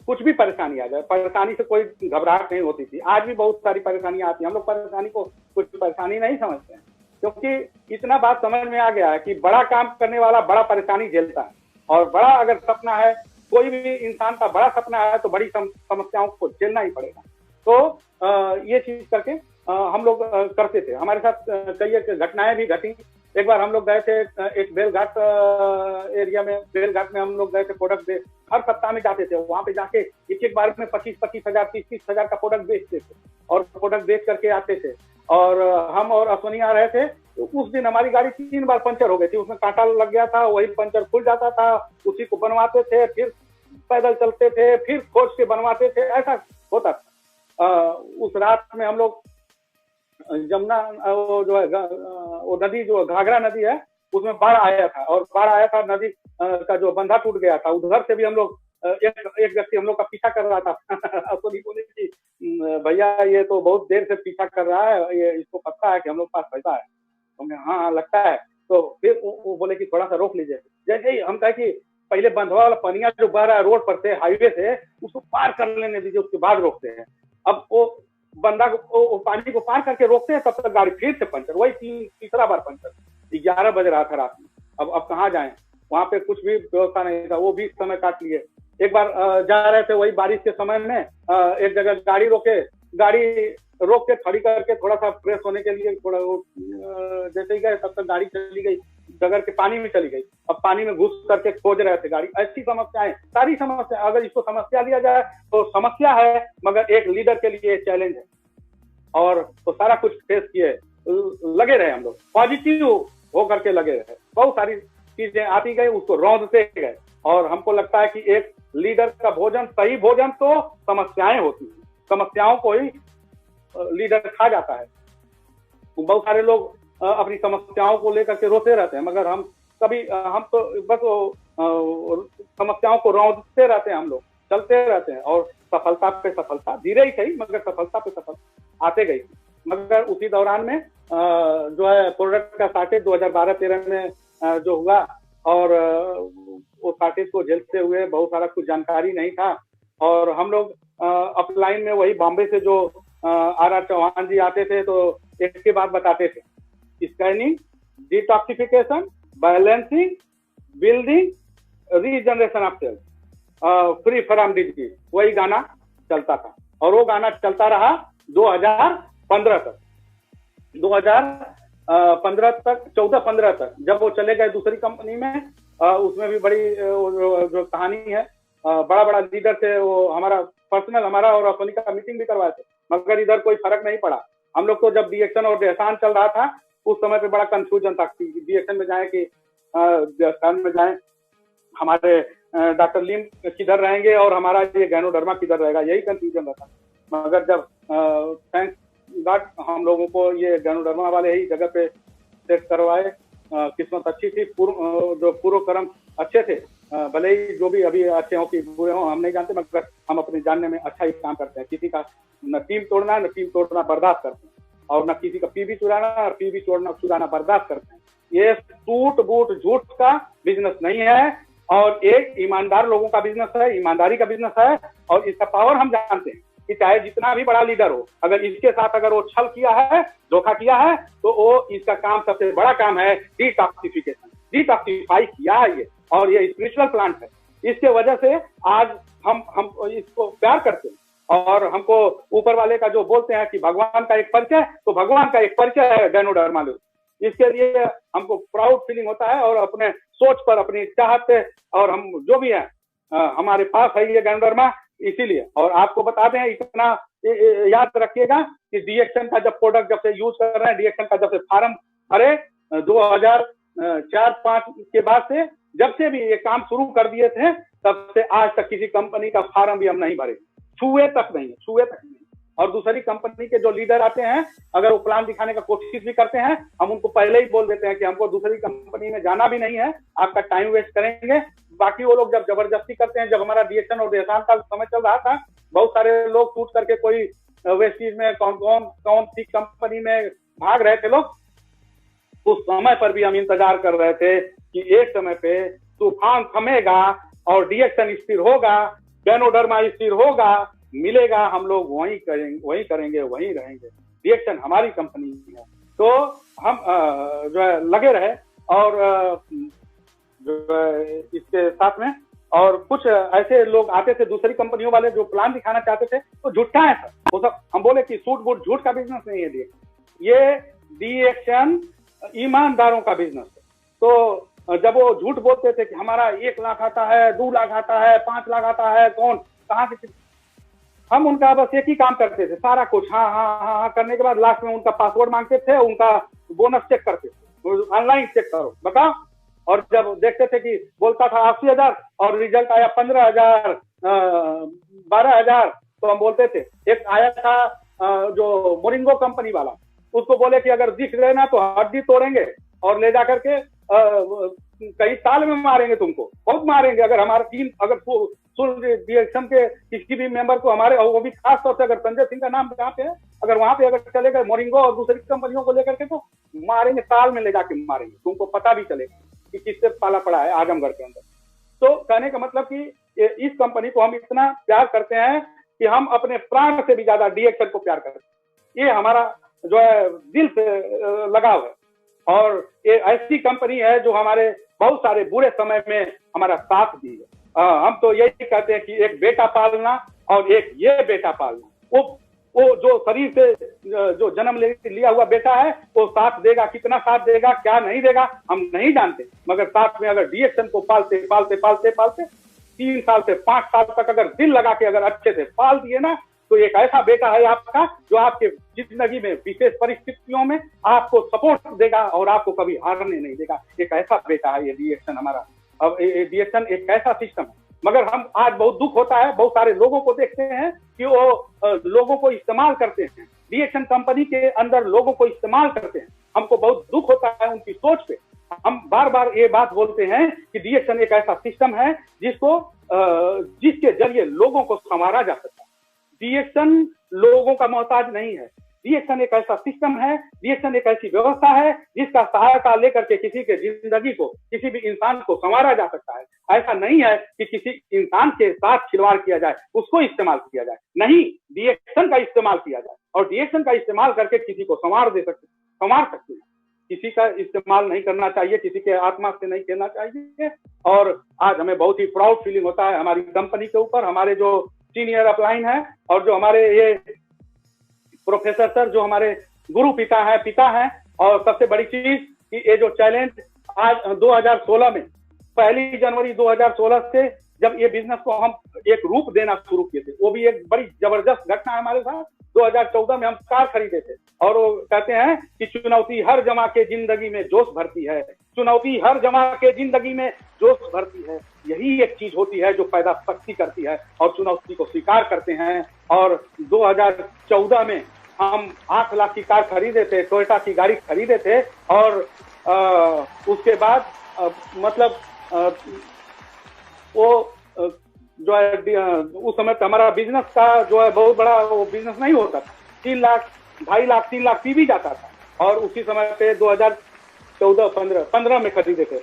कुछ भी परेशानी आ जाए, परेशानी से कोई घबराहट नहीं होती थी। आज भी बहुत सारी परेशानी आती है, हम लोग परेशानी को कुछ परेशानी नहीं समझते हैं, क्योंकि इतना बात समझ में आ गया है कि बड़ा काम करने वाला बड़ा परेशानी झेलता है। और बड़ा अगर सपना है, कोई भी इंसान का बड़ा सपना है, तो बड़ी समस्याओं को झेलना ही पड़ेगा। तो ये चीज करके हम लोग करते थे। हमारे साथ कई घटनाएं भी घटी। एक बार हम लोग गए थे एक बेलघाट एरिया में, बेलघाट में हम लोग गए थे प्रोडक्ट दे, हर सप्ताह में जाते थे वहां पे, जाके एक बार में 25-25 हजार 30-30 हजार का प्रोडक्ट बेचते थे, और प्रोडक्ट बेच करके आते थे। और हम और अश्वनी आ रहे थे, तो उस दिन हमारी गाड़ी 3 बार पंचर हो गई थी, उसमें कांटा लग गया था, वही पंचर खुल जाता था, उसी को बनवाते थे, फिर पैदल चलते थे, फिर खोज के बनवाते थे, ऐसा होता था। उस रात में हम लोग जमुना, वो जो है वो नदी, जो घाघरा नदी है, उसमें बाढ़ आया था, और बाढ़ आया था, नदी का जो बंधा टूट गया था। उधर से भी हम लोग एक व्यक्ति हम लोग का पीछा कर रहा था। तो बोले कि भैया ये तो बहुत देर से पीछा कर रहा है, ये इसको पता है कि हम लोग पास पैसा है। तो हाँ लगता है। तो फिर वो बोले कि थोड़ा सा रोक लीजिए। जैसे ही हम कहे कि पहले बंधवा वाला पनिया जो बह रहा है रोड पर से, हाईवे से, उसको पार कर लेने दीजिए, उसके बाद रोकते हैं। अब वो बंदा को पानी को पार करके रोकते हैं, तब तक गाड़ी फिर से पंचर, वही तीसरा बार पंचर। 11 बज रहा था रात में, अब कहाँ जाएं, वहां पे कुछ भी व्यवस्था नहीं था, वो भी समय काट लिए। एक बार जा रहे थे वही बारिश के समय में, एक जगह गाड़ी रोक के खड़ी करके थोड़ा सा फ्रेश होने के लिए, थोड़ा जैसे ही गए तब तक गाड़ी चली गई, डगर के पानी में चली गई। अब पानी में घुस करके खोज रहे थे गाड़ी। ऐसी समस्याएं, सारी समस्या, अगर इसको समस्या लिया जाए तो समस्या है, मगर एक लीडर के लिए चैलेंज है। और तो सारा कुछ फेस किए, लगे रहे हम लोग, पॉजिटिव हो करके लगे रहे। बहुत सारी चीजें आती गई, उसको रौंदते गए। और हमको लगता है कि एक लीडर का भोजन, सही भोजन तो समस्याएं होती है, समस्याओं को ही लीडर खा जाता है। बहुत सारे लोग अपनी समस्याओं को लेकर के रोते रहते हैं, मगर हम तो बस समस्याओं को रौंदते रहते हैं, हम लोग चलते रहते हैं, और सफलता पे सफलता, धीरे ही सही मगर सफलता पे सफलता आते गई। मगर उसी दौरान में जो है प्रोडक्ट का शॉर्टेज 2012-13 में जो हुआ, और वो शॉर्टेज को झेलते हुए बहुत सारा कुछ जानकारी नहीं था। और हम लोग अपलाइन में वही बॉम्बे से जो आर चौहान जी आते थे, तो एक के बाद बताते थे, scanning, detoxification, balancing, building, regeneration of cells, free from disease, वही गाना चलता था। और वो गाना चलता रहा 2015 तक, 2015 तक, 14-15 तक। जब वो चले गए दूसरी कंपनी में, उसमें भी बड़ी जो कहानी है, बड़ा बड़ा लीडर थे वो, हमारा पर्सनल, हमारा और अपनी का मीटिंग भी करवाए थे, मगर इधर कोई फर्क नहीं पड़ा। हम लोग तो जब डीएक्शन और देहसान चल रहा था उस समय पे बड़ा कंफ्यूजन था कि डीएक्शन में जाए कि देहसान में जाए, हमारे डॉक्टर लिम किधर रहेंगे और हमारा ये गैनोडर्मा किधर रहेगा, यही कंफ्यूजन रहता। मगर जब थैंक्स गॉड हम लोगों को ये गैनोडर्मा वाले ही जगह पे सेट करवाए, किस्मत अच्छी थी, जो पूर्व कर्म अच्छे थे, भले ही जो भी अभी अच्छे हो कि बुरे हो हम नहीं जानते, मगर हम अपने जानने में अच्छा ही काम करते हैं। किसी का न टीम तोड़ना न टीम तोड़ना बर्दाश्त करते हैं, और न किसी का पीबी चुराना और पीबी चुराना बर्दाश्त करते हैं। ये टूट बूट झूठ का बिजनेस नहीं है, और एक ईमानदार लोगों का बिजनेस है, ईमानदारी का बिजनेस है। और इसका पावर हम जानते हैं कि चाहे जितना भी बड़ा लीडर हो, अगर इसके साथ अगर वो छल किया है, धोखा किया है, तो वो इसका काम, सबसे बड़ा काम है डिटॉक्सिफिकेशन, डिटॉक्सिफाई किया है ये, और ये स्पिरिचुअल प्लांट है। इसके वजह से आज हम इसको प्यार करते हैं, और हमको ऊपर वाले का जो बोलते हैं कि भगवान का एक परिचय, तो भगवान का एक परिचय है गैनोडर्मा। इसके लिए हमको प्राउड फीलिंग होता है, और अपने सोच पर, अपनी चाहत पे, और हम जो भी है हमारे पास है ये गैनोडर्मा, इसीलिए। और आपको बता दें, इतना याद रखिएगा कि डीएक्शन का जब प्रोडक्ट जब से यूज कर रहे हैं, डीएक्शन का जब से फार्म भरे 2004-5 के बाद से, जब से भी ये काम शुरू कर दिए थे, तब से आज तक किसी कंपनी का फार्म भी हम नहीं भरे, छुए तक नहीं। और दूसरी कंपनी के जो लीडर आते हैं, अगर वो प्लान दिखाने का कोशिश भी करते हैं, हम उनको पहले ही बोल देते हैं कि हमको दूसरी कंपनी में जाना भी नहीं है, आपका टाइम वेस्ट करेंगे। बाकी वो लोग जब जबरदस्ती करते हैं, जब हमारा डीएक्शन और देहसान का समय चल रहा था, बहुत सारे लोग टूट करके कोई वेस्टीज में कौन सी कंपनी में भाग रहे थे लोग, उस समय पर भी हम इंतजार कर रहे थे कि एक समय पे तूफान थमेगा और डीएक्शन स्थिर होगा, गैनोडर्मा स्थिर होगा, मिलेगा, हम लोग वही करेंगे, वही रहेंगे। डीएक्शन हमारी कंपनी है, तो हम जो है लगे रहे। और जो है इसके साथ में और कुछ ऐसे लोग आते थे दूसरी कंपनियों वाले, जो प्लान दिखाना चाहते थे, तो झूठा है सर वो सब। हम बोले कि सूट बूट झूठ का बिजनेस नहीं है ये डीएक्शन ईमानदारों का बिजनेस है। तो जब वो झूठ बोलते थे कि हमारा 1 लाख आता है, 2 लाख आता है, 5 लाख आता है, कौन कहाँ से, हम उनका बस एक ही काम करते थे, सारा कुछ हाँ हाँ हाँ हाँ करने के बाद लास्ट में उनका पासवर्ड मांगते थे, उनका बोनस चेक करते थे, ऑनलाइन चेक करो बताओ। और जब देखते थे कि बोलता था 80,000 और रिजल्ट आया 15,000, 12,000, तो हम बोलते थे। एक आया था जो मोरिंगो कंपनी वाला, उसको बोले कि अगर दिख रहे ना तो हड्डी तोड़ेंगे और ले जाकर के कई साल में मारेंगे, तुमको बहुत मारेंगे। अगर हमारा टीम अगर डीएक्शन के किसी भी मेंबर को हमारे, और वो भी खास तौर से अगर संजय सिंह का नाम जहाँ पे है, अगर वहां पे अगर चले गए मोरिंगो और दूसरी कंपनियों को लेकर के, तो मारेंगे, साल में ले जाके मारेंगे, तुमको पता भी चलेगा कि किससे पाला पड़ा है आजमगढ़ के अंदर। तो कहने का मतलब कि इस कंपनी को हम इतना प्यार करते हैं कि हम अपने प्राण से भी ज्यादा डीएक्शन को प्यार करते हैं। ये हमारा जो है दिल से लगाव है, और ये ऐसी कंपनी है जो हमारे बहुत सारे बुरे समय में हमारा साथ दी है। हम तो यही कहते हैं कि एक बेटा पालना और एक ये बेटा पालना, वो जो शरीर से जो जन्म लिया हुआ बेटा है, वो साथ देगा, कितना साथ देगा क्या नहीं देगा हम नहीं जानते, मगर साथ में अगर डीएक्शन को पालते पालते पालते पालते 3 साल से 5 साल तक अगर दिल लगा के अगर अच्छे से पाल दिए ना, तो एक ऐसा बेटा है आपका जो आपके जिंदगी में विशेष परिस्थितियों में आपको सपोर्ट देगा और आपको कभी हारने नहीं देगा। एक ऐसा बेटा है ये डीएक्शन हमारा। अब डीएक्शन एक ऐसा सिस्टम है, मगर हम आज बहुत दुख होता है, बहुत सारे लोगों को देखते हैं कि वो लोगों को इस्तेमाल करते हैं, डीएक्शन कंपनी के अंदर लोगों को इस्तेमाल करते हैं। हमको बहुत दुख होता है उनकी सोच पे। हम बार बार ये बात बोलते हैं कि डीएक्शन एक ऐसा सिस्टम है जिसके जरिए लोगों को संवारा जा सकता है। डीएक्शन लोगों का मोहताज नहीं है, डीएक्शन एक ऐसा सिस्टम है, डीएक्शन एक ऐसी व्यवस्था है जिसका सहायता लेकर के किसी के जिंदगी को, किसी भी इंसान को संवारा जा सकता है। ऐसा नहीं है कि किसी इंसान के साथ खिलवाड़ किया जाए, उसको इस्तेमाल किया जाए, नहीं, डीएक्शन का इस्तेमाल किया जाए और डीएक्शन का इस्तेमाल करके किसी को संवार सकते हैं। किसी का इस्तेमाल नहीं करना चाहिए, किसी के आत्मा से नहीं खेलना चाहिए। और आज हमें बहुत ही प्राउड फीलिंग होता है हमारी कंपनी के ऊपर, हमारे जो सीनियर अपलाइन है, और जो हमारे ये प्रोफेसर सर जो हमारे गुरु पिता हैं। और सबसे बड़ी चीज कि ये जो चैलेंज आज 2016 में 1 जनवरी 2016 से जब ये बिजनेस को हम एक रूप देना शुरू किए थे, वो भी एक बड़ी जबरदस्त घटना है हमारे साथ। 2014 में हम कार खरीदे थे, और वो कहते हैं कि चुनौती हर जमा के जिंदगी में जोश भरती है, चुनौती हर जमा के जिंदगी में जोश भरती है। यही एक चीज होती है जो पैदा शक्ति करती है, और चुनौती को स्वीकार करते हैं। और 2014 में हम 8 लाख की कार खरीदे थे, टोयोटा की गाड़ी खरीदे थे, और उसके बाद मतलब वो जो है उस समय पे हमारा बिजनेस का जो है बहुत बड़ा वो बिजनेस नहीं होता था। 3 लाख 2.5 लाख 3 लाख पीवी जाता था, और उसी समय पे 2014-15 में खरीदे थे,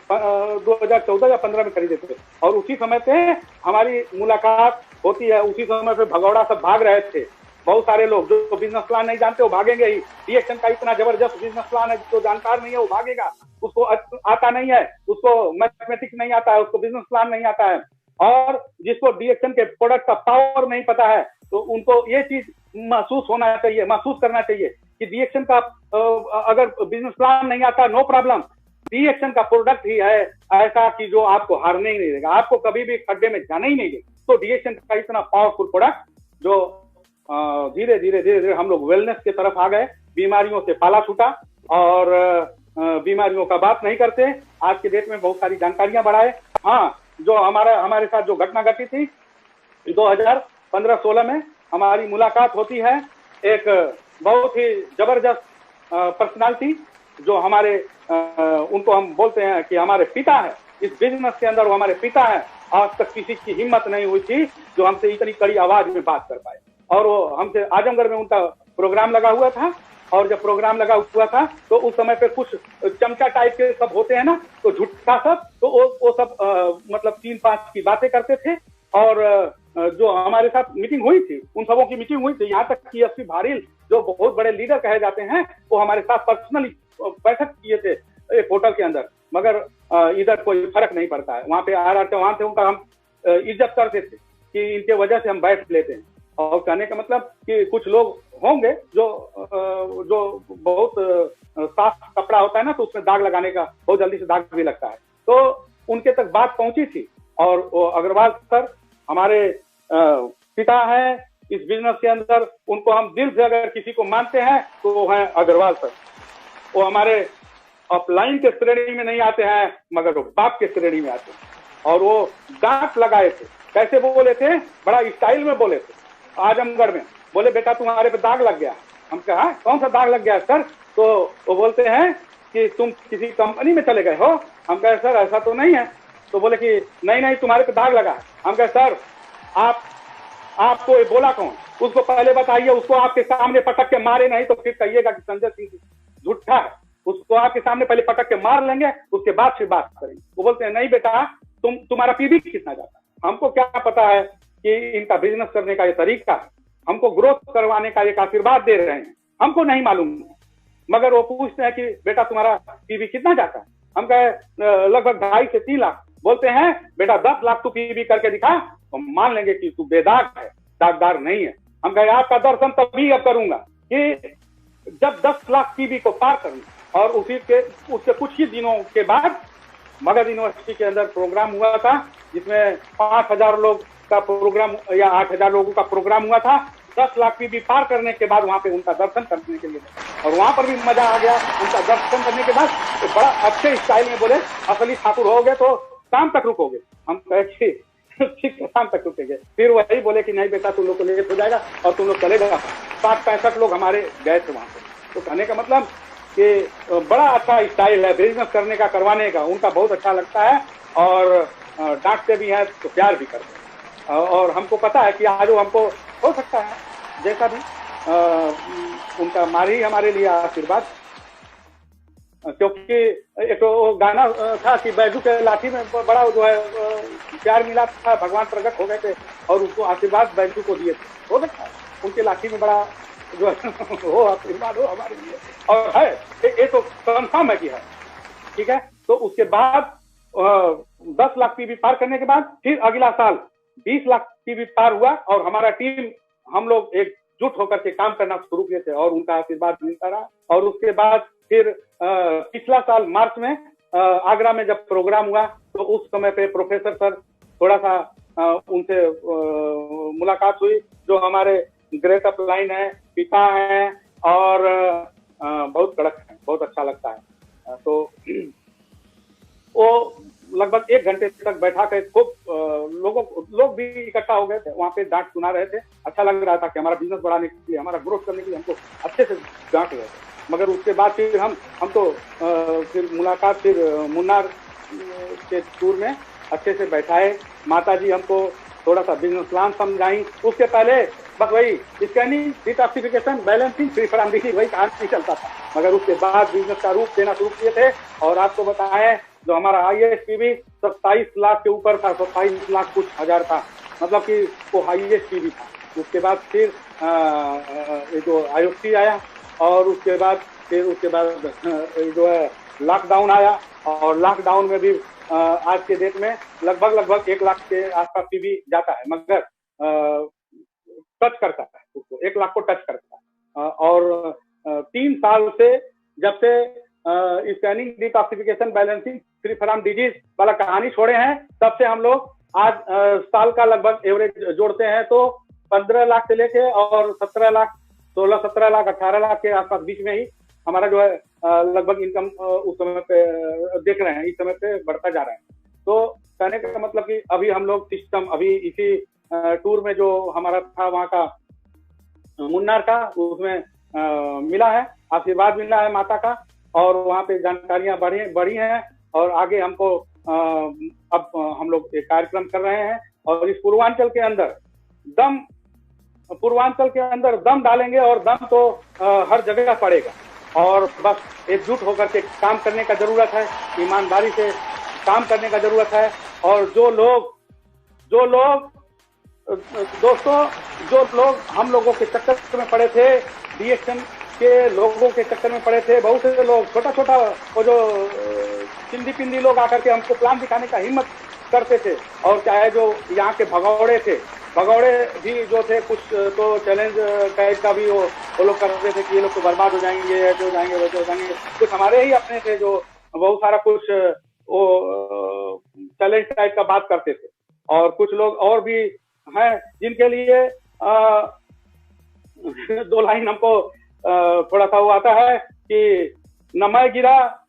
2014 या 15 में खरीदे थे। और उसी समय पे हमारी मुलाकात होती है। उसी समय पे भगौड़ा सब भाग रहे थे, बहुत सारे लोग जो बिजनेस प्लान नहीं जानते वो भागेंगे ही। डीएक्शन का इतना जबरदस्त बिजनेस प्लान है, जो जानकार नहीं है वो भागेगा, उसको आता नहीं है, उसको मैथमेटिक्स नहीं आता है, उसको बिजनेस प्लान नहीं आता है। और जिसको डीएक्शन के प्रोडक्ट का पावर नहीं पता है, तो उनको ये चीज महसूस करना चाहिए कि डीएक्शन का अगर बिजनेस प्लान नहीं आता, नो प्रॉब्लम, डीएक्शन का प्रोडक्ट ही है ऐसा कि जो आपको हारने ही नहीं देगा, आपको कभी भी खड्डे में जाने ही नहीं देगा। तो डीएक्शन का इतना पावरफुल प्रोडक्ट जो धीरे धीरे हम लोग वेलनेस की तरफ आ गए, बीमारियों से पाला छूटा, और बीमारियों का बात नहीं करते, आज के डेट में बहुत सारी जानकारियां बढ़ाए। हाँ, जो हमारे साथ जो घटना घटी थी 2015-16 में हमारी मुलाकात होती है एक बहुत ही जबरदस्त पर्सनालिटी, जो हमारे उनको हम बोलते हैं कि हमारे पिता है इस बिजनेस के अंदर, वो हमारे पिता है। आज तक किसी की हिम्मत नहीं हुई थी जो हमसे इतनी कड़ी आवाज में बात कर पाए। और वो हमसे आजमगढ़ में उनका प्रोग्राम लगा हुआ था, और जब प्रोग्राम लगा हुआ था तो उस समय पे कुछ चमचा टाइप के सब होते हैं ना, तो झूठा सब, तो वो सब मतलब 3-5 की बातें करते थे। और जो हमारे साथ मीटिंग हुई थी, उन सबों की मीटिंग हुई थी, यहाँ तक कि एसपी भारिल जो बहुत बड़े लीडर कहे जाते हैं, वो हमारे साथ पर्सनली बैठक किए थे एक होटल के अंदर। मगर इधर कोई फर्क नहीं पड़ता है, वहाँ पे आ रहे थे, वहां से उनका हम इज्जत करते थे कि इनके वजह से हम बैठ लेते हैं। और कहने का मतलब कि कुछ लोग होंगे जो बहुत साफ कपड़ा होता है ना, तो उसमें दाग लगाने का बहुत जल्दी से दाग भी लगता है, तो उनके तक बात पहुंची थी। और वो अग्रवाल सर हमारे पिता हैं इस बिजनेस के अंदर, उनको हम दिल से अगर किसी को मानते हैं तो वो हैं अग्रवाल सर। वो हमारे अपलाइन के श्रेणी में नहीं आते हैं, मगर वो बाप के श्रेणी में आते हैं। और वो दांत लगाए थे, कैसे बोले थे, बड़ा स्टाइल में बोले थे आजमगढ़ में। बोले बेटा तुम्हारे पे दाग लग गया। हम कहा कौन सा दाग लग गया सर? तो वो बोलते हैं कि तुम किसी कंपनी में चले गए हो। हम कहे सर ऐसा तो नहीं है। तो बोले कि नहीं तुम्हारे पे दाग लगा है। हम कहे सर आपको ये बोला कौन? उसको पहले बताइए, उसको आपके सामने पटक के मारे, नहीं तो फिर कहिएगा कि संजय सिंह झूठा है। उसको आपके सामने पहले पटक के मार लेंगे, उसके बाद फिर बात करेंगे। वो बोलते हैं नहीं बेटा तुम्हारा पीबी कितना जाता है, हमको क्या पता है कि इनका बिजनेस करने का ये तरीका है, हमको ग्रोथ करवाने का एक आशीर्वाद दे रहे हैं, हमको नहीं मालूम। मगर वो पूछते हैं कि बेटा तुम्हारा पीबी कितना जाता है? हम कहे लगभग 2.5 से 3 लाख। बोलते हैं बेटा 10 लाख तू पीबी करके दिखा, तो मान लेंगे कि तू बेदाग है, दागदार नहीं है। हम कहे आपका दर्शन तभी अब करूंगा कि जब 10 लाख पीबी को पार करूंगा। और उसके कुछ ही दिनों के बाद मगध यूनिवर्सिटी के अंदर प्रोग्राम हुआ था, जिसमें 5,000 लोग का प्रोग्राम या 8,000 लोगों का प्रोग्राम हुआ था। 10 लाख पीबी पार करने के बाद वहां पे उनका दर्शन करने के लिए, और वहां पर भी मजा आ गया। उनका दर्शन करने के बाद तो बड़ा अच्छे स्टाइल में बोले असली ठाकुर हो गए तो शाम तक रुकोगे। हम कहे ठीक है शाम तक रुकेंगे। फिर वही बोले कि नहीं बेटा तुम लोग को लेट हो जाएगा और तुम लोग चले गए। 60-65 लोग हमारे गए थे वहां पे। तो कहने का मतलब कि बड़ा अच्छा स्टाइल है बिजनेस करने का, करवाने का, उनका बहुत अच्छा लगता है। और डांटते भी हैं तो प्यार भी करते हैं। और हमको पता है कि आज वो हमको हो सकता है जैसा भी उनका मारी हमारे लिए आशीर्वाद। क्योंकि एक तो गाना था कि बैजू के लाठी में बड़ा जो है प्यार मिला था, भगवान प्रकट हो गए थे और उसको आशीर्वाद बैजू को दिए थे। हो सकता है उनके लाठी में बड़ा जो है हो आशीर्वाद हो हमारे लिए। और है ये तो कंफर्म है कि है। ठीक है, तो उसके बाद 10 लाख पीबी पार करने के बाद फिर अगला साल 20 लाख टीवी पार हुआ और हमारा टीम हम लोग एकजुट होकर के काम करना शुरू किए थे और उनका आशीर्वाद मिलता रहा। और उसके बाद फिर पिछला साल मार्च में आगरा में जब प्रोग्राम हुआ तो उस समय पे प्रोफेसर सर थोड़ा सा उनसे मुलाकात हुई, जो हमारे ग्रेट अपलाइन है, पिता हैं और बहुत कड़क है, बहुत अच्छा लगता है। तो वो लगभग 1 घंटे तक बैठा कर खूब लोग भी इकट्ठा हो गए थे, वहाँ पे डांट सुना रहे थे। अच्छा लग रहा था कि हमारा बिजनेस बढ़ाने के लिए, हमारा ग्रोथ करने के लिए हमको अच्छे से डांट रहे थे। मगर उसके बाद फिर हम तो फिर मुलाकात फिर मुन्नार के टूर में अच्छे से बैठाए। माता जी हमको थोड़ा सा बिजनेस प्लान समझाई। उसके पहले बस वही scanning, detoxification, balancing, free from disease, वही काम नहीं चलता था। मगर उसके बाद बिजनेस का रूप देना शुरू किए थे। और आपको बताएं जो हमारा ISPV 27 लाख के ऊपर था, 27 लाख कुछ हजार था, मतलब कि वो हाईएस्ट टीवी था। उसके बाद फिर जो IoT आया और उसके बाद जो है लॉकडाउन आया। और लॉकडाउन में भी आज के डेट में लगभग 1 लाख के आसपास टीवी जाता है, मगर टच करता है उसको, 1 लाख को टच करता है। और 3 साल से जब से scanning, detoxification, balancing, free from disease वाला कहानी छोड़े हैं, तब से हम लोग आज साल का लगभग एवरेज जोड़ते हैं तो 15 लाख से लेके और 17 लाख, 16, 17 लाख, 18 लाख के आसपास बीच में ही हमारा जो है लगभग इनकम उस समय पे देख रहे हैं, इस समय पे बढ़ता जा रहा है। तो कहने का मतलब कि अभी हम लोग सिस्टम अभी इसी टूर में जो हमारा था वहाँ का मुन्नार का, उसमें मिला है, आशीर्वाद मिला है माता का। और वहाँ पे जानकारियां बढ़ी हैं और आगे हमको अब हम लोग एक कार्यक्रम कर रहे हैं। और इस पूर्वांचल के अंदर दम डालेंगे और दम तो हर जगह पड़ेगा। और बस एकजुट होकर के काम करने का जरूरत है, ईमानदारी से काम करने का जरूरत है। और जो लोग दोस्तों, जो लोग हम लोगों के चक्कर में पड़े थे, DXM के लोगों के चक्कर में पड़े थे, बहुत से लोग छोटा वो जो चिंदी लोग आकर के हमको प्लान दिखाने का हिम्मत करते थे। और चाहे जो यहाँ के भगौड़े भी जो थे, कुछ तो चैलेंज टाइप का भी वो लोग करते थे कि ये लोग तो बर्बाद हो जाएंगे, ऐसे हो जाएंगे, वैसे हो जाएंगे। कुछ हमारे ही अपने थे जो बहुत सारा कुछ वो चैलेंज टाइप का बात करते थे। और कुछ लोग और भी हैं जिनके लिए 2 लाइन हमको थोड़ा सा वो आता है कि न मैं गिरा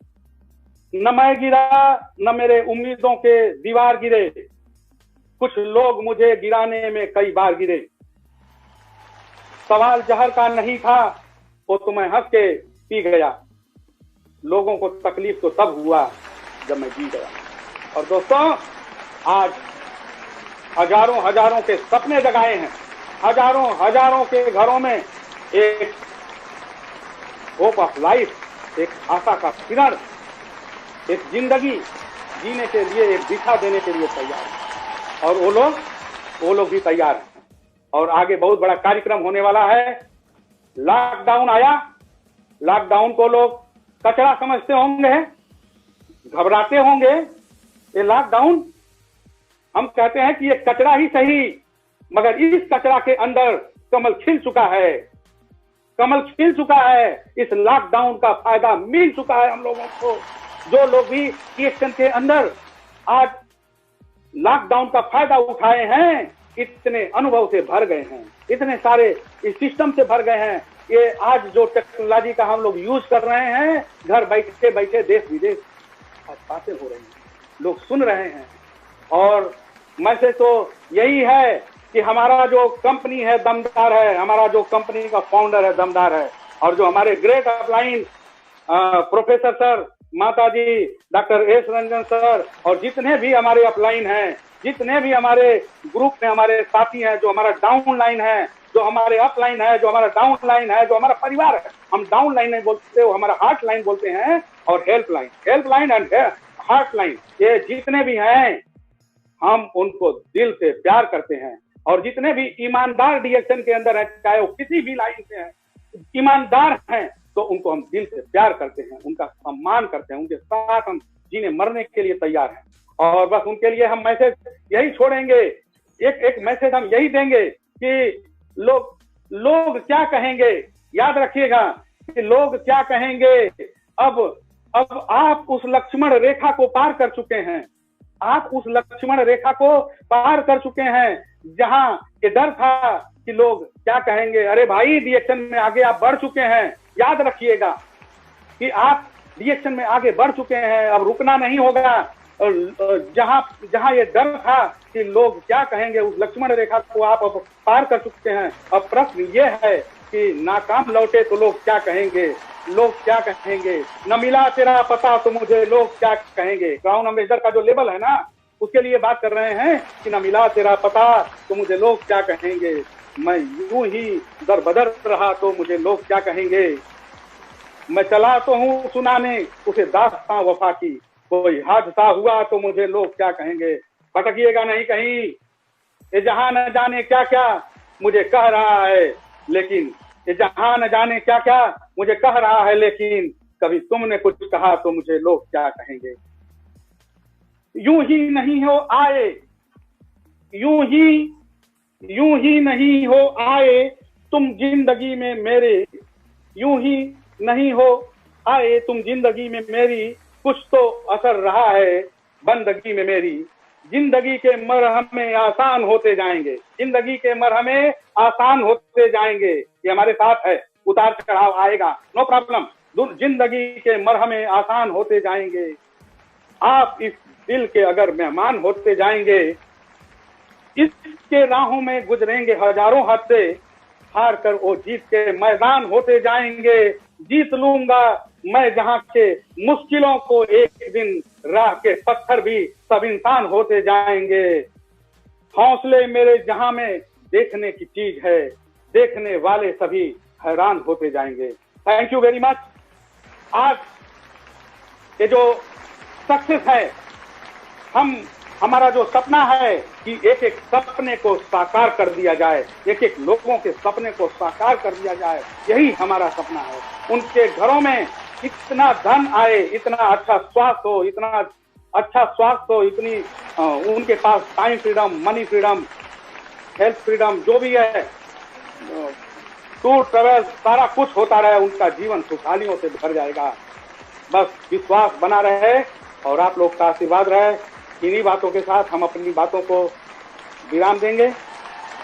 न मेरे उम्मीदों के दीवार गिरे, कुछ लोग मुझे गिराने में कई बार गिरे। सवाल जहर का नहीं था, वो तो मैं हंस के पी गया। लोगों को तकलीफ तो तब हुआ जब मैं जी गया। और दोस्तों, आज हजारों के सपने जगाए हैं, हजारों के घरों में एक होप ऑफ लाइफ, एक आशा का किरण, एक जिंदगी जीने के लिए, एक दिशा देने के लिए तैयार है। और वो लोग भी तैयार हैं। और आगे बहुत बड़ा कार्यक्रम होने वाला है। लॉकडाउन आया, लॉकडाउन को लोग कचरा समझते होंगे, घबराते होंगे। ये लॉकडाउन, हम कहते हैं कि ये कचरा ही सही, मगर इस कचरा के अंदर कमल खिल चुका है। इस लॉकडाउन का फायदा मिल चुका है हम लोगों को। जो लोग भी DXM के अंदर आज लॉकडाउन का फायदा उठाए हैं, इतने अनुभव से भर गए हैं, इतने सारे इस सिस्टम से भर गए हैं। ये आज जो टेक्नोलॉजी का हम लोग यूज कर रहे हैं, घर बैठे बैठे देश विदेश आज बातें हो रही हैं, लोग सुन रहे हैं। और मैसेज तो यही है कि हमारा जो कंपनी है दमदार है, हमारा जो कंपनी का फाउंडर है दमदार है। और जो हमारे ग्रेट अपलाइन प्रोफेसर सर, माता जी, डॉक्टर S रंजन सर और जितने भी हमारे अपलाइन हैं, जितने भी हमारे ग्रुप में हमारे साथी हैं, जो हमारा डाउन लाइन है, जो हमारे अपलाइन है, जो हमारा डाउन लाइन है, जो हमारा परिवार है, हम डाउन लाइन नहीं बोलते, वो हमारा हार्ट लाइन बोलते हैं। और help line and heart line, ये जितने भी हैं हम उनको दिल से प्यार करते हैं। और जितने भी ईमानदार DXM के अंदर हैं, चाहे वो किसी भी लाइन से हैं, ईमानदार हैं, तो उनको हम दिल से प्यार करते हैं, उनका सम्मान करते हैं, उनके साथ हम जीने मरने के लिए तैयार हैं। और बस उनके लिए हम मैसेज यही छोड़ेंगे एक मैसेज हम यही देंगे कि लोग क्या कहेंगे, याद रखिएगा कि लोग क्या कहेंगे। अब आप उस लक्ष्मण रेखा को पार कर चुके हैं, आप उस लक्ष्मण रेखा को पार कर चुके हैं जहां ये डर था कि लोग क्या कहेंगे। अरे भाई, रिएक्शन में आगे आप बढ़ चुके हैं। याद रखिएगा कि आप रिएक्शन में आगे बढ़ चुके हैं, अब रुकना नहीं होगा। जहां ये डर था कि लोग क्या कहेंगे, उस लक्ष्मण रेखा को आप अब पार कर चुके हैं। अब प्रश्न ये है कि नाकाम लौटे तो लोग क्या कहेंगे, लोग क्या कहेंगे। न मिला तेरा पता तो मुझे लोग क्या कहेंगे। क्राउन एम्बेसडर का जो लेवल है ना, उसके लिए बात कर रहे हैं कि न मिला तेरा पता तो मुझे लोग क्या कहेंगे। मैं यूं ही दर बदर रहा तो मुझे लोग क्या कहेंगे। मैं चला तो हूँ सुनाने उसे दास्तां वफा की, कोई हादसा हुआ तो मुझे लोग क्या कहेंगे। भटकिएगा नहीं कहीं, ये जहां न जाने क्या क्या मुझे कह रहा है, लेकिन ये जहां न जाने क्या क्या मुझे कह रहा है, लेकिन कभी तुमने कुछ कहा तो मुझे लोग क्या कहेंगे। यूं ही नहीं हो आए, यूं ही नहीं हो आए तुम जिंदगी में मेरे, यूं ही नहीं हो आए तुम जिंदगी में मेरी, कुछ तो असर रहा है बंदगी में मेरी। जिंदगी के मरहमे आसान होते जाएंगे, जिंदगी के मरहमे आसान होते जाएंगे। ये हमारे साथ है, उतार चढ़ाव आएगा, नो प्रॉब्लम। जिंदगी के मरहमे आसान होते जाएंगे। आप इस दिल के अगर मेहमान होते जाएंगे, इसके राहों में गुजरेंगे हजारों हादसे, हार कर वो जीत के मैदान होते जाएंगे। जीत लूंगा मैं जहां के मुश्किलों को, एक दिन राह के पत्थर भी सब इंसान होते जाएंगे। हौसले मेरे जहां में देखने की चीज है, देखने वाले सभी हैरान होते जाएंगे। Thank you very much. आज ये जो सक्सेस है, हमारा जो सपना है कि एक एक सपने को साकार कर दिया जाए, एक एक लोगों के सपने को साकार कर दिया जाए, यही हमारा सपना है। उनके घरों में इतना धन आए, इतना अच्छा स्वास्थ्य हो, इतना अच्छा स्वास्थ्य हो, इतनी उनके पास time freedom, money freedom, health freedom, जो भी है, टूर ट्रेवल, सारा कुछ होता रहे, उनका जीवन खुशहालियों से भर जाएगा। बस विश्वास बना रहे और आप लोग का आशीर्वाद रहे। इन्हीं बातों के साथ हम अपनी बातों को विराम देंगे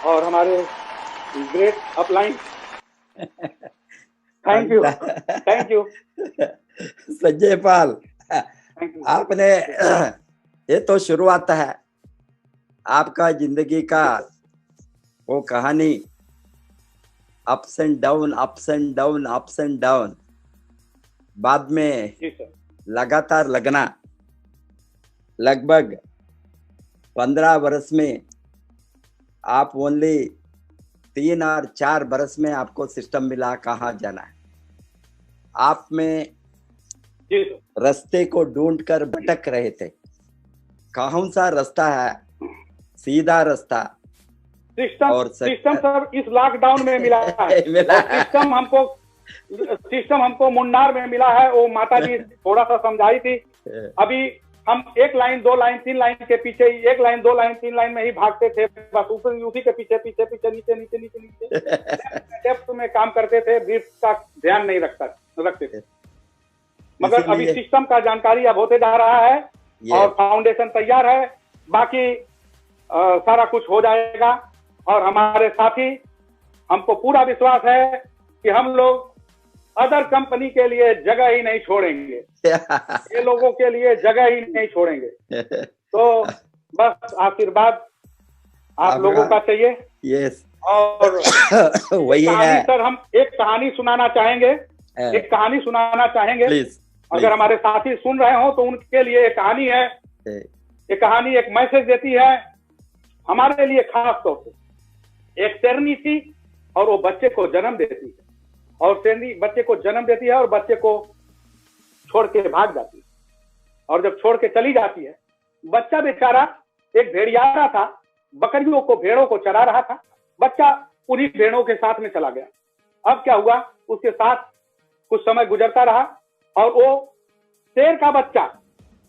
और हमारे great upline, thank you Sanjay Pal, आपने ये तो शुरुआत है आपका जिंदगी का, वो कहानी ups and down, ups and down, ups and down, बाद में लगातार लगना, लगभग 15 वर्ष में आप ओनली 3 और 4 बरस में आपको सिस्टम मिला कहाँ जाना है। आप में रास्ते को ढूंढ कर भटक रहे थे, कौन सा रास्ता है, सीधा रास्ता। सिस्टम सर इस लॉकडाउन में मिला है। सिस्टम हमको मुन्नार में मिला है। वो माता जी थोड़ा सा समझाई थी। अभी हम 1 लाइन 2 लाइन 3 लाइन के पीछे, 1 लाइन 2 लाइन 3 लाइन में ही भागते थे, बस उसी के पीछे पीछे पीछे नीचे डेप्थ में काम करते थे, ब्रीफ का ध्यान नहीं रखते थे। मगर अभी सिस्टम का जानकारी अब होते जा रहा है और फाउंडेशन तैयार है, बाकी सारा कुछ हो जाएगा। और हमारे साथी, हमको पूरा विश्वास है कि हम लोग अदर कंपनी के लिए जगह ही नहीं छोड़ेंगे, ये लोगों के लिए जगह ही नहीं छोड़ेंगे। तो बस आशीर्वाद आप लोगों का चाहिए। यस, और वही है सर, हम एक कहानी सुनाना चाहेंगे, एक कहानी सुनाना चाहेंगे। प्लीज, अगर हमारे साथी सुन रहे हो तो उनके लिए एक कहानी है। ये कहानी एक मैसेज देती है हमारे लिए, खास तौर से। एक शेरनी थी और वो बच्चे को जन्म देती है, और शेरनी बच्चे को जन्म देती है और बच्चे को छोड़ के भाग जाती है। और जब छोड़ के चली जाती है, बच्चा बेचारा एक भेड़ियारा था, बकरियों को, भेड़ों को चरा रहा था। बच्चा उन्हीं भेड़ों के साथ में चला गया। अब क्या हुआ, उसके साथ कुछ समय गुजरता रहा और वो शेर का बच्चा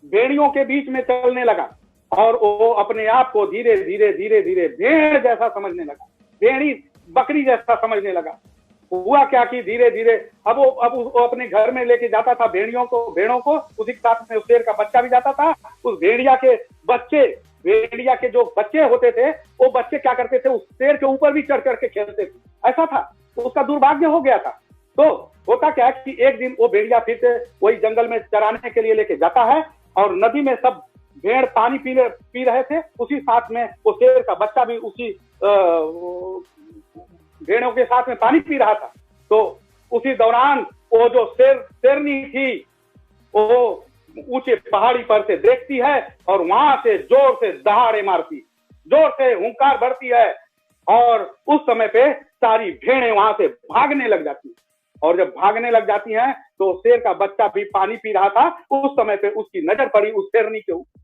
भेड़ियों के बीच में चलने लगा और वो अपने आप को धीरे धीरे धीरे धीरे भेड़ जैसा समझने लगा, भेड़ी बकरी जैसा समझने लगा। हुआ क्या कि धीरे धीरे अब वो अपने घर में लेके जाता था भेड़ों को, उसी के साथ में उस शेर का बच्चा भी जाता था। उस भेड़िया के जो बच्चे होते थे, वो बच्चे क्या करते थे, उस शेर के ऊपर भी चढ़ के खेलते थे। ऐसा था, तो उसका दुर्भाग्य हो गया था। तो होता क्या है कि एक दिन वो भेड़िया फिर से वही जंगल में चराने के लिए लेके जाता है, और नदी में सब भेड़ पानी पी रहे थे, उसी साथ में वो शेर का बच्चा भी उसी भेड़ों के साथ में पानी पी रहा था। तो उसी दौरान वो जो शेरनी थी, वो ऊंचे पहाड़ी पर से देखती है और वहां से जोर से दहाड़े मारती, जोर से हुंकार भरती है, और उस समय पे सारी भेड़ें वहां से भागने लग जाती हैं। और जब भागने लग जाती हैं तो शेर का बच्चा भी पानी पी रहा था, उस समय पे उसकी नजर पड़ी उस शेरनी के ऊपर।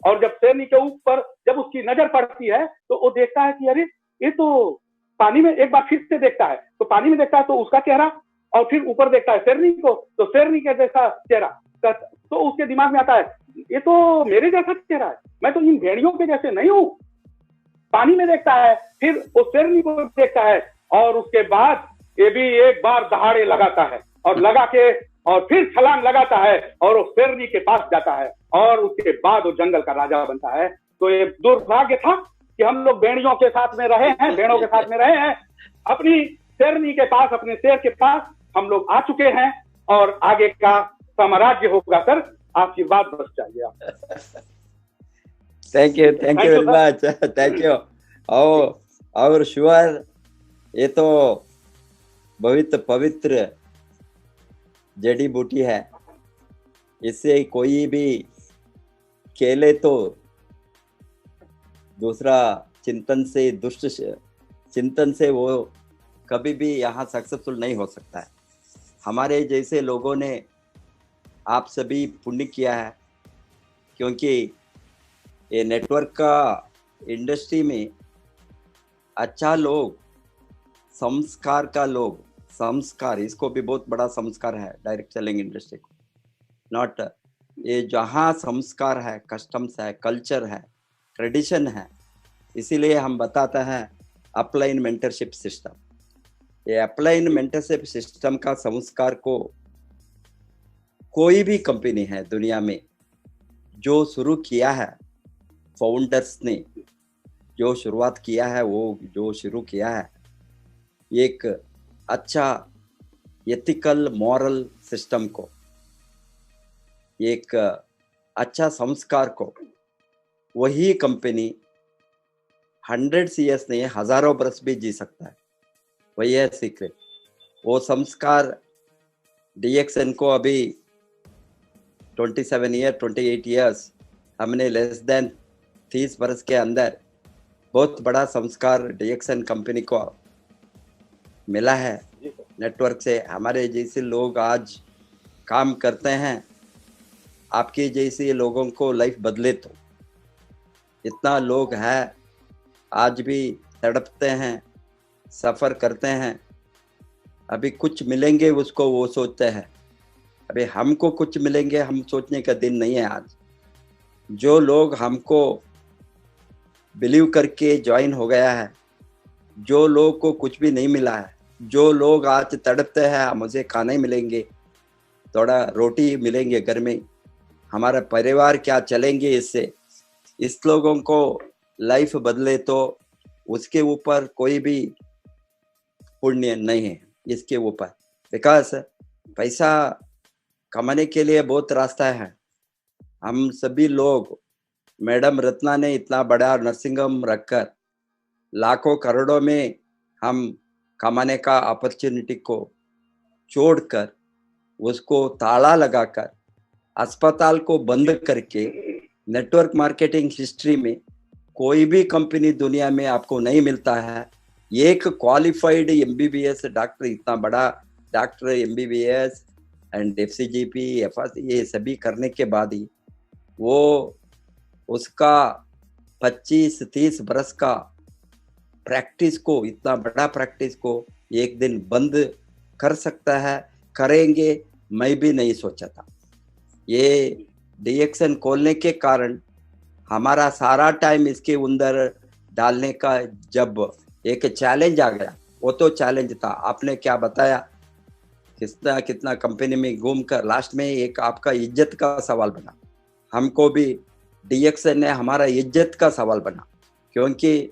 और जब शेरनी के ऊपर जब उसकी नजर पड़ती है तो वो देखता है कि अरे ये तो पानी में, एक बार फिर से देखता है तो पानी में देखता है तो उसका चेहरा, और फिर ऊपर देखता है शेरनी को तो शेरनी के जैसा चेहरा। तो उसके दिमाग में आता है ये तो मेरे जैसा चेहरा है, मैं तो इन भेड़ियों के जैसे नहीं हूं। पानी में देखता है, फिर उस शेरनी को देखता है, और उसके बाद ये भी एक बार दहाड़े लगाता है, और लगा के और फिर छलांग लगाता है और वो शेरनी के पास जाता है, और उसके बाद वो जंगल का राजा बनता है। तो ये दुर्भाग्य था कि हम लोग भेड़ियों के साथ में रहे हैं, भेड़ों के साथ में रहे हैं, अपनी शेरनी के पास, अपने शेर के पास हम लोग आ चुके हैं, और आगे का साम्राज्य होगा सर, आशीर्वाद बस चाहिए आप। Thank you very much, thank you. और श्योर, ये तो बहुत पवित्र जड़ी बूटी है, इससे कोई भी खेले तो दूसरा चिंतन से, दुष्ट चिंतन से वो कभी भी यहाँ सक्सेसफुल नहीं हो सकता है। हमारे जैसे लोगों ने आप सभी पुण्य किया है, क्योंकि ये नेटवर्क का इंडस्ट्री में अच्छा लोग, संस्कार का लोग, संस्कार, इसको भी बहुत बड़ा संस्कार है डायरेक्ट सेलिंग इंडस्ट्री को। नॉट ये जहाँ संस्कार है, कस्टम्स है, कल्चर है, ट्रेडिशन है, इसीलिए हम बताते हैं अपलाइन मेंटरशिप सिस्टम। ये अपलाइन मेंटरशिप सिस्टम का संस्कार को कोई भी कंपनी है दुनिया में जो शुरू किया है, फाउंडर्स ने जो शुरुआत किया है, वो जो शुरू किया है एक अच्छा एथिकल मॉरल सिस्टम को, एक अच्छा संस्कार को, वही कंपनी 100 years नहीं, हजारों बरस भी जी सकता है। वही है सीक्रेट। वो संस्कार DXN को अभी 28 years, हमने लेस देन 30 बरस के अंदर बहुत बड़ा संस्कार DXN कंपनी को मिला है नेटवर्क से। हमारे जैसे लोग आज काम करते हैं, आपके जैसे लोगों को लाइफ बदले तो इतना लोग हैं आज भी तड़पते हैं, सफ़र करते हैं, अभी कुछ मिलेंगे उसको वो सोचते हैं, अभी हमको कुछ मिलेंगे हम सोचने का दिन नहीं है आज। जो लोग हमको बिलीव करके ज्वाइन हो गया है, जो लोग को कुछ भी नहीं मिला है, जो लोग आज तड़पते हैं मुझे खाना ही मिलेंगे, थोड़ा रोटी मिलेंगे घर में, हमारा परिवार क्या चलेंगे इससे, इस लोगों को लाइफ बदले तो उसके ऊपर कोई भी पुण्य नहीं है इसके ऊपर। बिकॉज पैसा कमाने के लिए बहुत रास्ता है। हम सभी लोग, मैडम रत्ना ने इतना बड़ा नर्सिंग होम रखकर लाखों करोड़ों में हम कमाने का अपॉर्चुनिटी को छोड़कर, उसको ताला लगाकर, अस्पताल को बंद करके, नेटवर्क मार्केटिंग हिस्ट्री में कोई भी कंपनी दुनिया में आपको नहीं मिलता है। एक क्वालिफाइड MBBS डॉक्टर, इतना बड़ा doctor MBBS and FCGP, FRC ये सभी करने के बाद ही वो उसका 25-30 बरस का प्रैक्टिस को, इतना बड़ा प्रैक्टिस को एक दिन बंद कर सकता है। करेंगे, मैं भी नहीं सोचा था। ये DXN खोलने के कारण हमारा सारा टाइम इसके अंदर डालने का जब एक चैलेंज आ गया, वो तो चैलेंज था। आपने क्या बताया, कितना कितना कंपनी में घूम कर लास्ट में एक आपका इज्जत का सवाल बना। हमको भी डीएक्सन ने हमारा इज्जत का सवाल बना, क्योंकि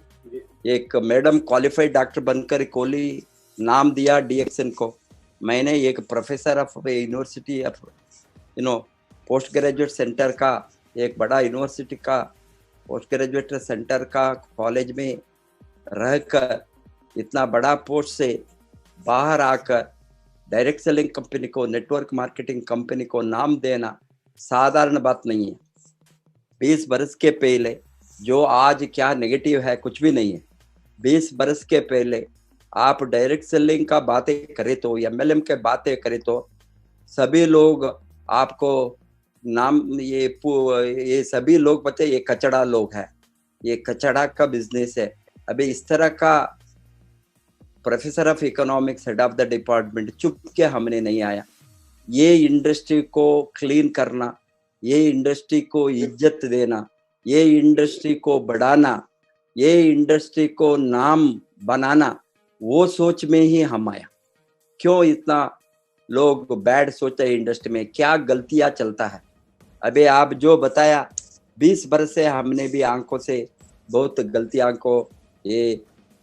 एक मैडम क्वालिफाइड डॉक्टर बनकर कोहली नाम दिया डीएक्सन को। मैंने एक professor of university of post graduate centre का, एक बड़ा यूनिवर्सिटी का पोस्ट ग्रेजुएट सेंटर का कॉलेज में रहकर इतना बड़ा पोस्ट से बाहर आकर डायरेक्ट सेलिंग कंपनी को, नेटवर्क मार्केटिंग कंपनी को नाम देना साधारण बात नहीं है। 20 बरस के पहले जो आज क्या नेगेटिव है कुछ भी नहीं है। 20 बरस के पहले आप डायरेक्ट सेलिंग का बातें करें तो, एमएलएम के बातें करें तो, सभी लोग आपको नाम ये सभी लोग बता ये कचड़ा लोग है, ये कचड़ा का बिजनेस है। अभी इस तरह का professor of economics, head of the department चुप के हमने नहीं आया। ये इंडस्ट्री को क्लीन करना, ये इंडस्ट्री को इज्जत देना, ये इंडस्ट्री को बढ़ाना, ये इंडस्ट्री को नाम बनाना, वो सोच में ही हम आया। क्यों इतना लोग बैड सोचते हैं इंडस्ट्री में, क्या गलतियां चलता है। अबे आप जो बताया 20 बरस से हमने भी आंखों से बहुत गलतियां को, ये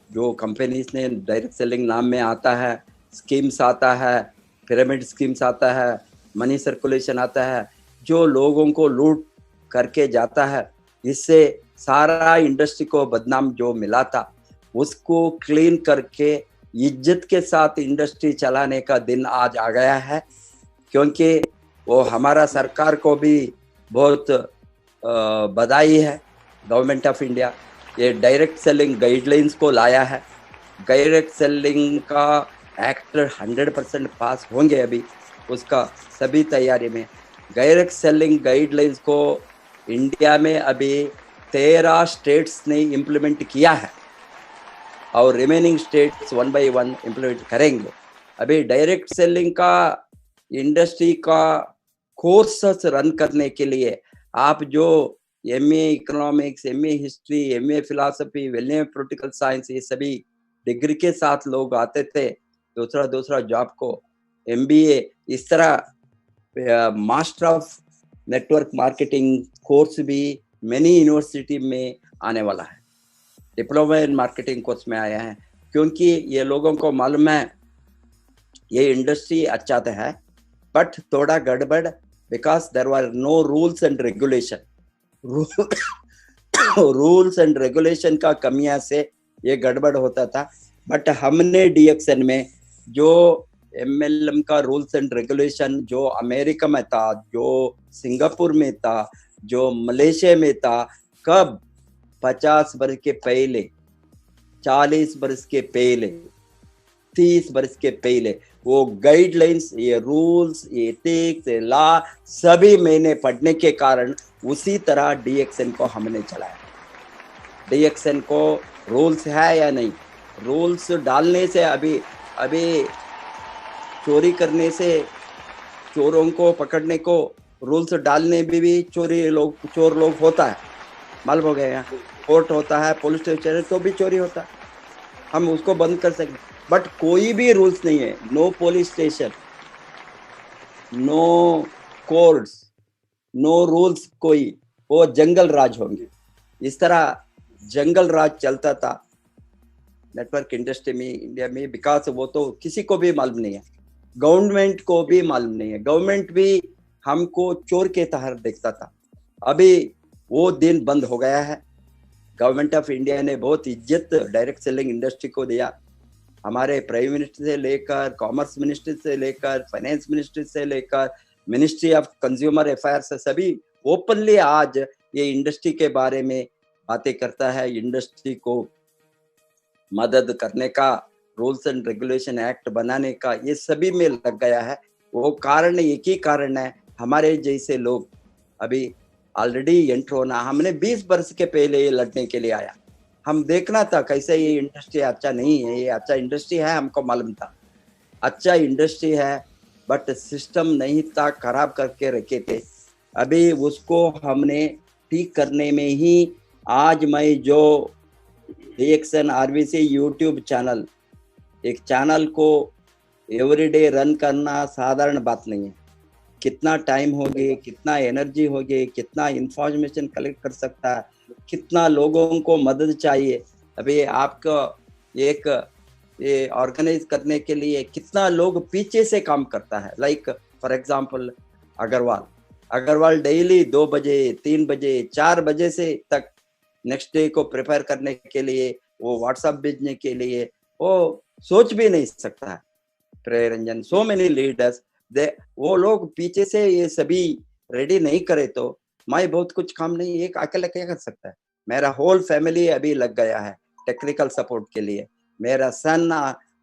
जो कंपनीज ने डायरेक्ट सेलिंग नाम में आता है, स्कीम्स आता है, पिरामिड स्कीम्स आता है, मनी सर्कुलेशन आता है, जो लोगों को लूट करके जाता है, इससे सारा इंडस्ट्री को बदनाम जो मिला था उसको क्लीन करके इज्जत के साथ इंडस्ट्री चलाने का दिन आज आ गया है। क्योंकि वो हमारा सरकार को भी बहुत बधाई है। गवर्नमेंट ऑफ इंडिया ये डायरेक्ट सेलिंग गाइडलाइंस को लाया है। डायरेक्ट सेलिंग का एक्ट 100% पास होंगे अभी, उसका सभी तैयारी में। डायरेक्ट सेलिंग गाइडलाइंस को इंडिया में अभी 13 स्टेट्स ने इम्प्लीमेंट किया है और रिमेनिंग स्टेट्स 1 by 1 इम्प्लीमेंट करेंगे। अभी डायरेक्ट सेलिंग का इंडस्ट्री का कोर्सेस रन करने के लिए आप जो MA economics, MA history, MA philosophy, MA political science, ये सभी डिग्री के साथ लोग आते थे दूसरा जॉब को, MBA, इस तरह master of network marketing course भी मेनी यूनिवर्सिटी में आने वाला है। डिप्लोमा इन मार्केटिंग कोर्स में आया है, क्योंकि ये लोगों को मालूम है ये इंडस्ट्री अच्छा तो है बट थोड़ा गड़बड़, because there were no rules and regulation. Rules and regulation का कमियां से ये गड़बड़ होता था। बट हमने डीएक्सन में जो MLM का रूल्स एंड रेगुलेशन जो अमेरिका में था, जो सिंगापुर में था, जो मलेशिया में था, कब 50 वर्ष के पहले, 40 वर्ष के पहले, 30 वर्ष के पहले वो गाइडलाइंस, ये रूल्स, ये एथिक्स, ये लॉ सभी मैंने पढ़ने के कारण उसी तरह डीएक्सन को हमने चलाया। डीएक्सन को रूल्स है या नहीं, रूल्स डालने से अभी चोरी करने से, चोरों को पकड़ने को रूल्स डालने में भी चोर लोग होता है, मालूम हो गया। कोर्ट होता है, पुलिस स्टेशन तो भी चोरी होता है, हम उसको बंद कर सकते। बट कोई भी रूल्स नहीं है, no police station, no courts, no rules, कोई वो जंगल राज होंगे। इस तरह जंगल राज चलता था नेटवर्क इंडस्ट्री में इंडिया में, बिकॉज वो तो किसी को भी मालूम नहीं है, गवर्नमेंट को भी मालूम नहीं है। गवर्नमेंट भी हमको चोर के तरह देखता था। अभी वो दिन बंद हो गया है। गवर्नमेंट ऑफ इंडिया ने बहुत इज्जत डायरेक्ट सेलिंग इंडस्ट्री को दिया। हमारे प्राइम मिनिस्टर से लेकर, कॉमर्स मिनिस्टर से लेकर, फाइनेंस मिनिस्टर से लेकर, मिनिस्ट्री ऑफ कंज्यूमर अफेयर्स से सभी ओपनली आज ये इंडस्ट्री के बारे में बातें करता है। इंडस्ट्री को मदद करने का, रूल्स एंड रेगुलेशन एक्ट बनाने का, ये सभी में लग गया है। वो कारण एक ही कारण है, हमारे जैसे लोग अभी ऑलरेडी एंटर होना। हमने 20 वर्ष के पहले ये लड़ने के लिए आया। हम देखना था कैसे ये इंडस्ट्री अच्छा नहीं है, ये अच्छा इंडस्ट्री है, हमको मालूम था अच्छा इंडस्ट्री है, बट सिस्टम नहीं था, खराब करके रखे थे। अभी उसको हमने ठीक करने में ही आज मैं जो DXN RVC यूट्यूब चैनल, एक चैनल को एवरीडे रन करना साधारण बात नहीं है। कितना टाइम होगी, कितना एनर्जी होगी, कितना इंफॉर्मेशन कलेक्ट कर सकता है, कितना लोगों को मदद चाहिए। अभी आपको एक ये ऑर्गेनाइज करने के लिए कितना लोग पीछे से काम करता है। Like for example Agarwal daily 2 बजे 3 बजे 4 बजे से तक नेक्स्ट डे को प्रिपेयर करने के लिए, वो व्हाट्सएप भेजने के लिए, वो सोच भी नहीं सकता है। प्रेय रंजन, सो मेनी लीडर्स, वो लोग पीछे से ये सभी रेडी नहीं करे तो मैं बहुत कुछ काम नहीं, एक अकेला क्या कर सकता है। मेरा होल फैमिली अभी लग गया है टेक्निकल सपोर्ट के लिए। मेरा सन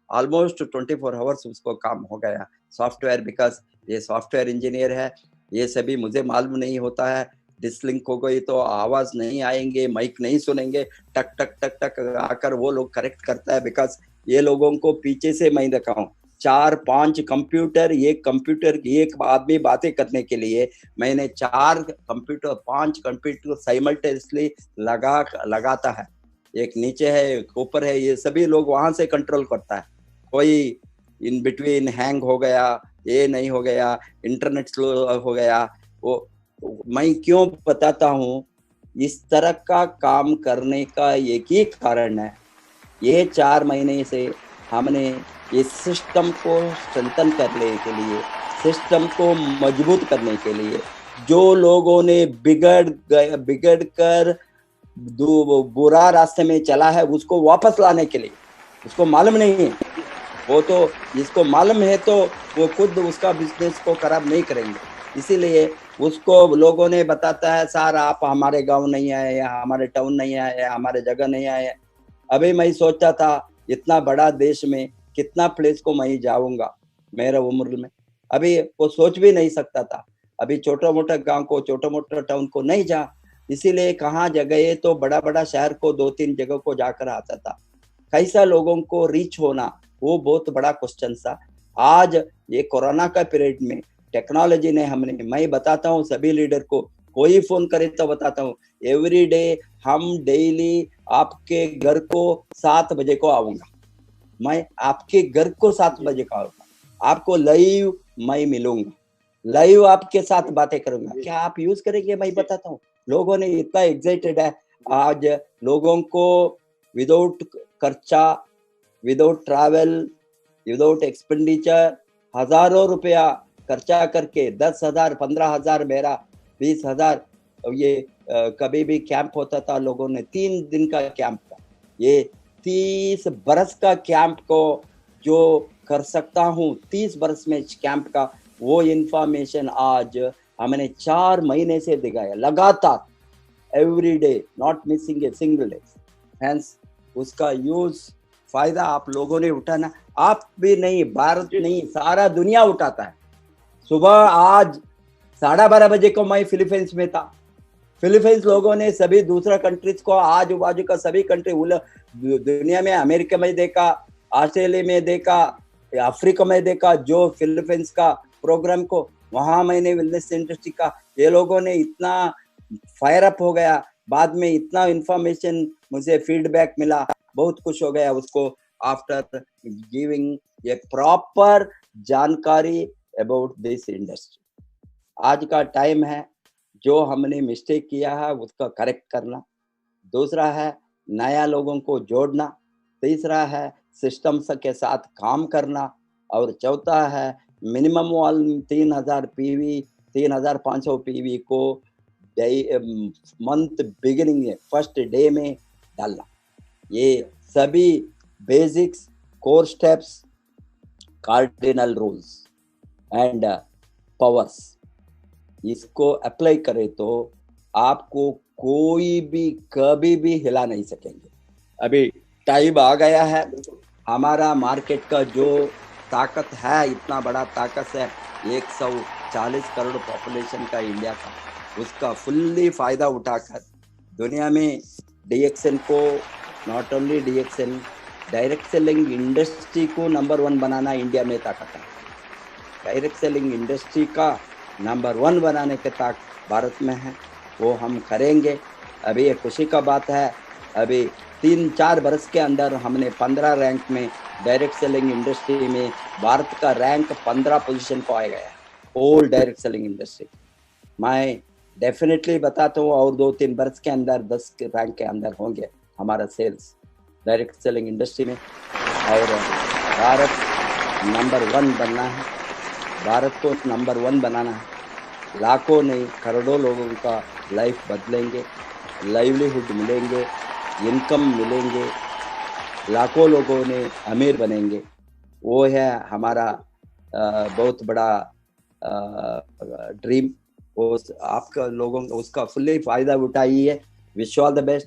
ऑलमोस्ट 24 आवर्स उसको काम हो गया सॉफ्टवेयर, बिकॉज ये सॉफ्टवेयर इंजीनियर है। ये सभी मुझे मालूम नहीं होता है। डिसलिंक हो गई तो आवाज नहीं आएंगे, माइक नहीं सुनेंगे, टक टक टक टक आकर वो लोग करेक्ट करता है। बिकॉज ये लोगों को पीछे से मैं रखा हूँ 4-5 कंप्यूटर, एक आदमी बातें करने के लिए मैंने 4 कंप्यूटर 5 कंप्यूटर साइमल्टेनियसली लगाता है। एक नीचे है, एक ऊपर है, ये सभी लोग वहां से कंट्रोल करता है। कोई इन बिटवीन हैंग हो गया, ये नहीं हो गया, इंटरनेट स्लो हो गया, वो मैं क्यों बताता हूँ, इस तरह का काम करने का एक ही कारण है। ये 4 महीने से हमने इस सिस्टम को स्ट्रेंथन करने के लिए, सिस्टम को मजबूत करने के लिए, जो लोगों ने बिगड़ कर बुरा रास्ते में चला है उसको वापस लाने के लिए, उसको मालूम नहीं है, वो तो जिसको मालूम है तो वो खुद उसका बिजनेस को खराब नहीं करेंगे। इसीलिए उसको लोगों ने बताता है, सर आप हमारे गांव नहीं आए, या हमारे टाउन नहीं आए, या हमारे जगह नहीं आए। अभी मैं सोचता था इतना बड़ा देश में कितना प्लेस को मैं जाऊंगा मेरा उम्र में, अभी वो सोच भी नहीं सकता था। अभी छोटा मोटा गांव को, छोटा मोटा टाउन को नहीं जा, इसीलिए कहाँ जगह तो बड़ा बड़ा शहर को 2-3 जगह को जाकर आता था। कैसा लोगों को रीच होना, वो बहुत बड़ा क्वेश्चन था। आज ये कोरोना का पीरियड में टेक्नोलॉजी ने मैं बताता हूँ सभी लीडर को, कोई फोन करे तो बताता हूँ, एवरी डे हम डेली आपके घर को 7 बजे को आऊंगा, मैं आपके घर को 7 बजे को आऊंगा, आपको लाइव मैं मिलूंगा, लाइव आपके साथ बातें करूंगा। क्या आप यूज करेंगे? मैं बताता हूँ। लोगों ने इतना एक्साइटेड है आज, लोगों को विदाउट खर्चा, विदाउट ट्रैवल, विदाउट एक्सपेंडिचर, हजारों रुपया खर्चा करके 10,000 15,000 मेरा 20,000, ये कभी भी कैंप होता था, लोगों ने 3 दिन का कैंप था, ये 30 बरस का कैंप को जो कर सकता हूँ 30 बरस में कैंप का, वो इंफॉर्मेशन आज हमने 4 महीने से दिखाया लगातार, every day, not missing a single day. Hence उसका यूज फायदा आप लोगों ने उठाना, आप भी नहीं, भारत नहीं, सारा दुनिया उठाता है। सुबह आज 12:30 बजे को मैं फिलीपींस में था। फिलीपींस लोगों ने सभी दूसरा कंट्रीज को, आजू बाजू का सभी कंट्री दुनिया में, अमेरिका में देखा, ऑस्ट्रेलिया में देखा, अफ्रीका में देखा, जो फिलीपींस का प्रोग्राम को, वहां मैंने वेलनेस इंडस्ट्री का, ये लोगों ने इतना फायर अप हो गया, बाद में इतना इंफॉर्मेशन मुझे फीडबैक मिला, बहुत खुश हो गया उसको, आफ्टर गिविंग ए प्रॉपर जानकारी अबाउट दिस इंडस्ट्री। आज का टाइम है जो हमने मिस्टेक किया है उसका करेक्ट करना, दूसरा है नया लोगों को जोड़ना, तीसरा है सिस्टम्स के साथ काम करना, और चौथा है मिनिमम वाल 3000 पीवी 3500 पीवी को मंथ बिगिनिंग में फर्स्ट डे में डालना। ये सभी basics, core steps, cardinal rules and powers, इसको अप्लाई करें तो आपको कोई भी कभी भी हिला नहीं सकेंगे। अभी टाइम आ गया है, हमारा मार्केट का जो ताकत है, इतना बड़ा ताकत है, 140 करोड़ पॉपुलेशन का इंडिया का, उसका फुल्ली फायदा उठाकर दुनिया में DXN को, not only DXN, direct selling industry को नंबर 1 बनाना इंडिया में ताकत है। डायरेक्ट सेलिंग इंडस्ट्री का नंबर 1 बनाने के ताकत भारत में है। वो हम करेंगे। अभी ये खुशी का बात है, अभी 3-4 बरस के अंदर हमने 15 रैंक में डायरेक्ट सेलिंग इंडस्ट्री में भारत का रैंक 15 पोजीशन को आ गया, ऑल डायरेक्ट सेलिंग इंडस्ट्री। मैं डेफिनेटली बताता हूँ और 2-3 बरस के अंदर 10 के रैंक के अंदर होंगे हमारा सेल्स डायरेक्ट सेलिंग इंडस्ट्री में। और भारत नंबर 1 बनना है, भारत को नंबर 1 बनाना है। लाखों नहीं करोड़ों लोगों का लाइफ बदलेंगे, लाइवलीहुड मिलेंगे, इनकम मिलेंगे, लाखों लोगों ने अमीर बनेंगे। वो है हमारा बहुत बड़ा ड्रीम। वो आपका लोगों उसका फुल्ली फायदा उठाइए। Wish all the best.